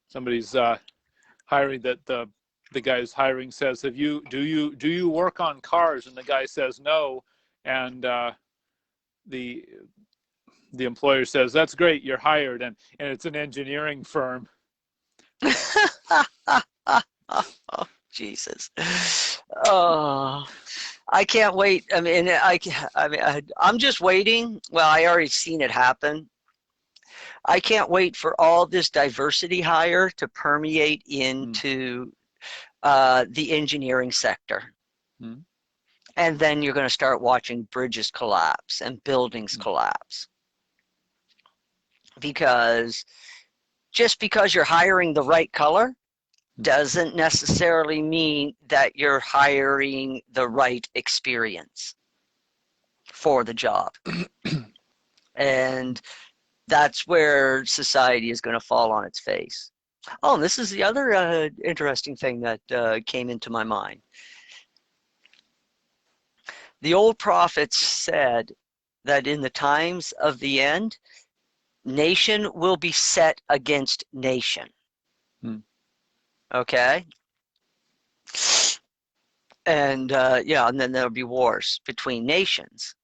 Somebody's hiring, that the guy who's hiring says, do you work on cars? And the guy says no, and the employer says, that's great, you're hired, and it's an engineering firm. Oh, Jesus. Oh, I can't wait. I mean, I'm just waiting. Well, I already seen it happen. I can't wait for all this diversity hire to permeate into the engineering sector. And then you're going to start watching bridges collapse and buildings collapse. Because just because you're hiring the right color doesn't necessarily mean that you're hiring the right experience for the job. And that's where society is going to fall on its face. Oh, and this is the other interesting thing that came into my mind. The old prophets said that in the times of the end, nation will be set against nation. Okay? And yeah, and then there'll be wars between nations.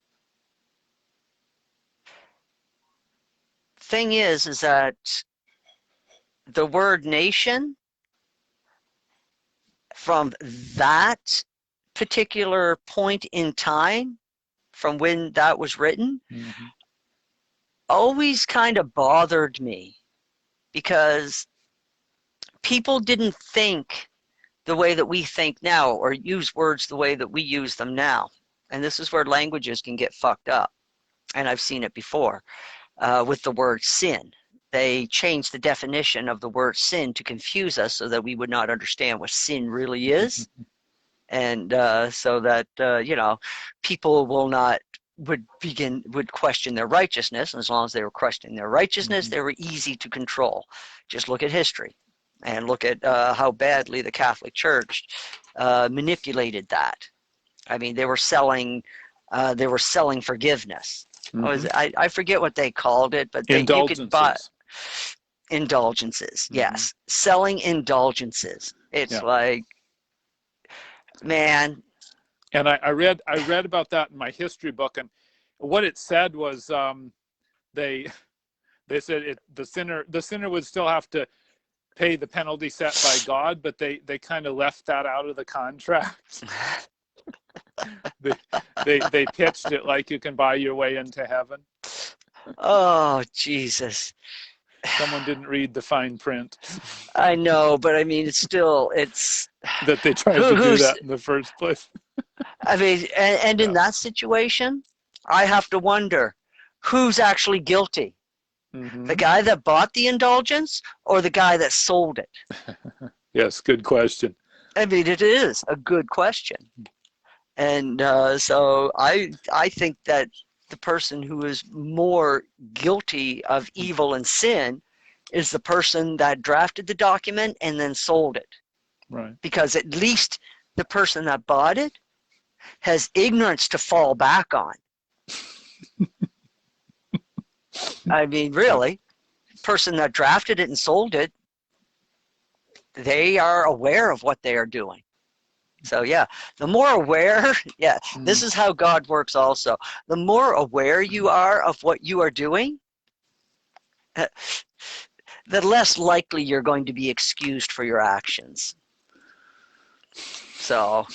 Thing is that the word nation, from that particular point in time, from when that was written, always kind of bothered me, because people didn't think the way that we think now, or use words the way that we use them now. And this is where languages can get fucked up. And I've seen it before with the word sin. They changed the definition of the word sin to confuse us so that we would not understand what sin really is. And so that, you know, people would question their righteousness. And as long as they were questioning their righteousness, they were easy to control. Just look at history. And look at how badly the Catholic Church manipulated that. I mean, they were selling forgiveness. I forget what they called it, but you could buy indulgences. Yes, selling indulgences. It's like, man. And I read about that in my history book, and what it said was they said the sinner would still have to pay the penalty set by God, but they kind of left that out of the contract. they pitched it like you can buy your way into heaven. Oh, Jesus. Someone didn't read the fine print. I know, but I mean, it's that they tried to do that in the first place. I mean, and in that situation, I have to wonder who's actually guilty. The guy that bought the indulgence or the guy that sold it? Yes, good question. I mean, it is a good question. And so I think that the person who is more guilty of evil and sin is the person that drafted the document and then sold it. Right. Because at least the person that bought it has ignorance to fall back on. I mean, really, the person that drafted it and sold it, they are aware of what they are doing. So yeah, the more aware, yeah, this is how God works also. The more aware you are of what you are doing, the less likely you're going to be excused for your actions. So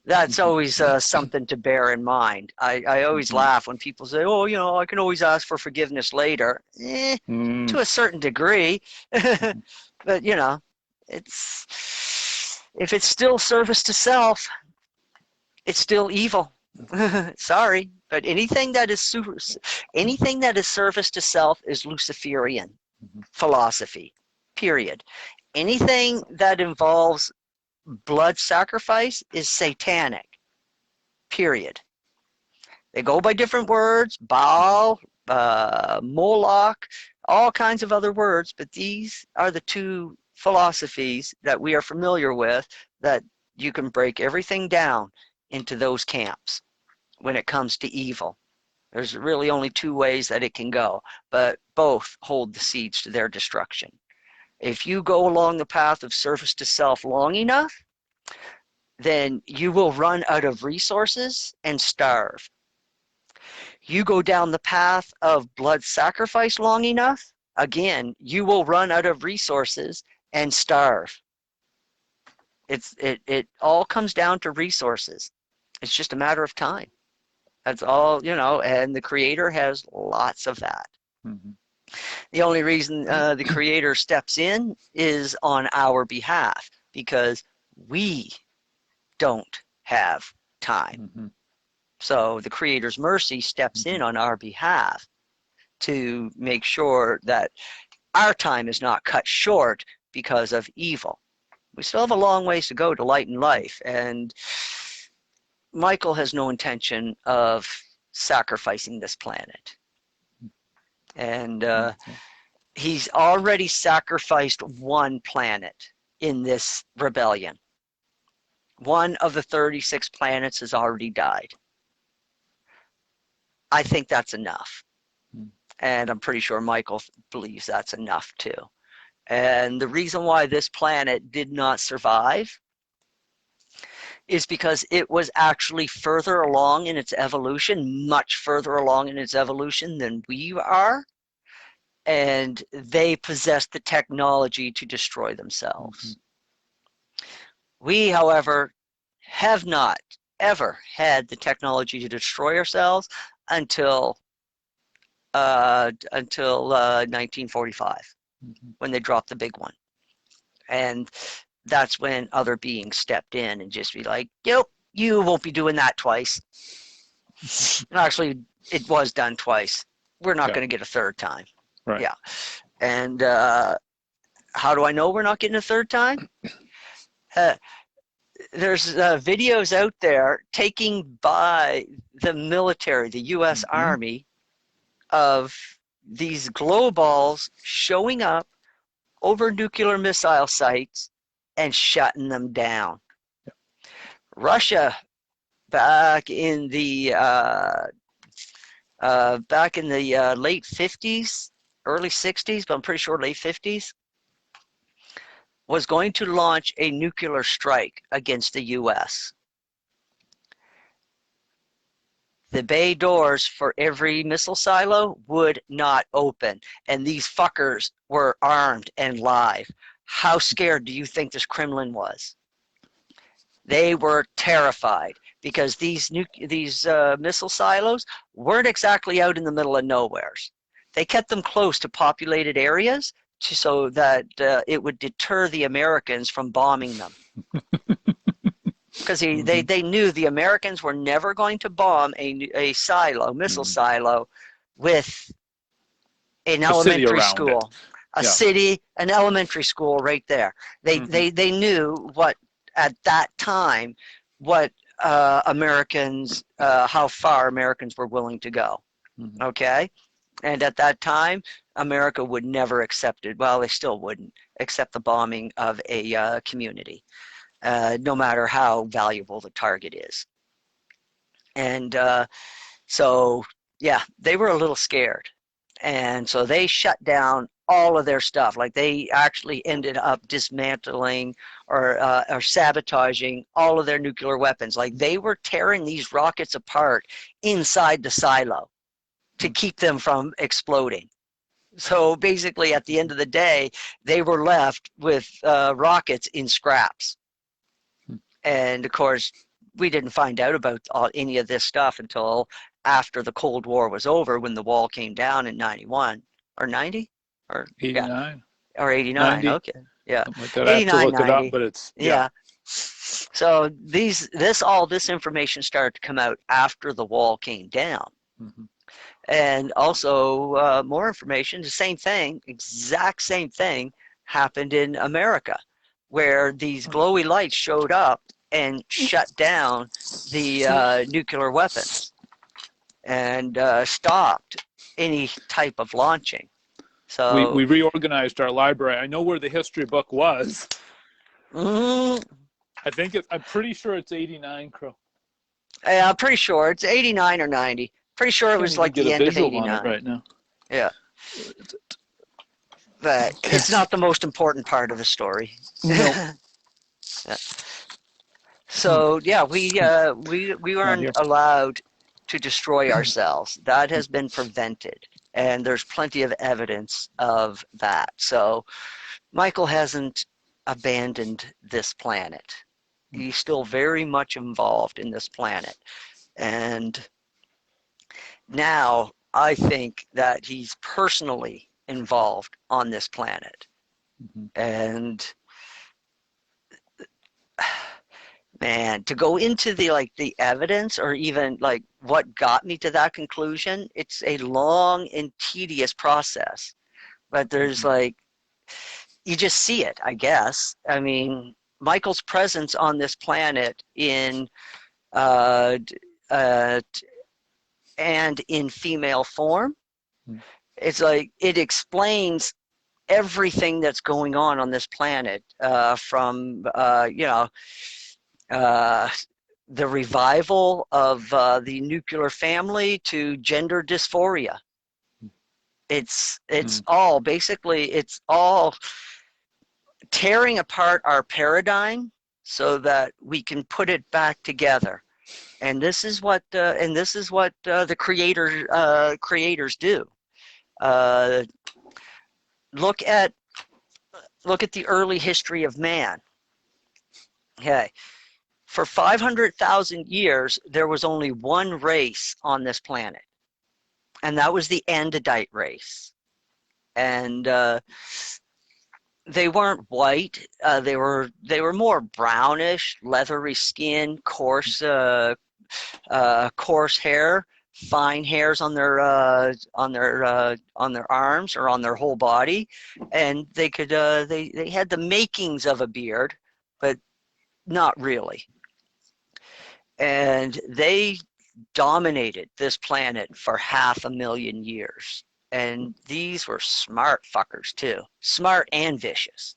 that's always something to bear in mind. I always laugh when people say, oh, you know, I can always ask for forgiveness later. To a certain degree. But, you know, if it's still service to self, it's still evil. Sorry, but anything that is service to self is Luciferian philosophy, period. Anything that involves blood sacrifice is satanic, period. They go by different words, Baal, Moloch, all kinds of other words, but these are the two philosophies that we are familiar with, that you can break everything down into those camps when it comes to evil. There's really only two ways that it can go, but both hold the seeds to their destruction. If you go along the path of service to self long enough, then you will run out of resources and starve. You go down the path of blood sacrifice long enough, again, you will run out of resources and starve. It all comes down to resources. It's just a matter of time. That's all, you know, and the Creator has lots of that. The only reason the Creator steps in is on our behalf, because we don't have time. So the Creator's mercy steps in on our behalf to make sure that our time is not cut short because of evil. We still have a long ways to go to light and life, and Michael has no intention of sacrificing this planet. And he's already sacrificed one planet in this rebellion. One of the 36 planets has already died. I think that's enough. And I'm pretty sure Michael believes that's enough too. And the reason why this planet did not survive is because it was actually further along in its evolution, much further along in its evolution than we are. And they possessed the technology to destroy themselves. We, however, have not ever had the technology to destroy ourselves until 1945, when they dropped the big one. And that's when other beings stepped in and just be like, "Yep, you won't be doing that twice." And actually, it was done twice. We're not going to get a third time. Right. Yeah. And how do I know we're not getting a third time? There's videos out there taken by the military, the U.S. Army, of these glow balls showing up over nuclear missile sites and shutting them down. Russia, back in the late 50s, early 60s, but I'm pretty sure late 50s, was going to launch a nuclear strike against the U.S. The bay doors for every missile silo would not open, and these fuckers were armed and live. How scared do you think this Kremlin was? They were terrified, because these missile silos weren't exactly out in the middle of nowheres. They kept them close to populated areas so that it would deter the Americans from bombing them. Because they knew the Americans were never going to bomb a silo, missile silo, with an elementary school. City, an elementary school right there. They knew what, at that time, what Americans, how far Americans were willing to go. Okay? And at that time, America would never accept it. Well, they still wouldn't accept the bombing of a community, no matter how valuable the target is. And so, yeah, they were a little scared. And so they shut down all of their stuff. Like they actually ended up dismantling or sabotaging all of their nuclear weapons. Like they were tearing these rockets apart inside the silo to keep them from exploding. So basically, at the end of the day, they were left with rockets in scraps. And of course, we didn't find out about any of this stuff until after the Cold War was over, when the wall came down in 91 or 90 or 89 or 89. 90. Okay, yeah, Like that. I have to 89, look 90. it up, but it's Yeah. So all this information started to come out after the wall came down. Mhm. And also more information, the same thing, exact same thing happened in America, where these glowy lights showed up and shut down the nuclear weapons and stopped any type of launching. So we reorganized our library. I know where the history book was. mm, I'm pretty sure it's 89, Crow. I'm pretty sure it's 89 or 90. Pretty sure it was like the end of 89 right now. Yeah. But it's not the most important part of the story. No. Yeah. So yeah, we weren't allowed to destroy ourselves. That has been prevented, and there's plenty of evidence of that. So Michael hasn't abandoned this planet. He's still very much involved in this planet, and now I think that he's personally involved on this planet. Mm-hmm. And man, to go into the evidence or even like what got me to that conclusion, it's a long and tedious process. But there's like, you just see it, I guess. I mean, Michael's presence on this planet and in female form, it's like it explains everything that's going on this planet, from the revival of the nuclear family to gender dysphoria. It's all basically, it's all tearing apart our paradigm so that we can put it back together. And this is what the creators do. Look at the early history of man. Okay, for 500,000 years there was only one race on this planet, and that was the Andesite race. And they weren't white. They were more brownish, leathery skin, coarse hair, fine hairs on their arms or on their whole body, and they could they had the makings of a beard, but not really. And they dominated this planet for 500,000 years. And these were smart fuckers too, smart and vicious.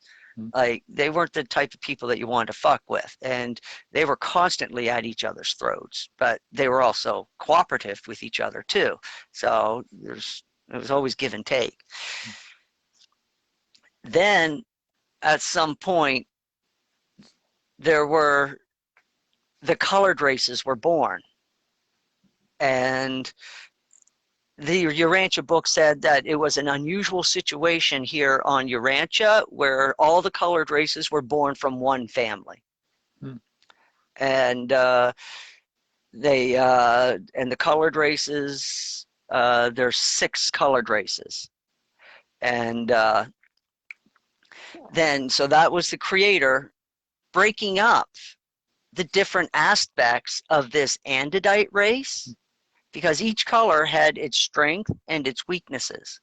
Like, they weren't the type of people that you wanted to fuck with, and they were constantly at each other's throats, but they were also cooperative with each other too. So it was always give and take. Then at some point, the colored races were born, and the Urantia book said that it was an unusual situation here on Urantia where all the colored races were born from one family. And and the colored races, there's 6 colored races. And then, so that was the creator breaking up the different aspects of this Andesite race, because each color had its strength and its weaknesses.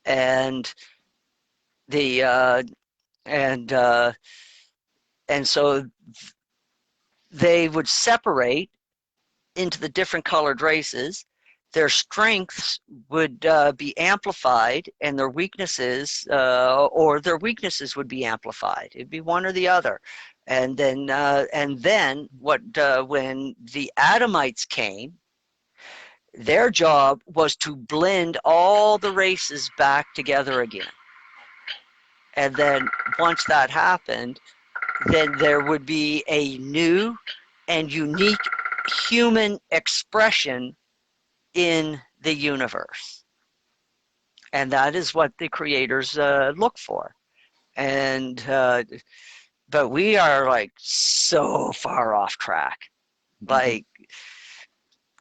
And so they would separate into the different colored races. Their strengths would be amplified, and their weaknesses would be amplified. It'd be one or the other. And then when the Adamites came, Their job was to blend all the races back together again. And then once that happened, then there would be a new and unique human expression in the universe. And that is what the creators look for. And but we are like so far off track. Like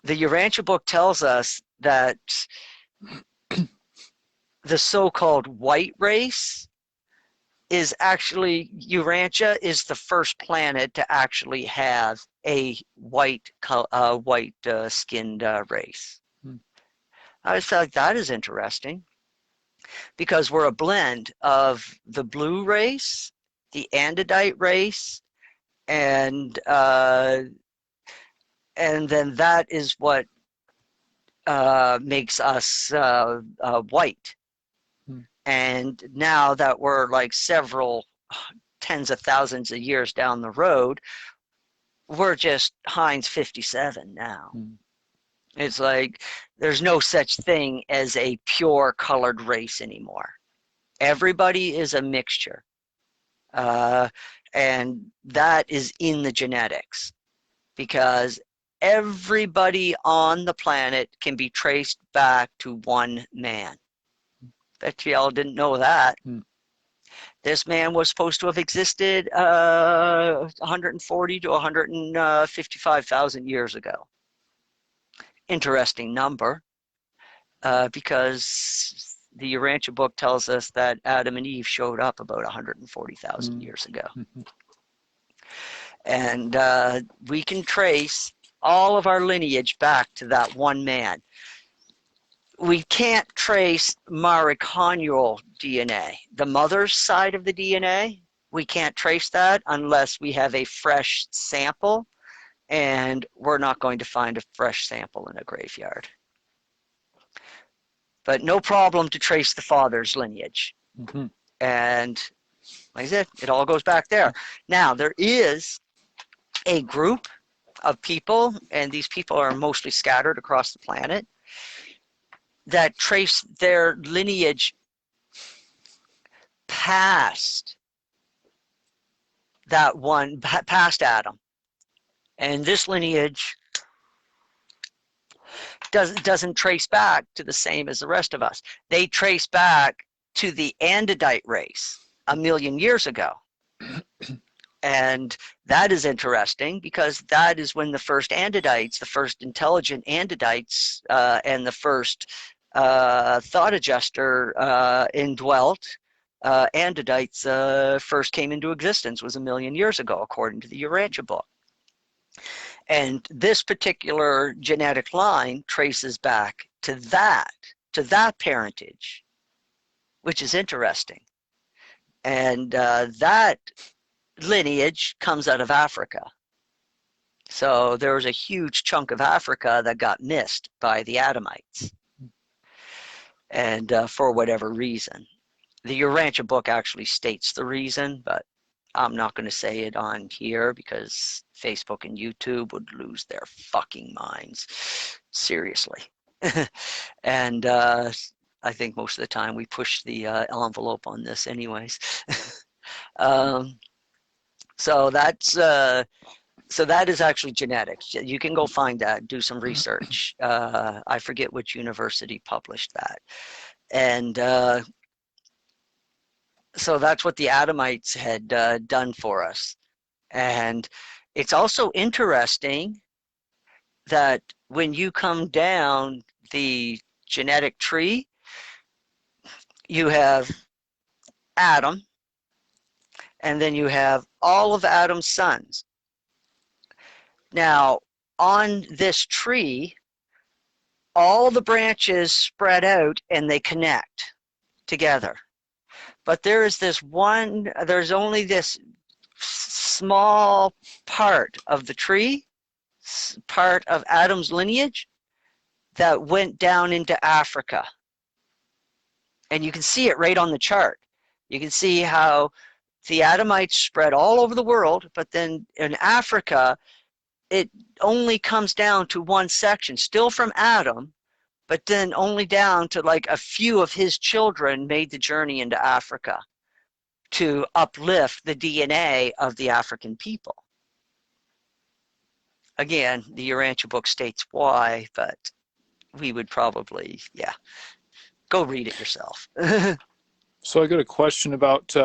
the Urantia book tells us that the so-called white race is actually, Urantia is the first planet to actually have a white skinned race. I just thought that is interesting, because we're a blend of the blue race, the Andesite race, and then that is what makes us white. And now that we're like several tens of thousands of years down the road, we're just Heinz 57 now. It's like there's no such thing as a pure colored race anymore. Everybody is a mixture. And that is in the genetics, because everybody on the planet can be traced back to one man. Bet y'all didn't know that. This man was supposed to have existed 140 to 155,000 years ago. Interesting number, because the Urantia book tells us that Adam and Eve showed up about 140,000 years ago. And we can trace all of our lineage back to that one man. We can't trace mitochondrial DNA. The mother's side of the DNA, we can't trace that unless we have a fresh sample, and we're not going to find a fresh sample in a graveyard. But no problem to trace the father's lineage. And like I said, it all goes back there. Now, there is a group of people, and these people are mostly scattered across the planet, that trace their lineage past that one, past Adam. And this lineage doesn't trace back to the same as the rest of us. They trace back to the Andesite race 1 million years ago. And that is interesting, because that is when the first Andesites, the first intelligent Andesites, and the first thought adjuster indwelt Andesites first came into existence, was 1 million years ago, according to the Urantia book. And this particular genetic line traces back to that parentage, which is interesting. And that lineage comes out of Africa. So there was a huge chunk of Africa that got missed by the Adamites. And for whatever reason. The Urantia book actually states the reason, but I'm not going to say it on here because Facebook and YouTube would lose their fucking minds. Seriously. And I think most of the time we push the envelope on this anyways. So that is actually genetics. You can go find that, do some research. I forget which university published that. And so that's what the Adamites had done for us. And it's also interesting that when you come down the genetic tree, you have Adam, and then you have all of Adam's sons. Now, on this tree, all the branches spread out and they connect together. But there is this one, there's only this small part of the tree, part of Adam's lineage, that went down into Africa. And you can see it right on the chart. You can see how the Adamites spread all over the world, but then in Africa, it only comes down to one section, still from Adam, but then only down to like a few of his children made the journey into Africa to uplift the DNA of the African people. Again, the Urantia book states why, but we would probably, yeah, go read it yourself. So I got a question about,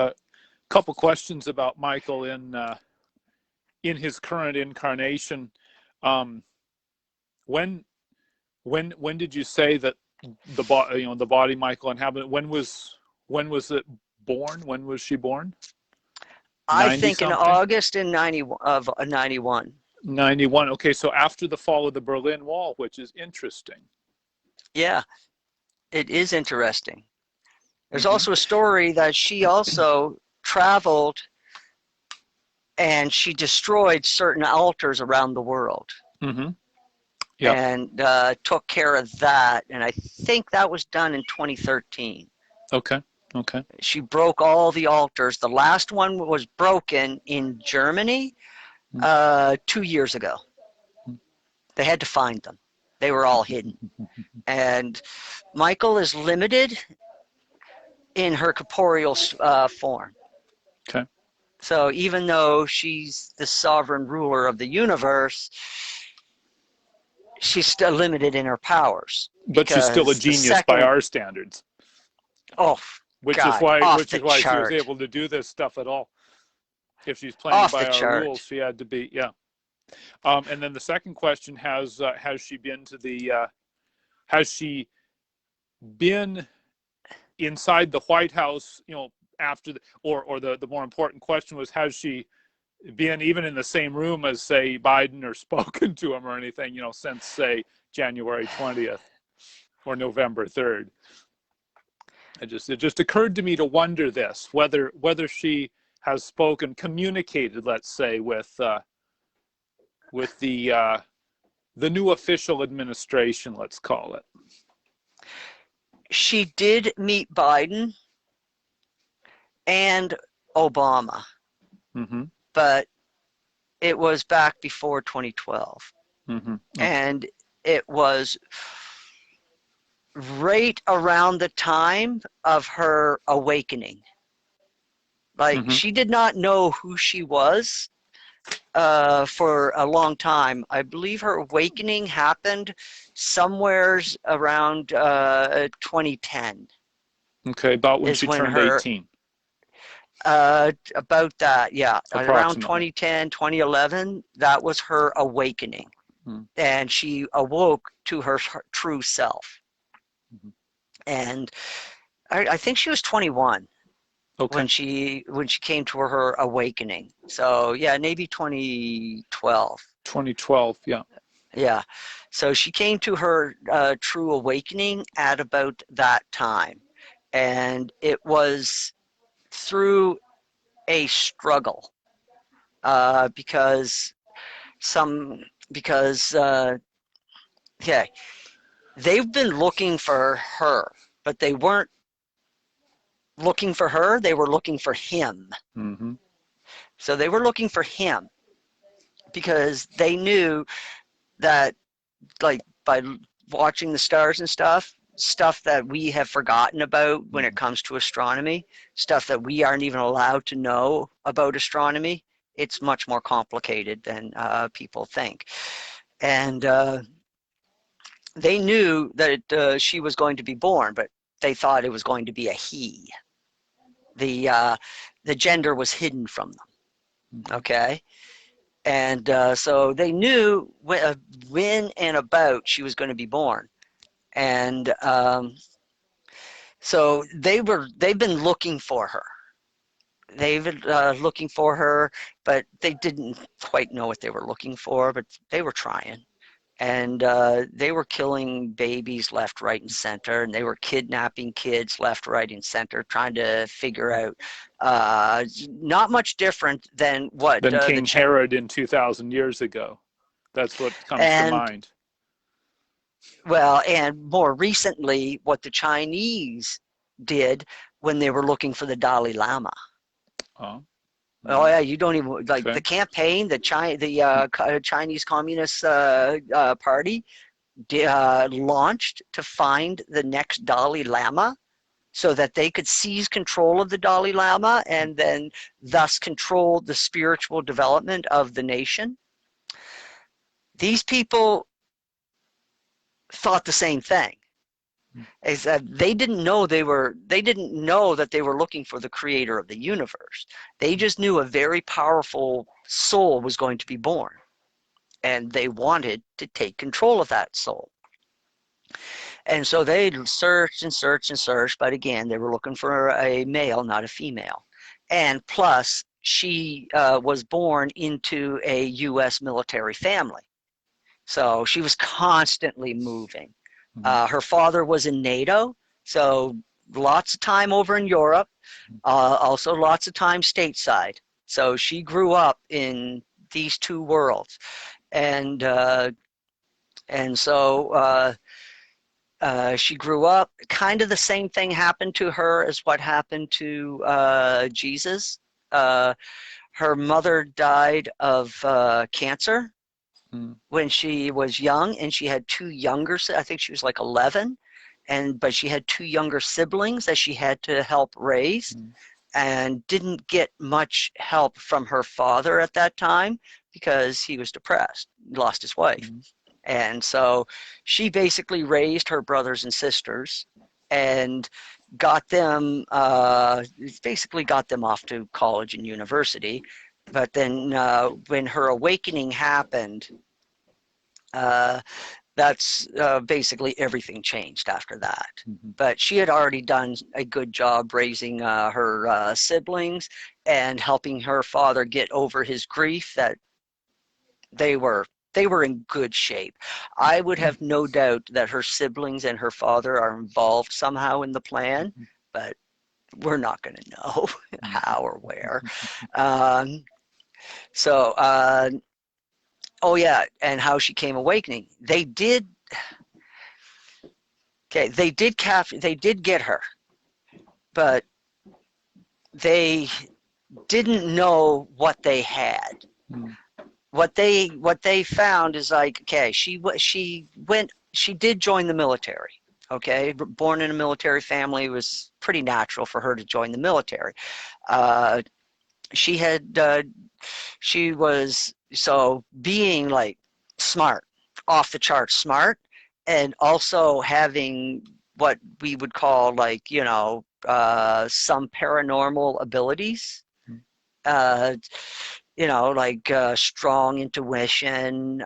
couple questions about Michael in his current incarnation. When did you say that the body Michael inhabited? When was it born? When was she born? I think in August of 91. 91. Okay, so after the fall of the Berlin Wall, which is interesting. Yeah, it is interesting. There's also a story that she also traveled and she destroyed certain altars around the world. Yep. And took care of that. And I think that was done in 2013. Okay. She broke all the altars. The last one was broken in Germany 2 years ago. They had to find them. They were all hidden. And Michael is limited in her corporeal form. Okay. So even though she's the sovereign ruler of the universe, she's still limited in her powers. But she's still a genius by our standards. Oh, which God, is why she chart. was able to do this stuff at all. If she's playing by our rules, she had to be, yeah. And then the second question, has she been to the has she been inside the White House, after the, or the more important question was, has she been even in the same room as, say, Biden, or spoken to him or anything, since, say, January 20th or November 3rd? It just occurred to me to wonder this, whether she has communicated, let's say, with the new official administration, let's call it. She did meet Biden and Obama, but it was back before 2012. Okay. And it was right around the time of her awakening. Like, she did not know who she was for a long time. I believe her awakening happened somewheres around 2010. Okay, about when she turned 18. About that, yeah. Around 2010, 2011, that was her awakening. And she awoke to her true self. And I think she was 21 when she came to her awakening. So yeah, maybe 2012. 2012, yeah. Yeah. So she came to her true awakening at about that time. And it was through a struggle because they've been looking for her, but they weren't looking for her, they were looking for him. So they were looking for him because they knew that, like, by watching the stars and stuff that we have forgotten about when it comes to astronomy, stuff that we aren't even allowed to know about astronomy, it's much more complicated than people think. And they knew that she was going to be born, but they thought it was going to be a he. The gender was hidden from them. Okay. And so they knew when and about she was going to be born. And so they've been looking for her. They've been looking for her, but they didn't quite know what they were looking for, but they were trying. And they were killing babies left, right, and center, and they were kidnapping kids left, right, and center, trying to figure out not much different than what King Herod in 2,000 years ago. That's what comes to mind. Well, and more recently, what the Chinese did when they were looking for the Dalai Lama. Oh yeah, you don't even like Okay. the campaign. The Chinese Communist Party launched to find the next Dalai Lama, so that they could seize control of the Dalai Lama and then thus control the spiritual development of the nation. These people thought the same thing. Is that they didn't know that they were looking for the creator of the universe. They just knew a very powerful soul was going to be born, and they wanted to take control of that soul. And so they searched and searched and searched, but again, they were looking for a male, not a female. And plus, she was born into a U.S. military family. So she was constantly moving. Her father was in NATO, so lots of time over in Europe, also lots of time stateside. So she grew up in these two worlds. And so she grew up, kind of the same thing happened to her as what happened to Jesus. Her mother died of cancer when she was young, and she had two younger, I think she was like 11, but she had two younger siblings that she had to help raise, and didn't get much help from her father at that time because he was depressed, lost his wife. And so she basically raised her brothers and sisters and got them, basically got them off to college and university. But then when her awakening happened, that's basically everything changed after that. But she had already done a good job raising her siblings and helping her father get over his grief, that they were in good shape. I would have no doubt that her siblings and her father are involved somehow in the plan, but we're not going to know how or where. Oh yeah, and how she came awakening. They did get her, but they didn't know what they had. What they found is like, okay, she did join the military. Okay, born in a military family, it was pretty natural for her to join the military. She was, so being like smart, off the charts smart, and also having what we would call like, some paranormal abilities. Like strong intuition,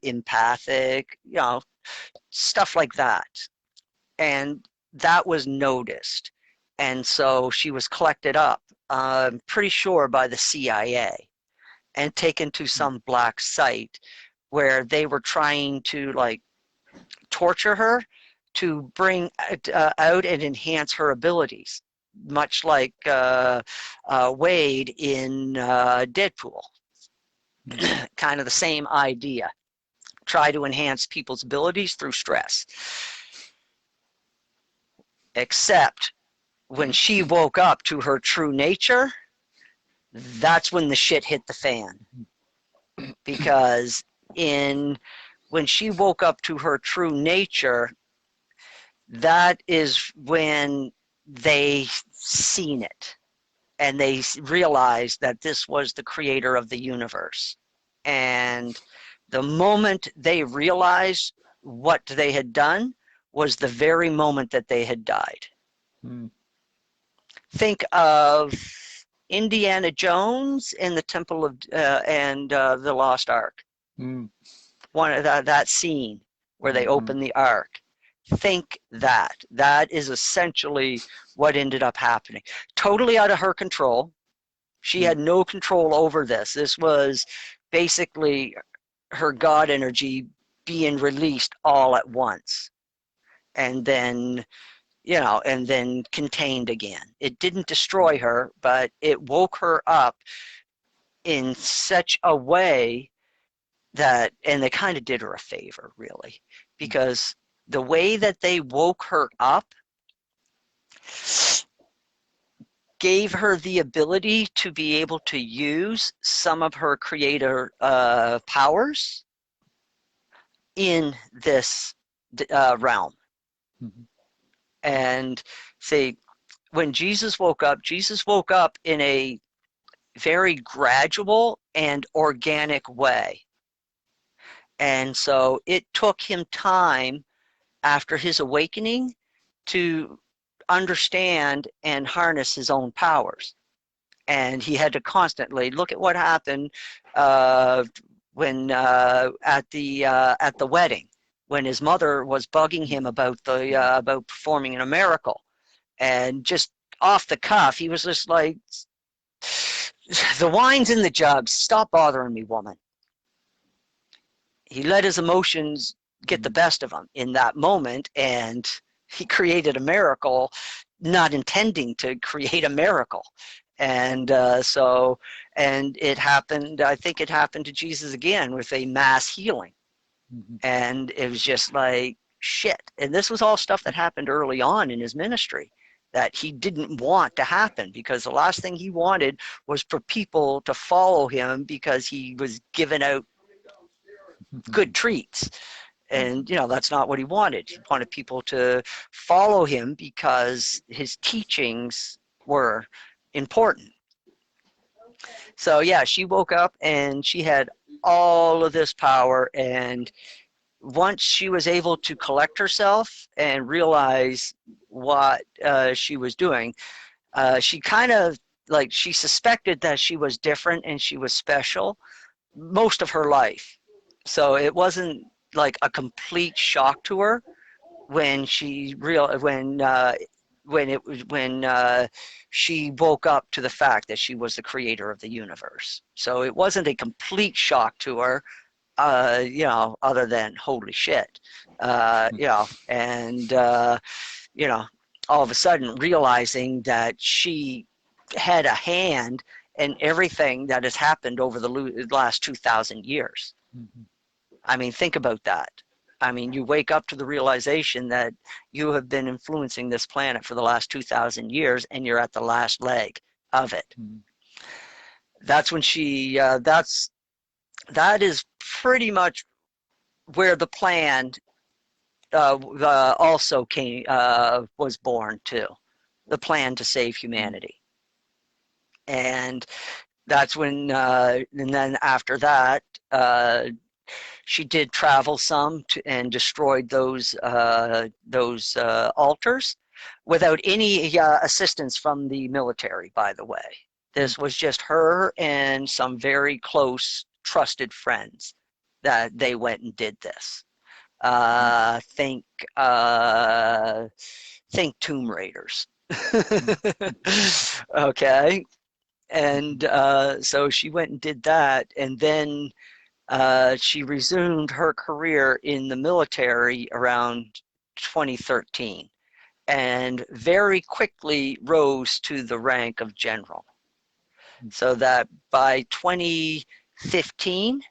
empathic, stuff like that. And that was noticed. And so she was collected up, I'm pretty sure, by the CIA and taken to some black site where they were trying to like torture her to bring out and enhance her abilities, much like Wade in Deadpool. Kind of the same idea. Try to enhance people's abilities through stress. Except when she woke up to her true nature, that's when the shit hit the fan. Because when she woke up to her true nature, that is when they seen it, and they realized that this was the creator of the universe. And the moment they realized what they had done was the very moment that they had died. Think of Indiana Jones in the Temple of and the Lost Ark. One of that scene where they open the Ark. Think that is essentially what ended up happening. Totally out of her control. She had no control over this. This was basically her God energy being released all at once, and then contained again. It didn't destroy her, but it woke her up in such a way that, and they kind of did her a favor, really, because the way that they woke her up, gave her the ability to be able to use some of her creator powers in this realm. Mm-hmm. And see, when Jesus woke up in a very gradual and organic way. And so it took him time after his awakening to understand and harness his own powers. And he had to constantly look at what happened when at the wedding, when his mother was bugging him about about performing a miracle, and just off the cuff, he was just like, "The wine's in the jug. Stop bothering me, woman." He let his emotions get the best of him in that moment, and he created a miracle, not intending to create a miracle. And and it happened, I think it happened to Jesus again with a mass healing. Mm-hmm. And it was just like, shit. And this was all stuff that happened early on in his ministry that he didn't want to happen, because the last thing he wanted was for people to follow him because he was giving out good treats. And, you know, that's not what he wanted. He wanted people to follow him because his teachings were important. So, yeah, she woke up and she had all of this power. And once she was able to collect herself and realize what she was doing, she kind of, like, she suspected that she was different and she was special most of her life. So it wasn't like a complete shock to her when she she woke up to the fact that she was the creator of the universe. So it wasn't a complete shock to her, you know, other than holy shit, you know, and you know, all of a sudden realizing that she had a hand in everything that has happened over the last 2,000 years. Mm-hmm. I mean, think about that. I mean, you wake up to the realization that you have been influencing this planet for the last 2,000 years, and you're at the last leg of it. Mm-hmm. That's when she, that is pretty much where the plan also was born too. The plan to save humanity. And that's when, and then after that, she did travel some and destroyed those altars without any assistance from the military, by the way. This was just her and some very close, trusted friends that they went and did this. Think Tomb Raiders. Okay. And so she went and did that, and then she resumed her career in the military around 2013, and very quickly rose to the rank of general. So that by 2015,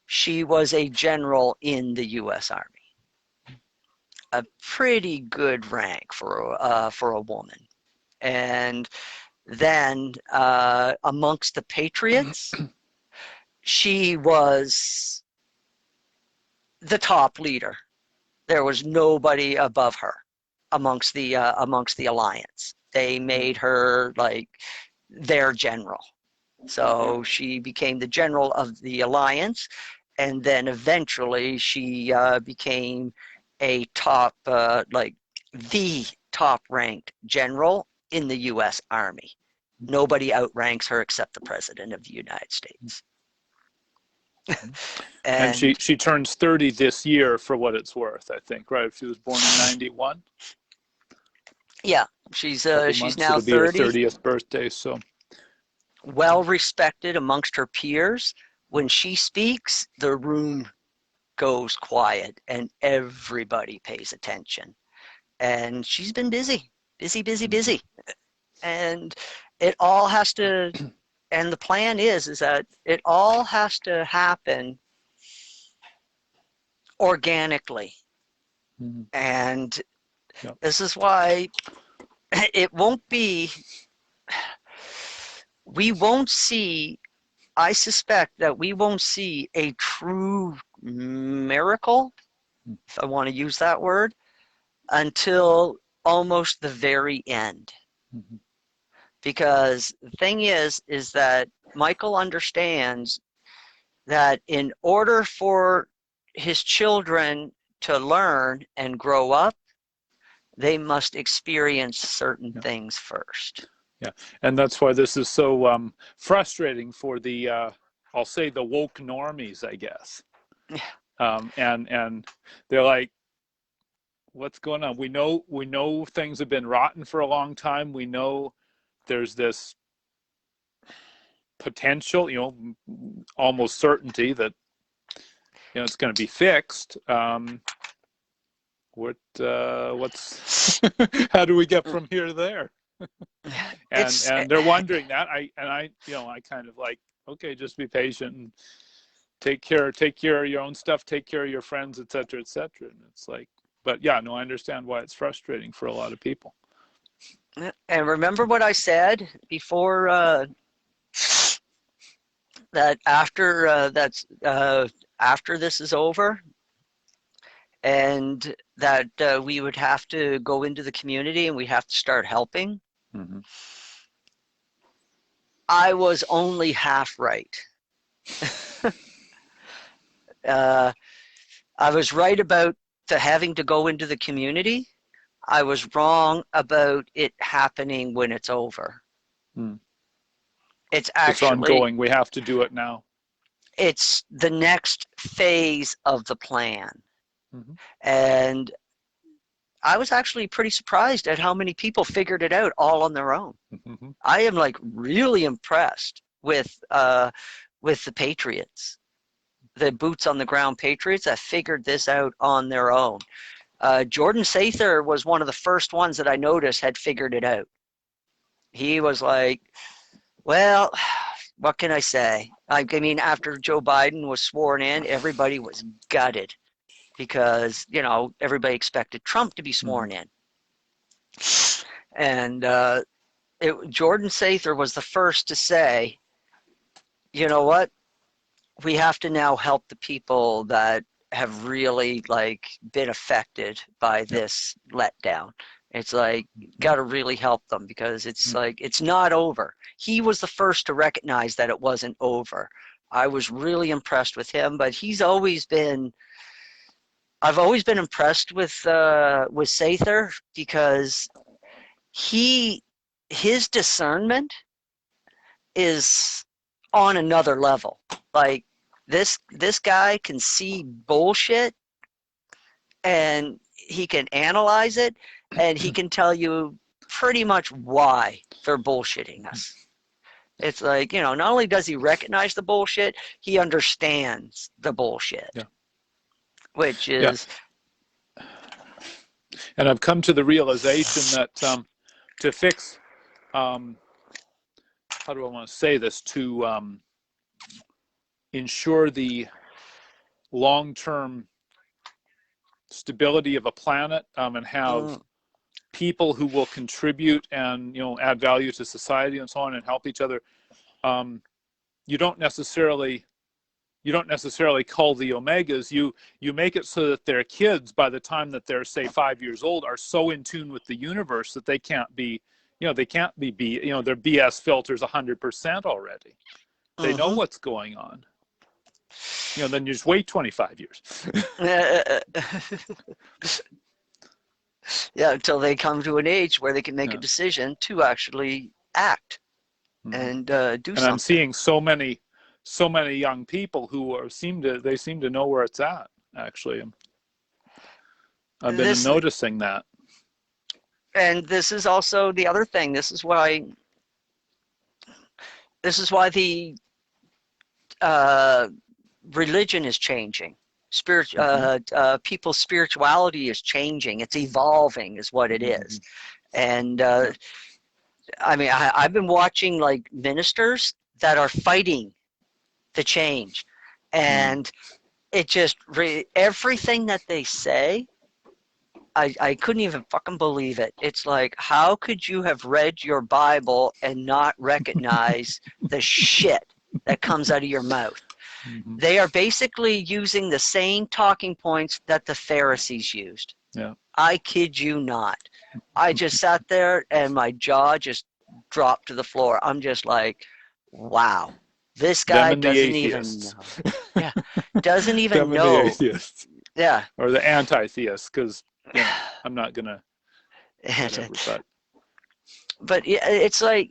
she was a general in the U.S. Army. A pretty good rank for a woman. And then amongst the Patriots, she was the top leader. There was nobody above her amongst the alliance. They made her like their general. So she became the general of the alliance, and then eventually she became a top, like the top ranked general in the U.S. Army. Nobody outranks her except the President of the United States. And she turns 30 this year, for what it's worth, I think, right? She was born in 91. Yeah, she's now It'll 30. Be her 30th birthday, so well respected amongst her peers. When she speaks, the room goes quiet and everybody pays attention. And she's been busy. And it all has to, and the plan is that it all has to happen organically. Mm-hmm. And this is why it won't be, we won't see, I suspect that we won't see a true miracle, if I want to use that word, until almost the very end. Mhm. Because the thing is that Michael understands that in order for his children to learn and grow up, they must experience certain things first. Yeah, and that's why this is so frustrating for the, I'll say, the woke normies, I guess. And they're like, what's going on? We know things have been rotten for a long time. We know there's this potential, almost certainty that it's going to be fixed. What's how do we get from here to there? and they're wondering that. I kind of like, okay, just be patient and take care of your own stuff, take care of your friends, etc., etc. And it's like, but yeah, no, I understand why it's frustrating for a lot of people. And remember what I said before, that after this is over, and that we would have to go into the community and we have to start helping. Mm-hmm. I was only half right. I was right about having to go into the community. I was wrong about it happening when it's over. It's actually, it's ongoing. We have to do it now. It's the next phase of the plan. Mm-hmm. And I was actually pretty surprised at how many people figured it out all on their own. Mm-hmm. I am like really impressed with the Patriots, the boots on the ground Patriots that figured this out on their own. Jordan Sather was one of the first ones that I noticed had figured it out. He was like, well, what can I say? I mean, after Joe Biden was sworn in, everybody was gutted because, everybody expected Trump to be sworn in. And Jordan Sather was the first to say, you know what? We have to now help the people that have really been affected by this letdown. It's like, got to really help them because it's it's not over. He was the first to recognize that it wasn't over. I was really impressed with him, but I've always been impressed with Sather because his discernment is on another level. Like this guy can see bullshit and he can analyze it and he can tell you pretty much why they're bullshitting us. It's like, not only does he recognize the bullshit, he understands the bullshit. Yeah. Which is... Yeah. And I've come to the realization that to fix, how do I want to say this, to ensure the long-term stability of a planet and have people who will contribute and add value to society and so on and help each other, you don't necessarily cull the omegas. You make it so that their kids, by the time that they're, say, 5 years old, are so in tune with the universe that they can't be their BS filters 100% already. They know what's going on. Then you just wait 25 years. Yeah, until they come to an age where they can make a decision to actually act and do something. And I'm seeing so many young people who seem to know where it's at. Actually, I've been noticing that. And this is also the other thing. This is why the religion is changing. People's spirituality is changing. It's evolving, is what it is. And I mean, I've been watching ministers that are fighting the change, and it just everything that they say I couldn't even fucking believe it. It's like, how could you have read your Bible and not recognize the shit that comes out of your mouth? Mm-hmm. They are basically using the same talking points that the Pharisees used. Yeah. I kid you not. I just sat there and my jaw just dropped to the floor. I'm just like, wow, this guy doesn't even know. Yeah, doesn't even Them and know. the atheists. Yeah. Or the anti-theists, because I'm not going to, whatever, but it's like,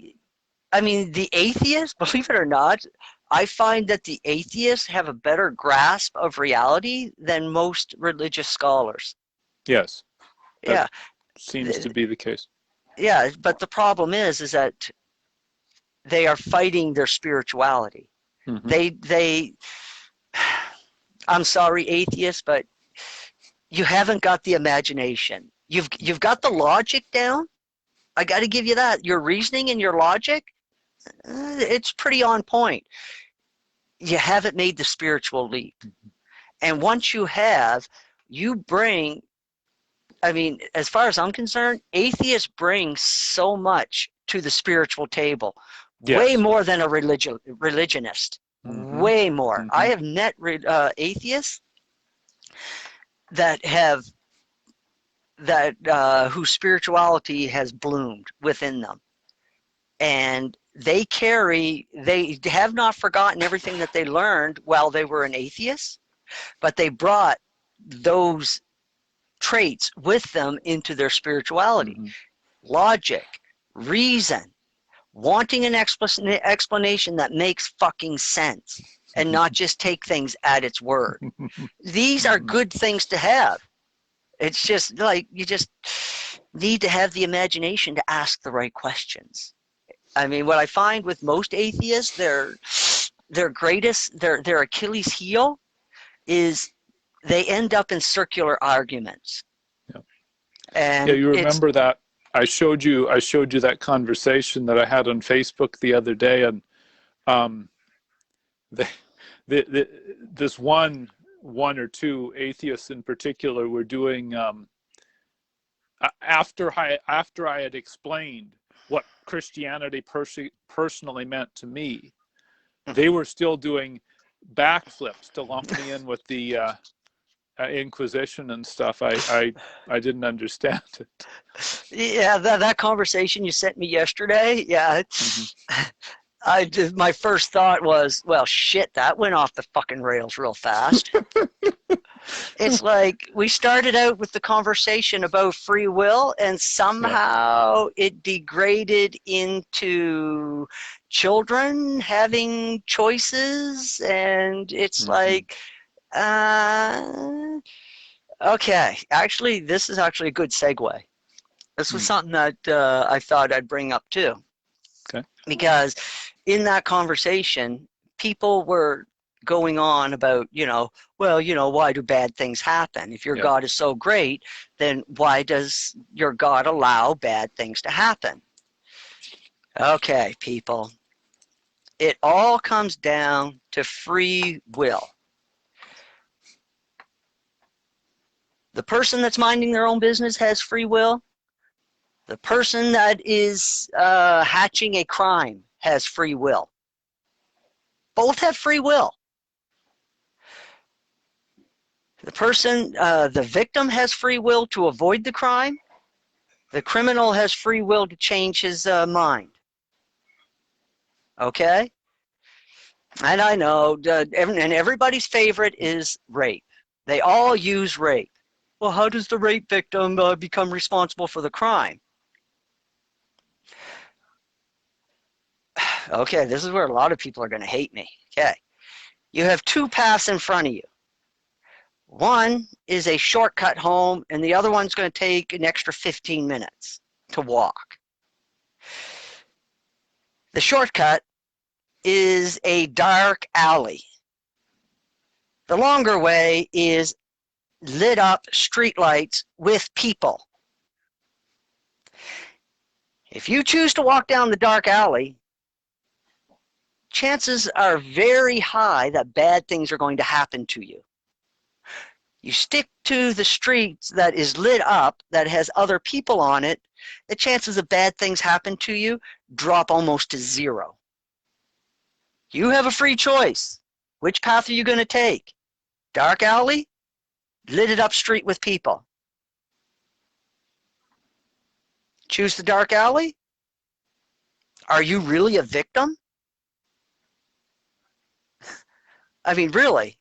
I mean, the atheists, believe it or not, I find that the atheists have a better grasp of reality than most religious scholars. Yes. Yeah. Seems to be the case. Yeah, but the problem is that they are fighting their spirituality. Mm-hmm. I'm sorry, atheists, but you haven't got the imagination. You've got the logic down. I got to give you that. Your reasoning and your logic, it's pretty on point. You haven't made the spiritual leap. And once you have, you bring, I mean, as far as I'm concerned, atheists bring so much to the spiritual table. Yes. Way more than a religionist. Mm-hmm. Way more. Mm-hmm. I have met atheists that have whose spirituality has bloomed within them, and they have not forgotten everything that they learned while they were an atheist, but they brought those traits with them into their spirituality. Mm-hmm. Logic, reason, wanting an explanation that makes fucking sense and not just take things at its word. These are good things to have. It's just like, you just need to have the imagination to ask the right questions. I mean, what I find with most atheists, their Achilles heel is they end up in circular arguments. Yeah. And yeah, you remember that I showed you that conversation that I had on Facebook the other day, and this one or two atheists in particular were doing after I had explained what Christianity personally meant to me, they were still doing backflips to lump me in with the Inquisition and stuff. I didn't understand it. Yeah, that conversation you sent me yesterday. Yeah, my first thought was, well, shit, that went off the fucking rails real fast. It's like we started out with the conversation about free will, and somehow it degraded into children having choices, and it's like, okay, actually, this is actually a good segue. This was something that I thought I'd bring up too. Okay. Because in that conversation, people were going on about, why do bad things happen? If your God is so great, then why does your God allow bad things to happen? Okay, people. It all comes down to free will. The person that's minding their own business has free will. The person that is hatching a crime has free will. Both have free will. The person, the victim has free will to avoid the crime. The criminal has free will to change his mind. Okay? And I know, and everybody's favorite is rape. They all use rape. Well, how does the rape victim become responsible for the crime? Okay, this is where a lot of people are going to hate me. Okay. You have two paths in front of you. One is a shortcut home, and the other one's going to take an extra 15 minutes to walk. The shortcut is a dark alley. The longer way is lit up streetlights with people. If you choose to walk down the dark alley, chances are very high that bad things are going to happen to you. You stick to the streets that is lit up, that has other people on it, the chances of bad things happen to you drop almost to zero. You have a free choice. Which path are you going to take? Dark alley? Lit up street with people. Choose the dark alley? Are you really a victim? I mean, really?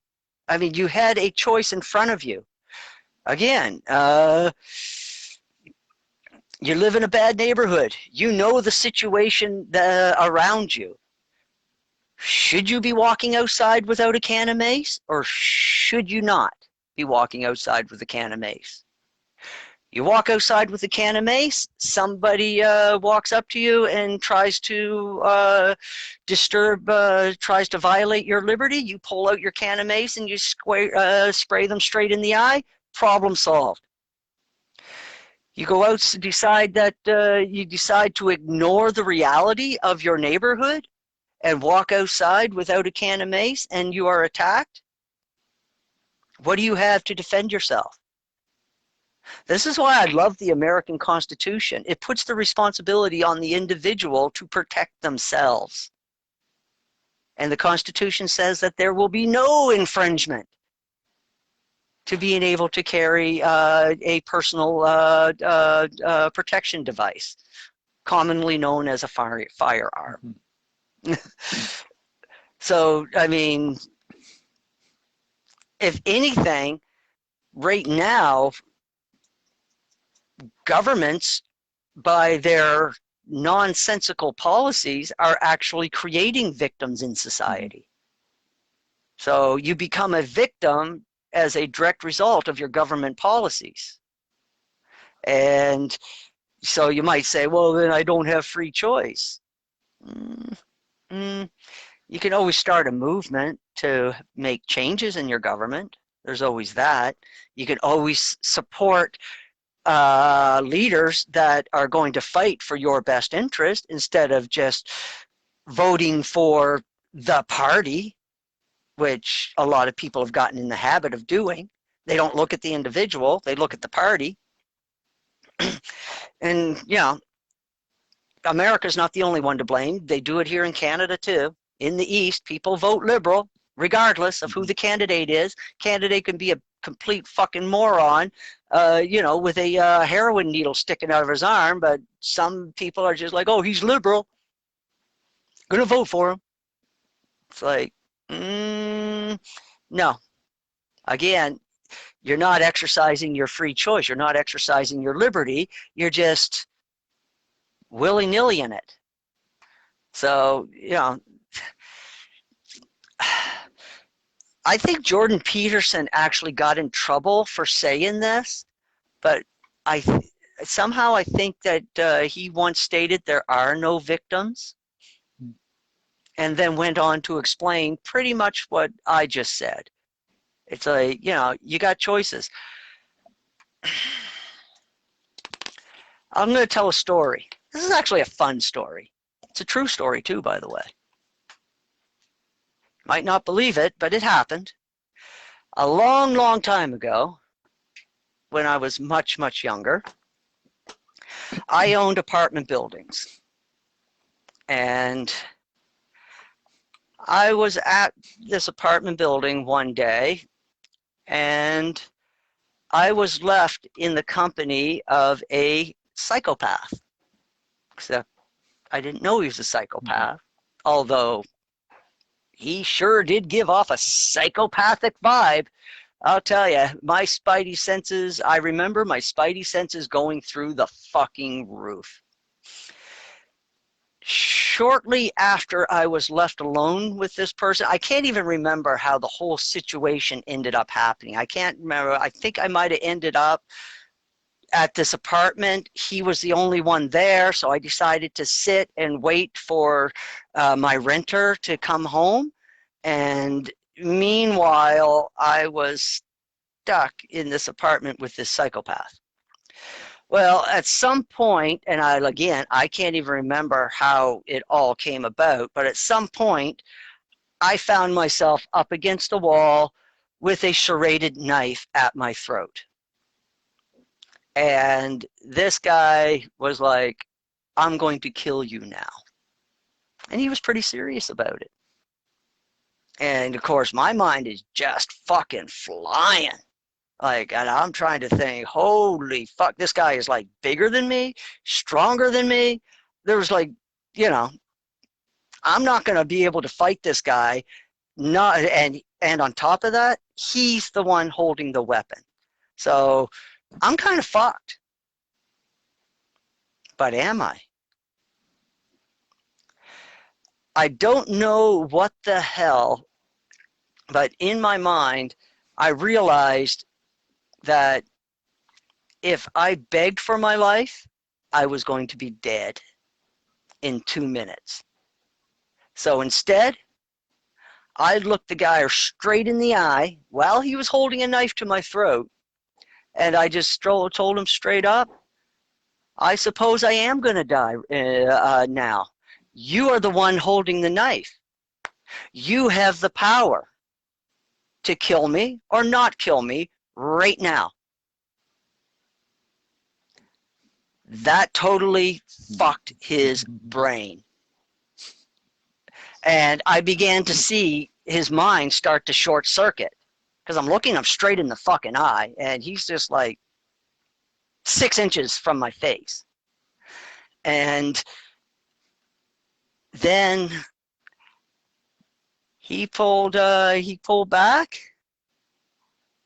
I mean, you had a choice in front of you. Again, you live in a bad neighborhood. You know the situation around you. Should you be walking outside without a can of mace, or should you not be walking outside with a can of mace? You walk outside with a can of mace, somebody walks up to you and tries to tries to violate your liberty. You pull out your can of mace and you spray them straight in the eye. Problem solved. You go out to decide that you decide to ignore the reality of your neighborhood and walk outside without a can of mace, and you are attacked. What do you have to defend yourself? This is why I love the American Constitution. It puts the responsibility on the individual to protect themselves. And the Constitution says that there will be no infringement to being able to carry a personal protection device, commonly known as a firearm. So, I mean, if anything, right now, governments, by their nonsensical policies, are actually creating victims in society. So you become a victim as a direct result of your government policies. And so you might say, well, then I don't have free choice. You can always start a movement to make changes in your government. There's always that. You can always support leaders that are going to fight for your best interest instead of just voting for the party, which a lot of people have gotten in the habit of doing. They don't look at the individual, they look at the party. And, you know, America's not the only one to blame. They do it here in Canada too. In the East, people vote Liberal regardless of who the candidate is. Candidate can be a complete fucking moron, you know, with a heroin needle sticking out of his arm, but some people are just like, oh, he's Liberal, gonna vote for him. It's like, no. Again, you're not exercising your free choice. You're not exercising your liberty. You're just willy-nilly in it. So, you know, I think Jordan Peterson actually got in trouble for saying this, but somehow I think that he once stated there are no victims, and then went on to explain pretty much what I just said. It's like, you know, you got choices. I'm going to tell a story. This is actually a fun story. It's a true story too, by the way. Might not believe it, but it happened. A long, long time ago, when I was much, much younger, I owned apartment buildings. And I was at this apartment building one day, and I was left in the company of a psychopath. Except I didn't know he was a psychopath, although he sure did give off a psychopathic vibe. I'll tell you, my spidey senses, I remember my spidey senses going through the fucking roof. Shortly after I was left alone with this person, I can't even remember how the whole situation ended up happening. I can't remember. I think I might have ended up at this apartment. He was the only one there, so I decided to sit and wait for my renter to come home. And meanwhile, I was stuck in this apartment with this psychopath. Well, at some point, and I can't even remember how it all came about, but at some point, I found myself up against a wall with a serrated knife at my throat. And this guy was like, I'm going to kill you now. And he was pretty serious about it. And of course, my mind is just fucking flying. Like, and I'm trying to think, holy fuck, this guy is like bigger than me, stronger than me. There's like, you know, I'm not going to be able to fight this guy. Not, and on top of that, he's the one holding the weapon. So I'm kind of fucked. But am I? I don't know what the hell, but in my mind, I realized that if I begged for my life, I was going to be dead in 2 minutes. So instead, I looked the guy straight in the eye while he was holding a knife to my throat, and I just told him straight up, I suppose I am going to die now. You are the one holding the knife. You have the power to kill me or not kill me right now. That totally fucked his brain. And I began to see his mind start to short circuit because I'm looking him straight in the fucking eye and he's just like 6 inches from my face. And then he pulled back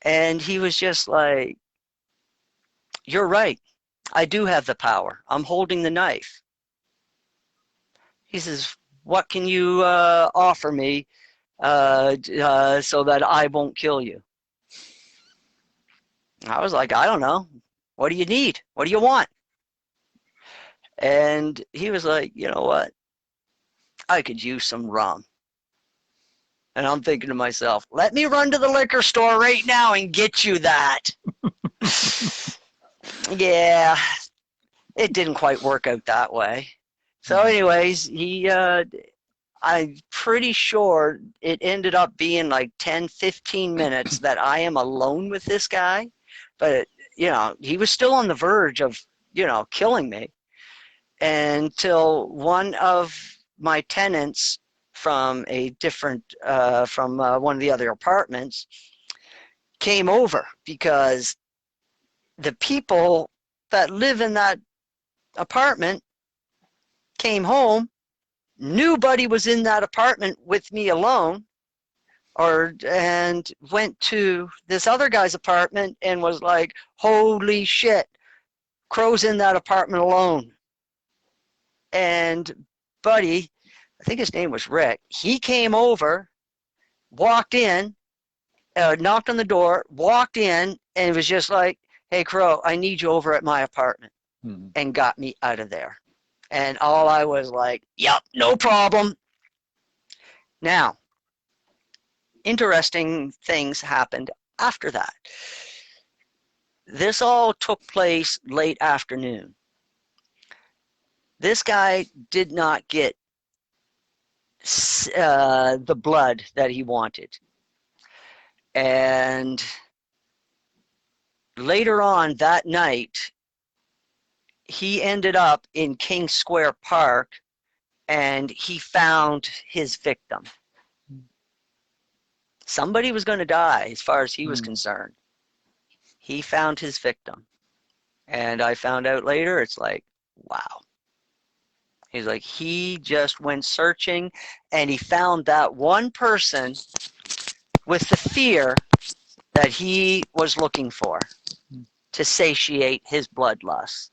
and he was just like, you're right. I do have the power. I'm holding the knife. He says, what can you offer me so that I won't kill you? I was like, I don't know. What do you need? What do you want? And he was like, you know what? I could use some rum. And I'm thinking to myself, let me run to the liquor store right now and get you that. Yeah, it didn't quite work out that way. So anyways, I'm pretty sure it ended up being like 10, 15 minutes that I am alone with this guy. But, you know, he was still on the verge of, you know, killing me until one of my tenants from a different, from one of the other apartments came over because the people that live in that apartment came home, nobody was in that apartment with me alone, and went to this other guy's apartment and was like, holy shit, Crow's in that apartment alone. And buddy, I think his name was Rick, he came over, walked in, knocked on the door, walked in, and it was just like, hey Crow, I need you over at my apartment, and got me out of there. And all I was like, yep, no problem. Now, interesting things happened after that. This all took place late afternoon. This guy did not get the blood that he wanted. And later on that night, he ended up in King Square Park and he found his victim. Somebody was going to die as far as he was concerned. He found his victim. And I found out later, it's like, wow. He's like, he just went searching and he found that one person with the fear that he was looking for to satiate his bloodlust.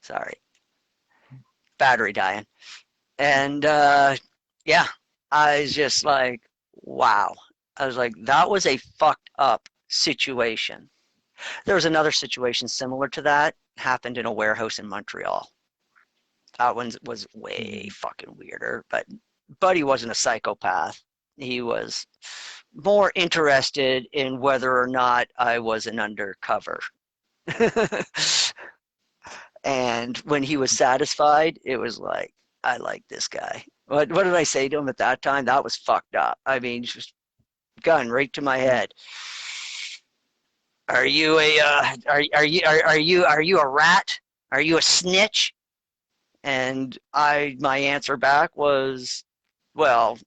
Sorry. Battery dying. And yeah, I was just like, wow. I was like, that was a fucked up situation. There was another situation similar to that, happened in a warehouse in Montreal. That one was way fucking weirder, but Buddy wasn't a psychopath. He was more interested in whether or not I was an undercover. And when he was satisfied, it was like, I like this guy. What did I say to him at that time? That was fucked up. I mean, just gun right to my head. Are you a are you a rat? Are you a snitch? And my answer back was, well,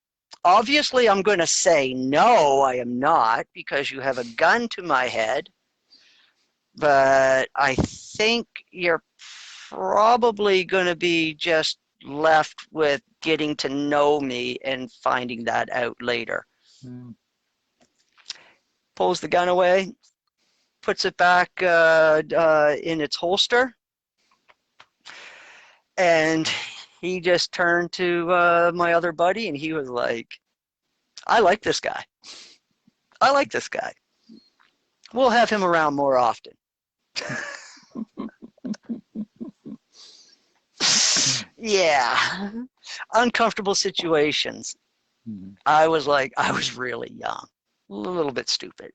obviously I'm going to say no, I am not, because you have a gun to my head. But I think you're probably going to be just left with getting to know me and finding that out later. Pulls the gun away, puts it back in its holster, and he just turned to my other buddy, and he was like, I like this guy. I like this guy. We'll have him around more often. Yeah. Uncomfortable situations. I was really young. A little bit stupid.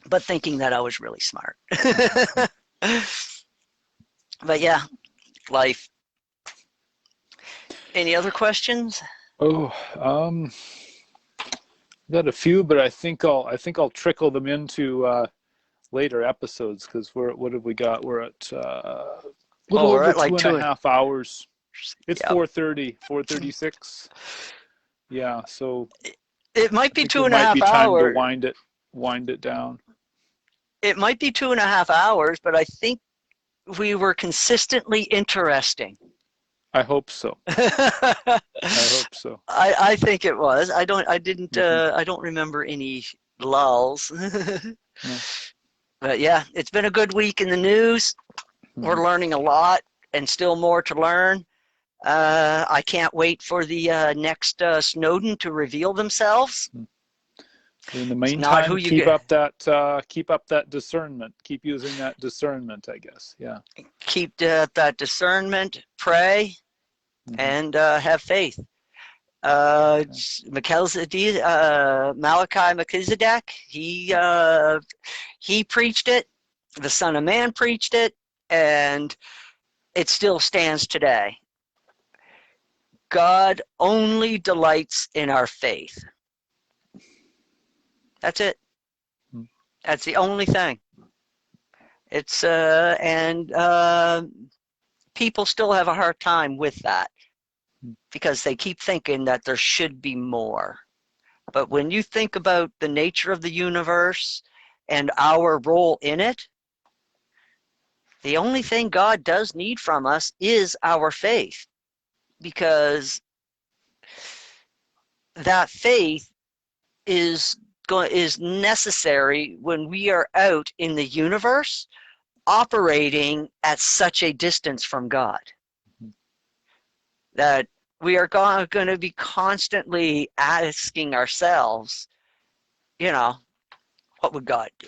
But thinking that I was really smart. But yeah, life. Any other questions? Oh, got a few, but I think I'll trickle them into later episodes, because what have we got? We're at We're at like 2.5 hours. It's Yep. 4:36. Yeah, so it might be 2.5 might be time hours. to wind it down. It might be 2.5 hours, but I think we were consistently interesting. I hope so. I hope so. I think it was. I don't remember any lulls. No. But yeah, it's been a good week in the news. We're learning a lot and still more to learn. I can't wait for the next Snowden to reveal themselves. In the meantime, keep up that discernment. Keep using that discernment, I guess. Yeah. Keep that discernment, pray, and have faith. Malachi Melchizedek, he preached it. The Son of Man preached it, and it still stands today. God only delights in our faith. That's it. That's the only thing. It's people still have a hard time with that, because they keep thinking that there should be more. But when you think about the nature of the universe and our role in it, the only thing God does need from us is our faith, because that faith is necessary when we are out in the universe operating at such a distance from God, that we are going to be constantly asking ourselves, what would God do?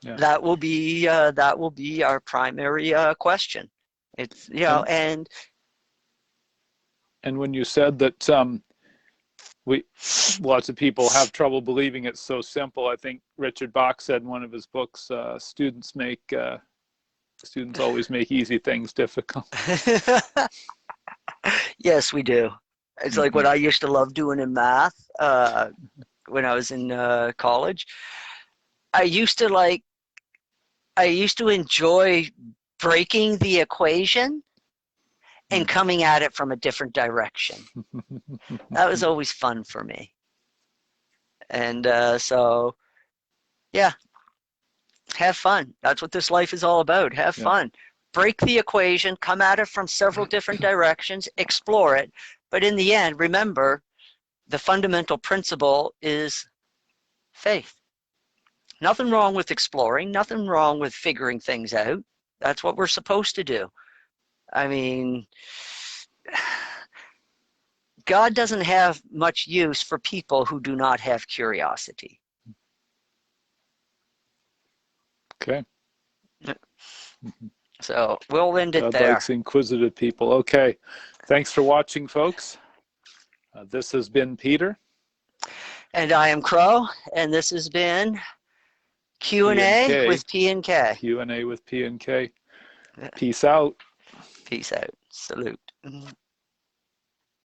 Yeah. That will be our primary question. It's and when you said that lots of people have trouble believing it's so simple, I think Richard Bach said in one of his books, students always make easy things difficult. Yes, we do. It's like what I used to love doing in math when I was in college. I used to enjoy breaking the equation and coming at it from a different direction. That was always fun for me. And so, yeah, have fun. That's what this life is all about. Have fun. Break the equation, come at it from several different directions, explore it. But in the end, remember, the fundamental principle is faith. Nothing wrong with exploring, nothing wrong with figuring things out. That's what we're supposed to do. I mean, God doesn't have much use for people who do not have curiosity. Okay. So we'll end it God there. likes inquisitive people. Okay. Thanks for watching, folks. This has been Peter. And I am Crow, and this has been Q&A with P&K. Q&A with P&K. Peace out. Peace out. Salute.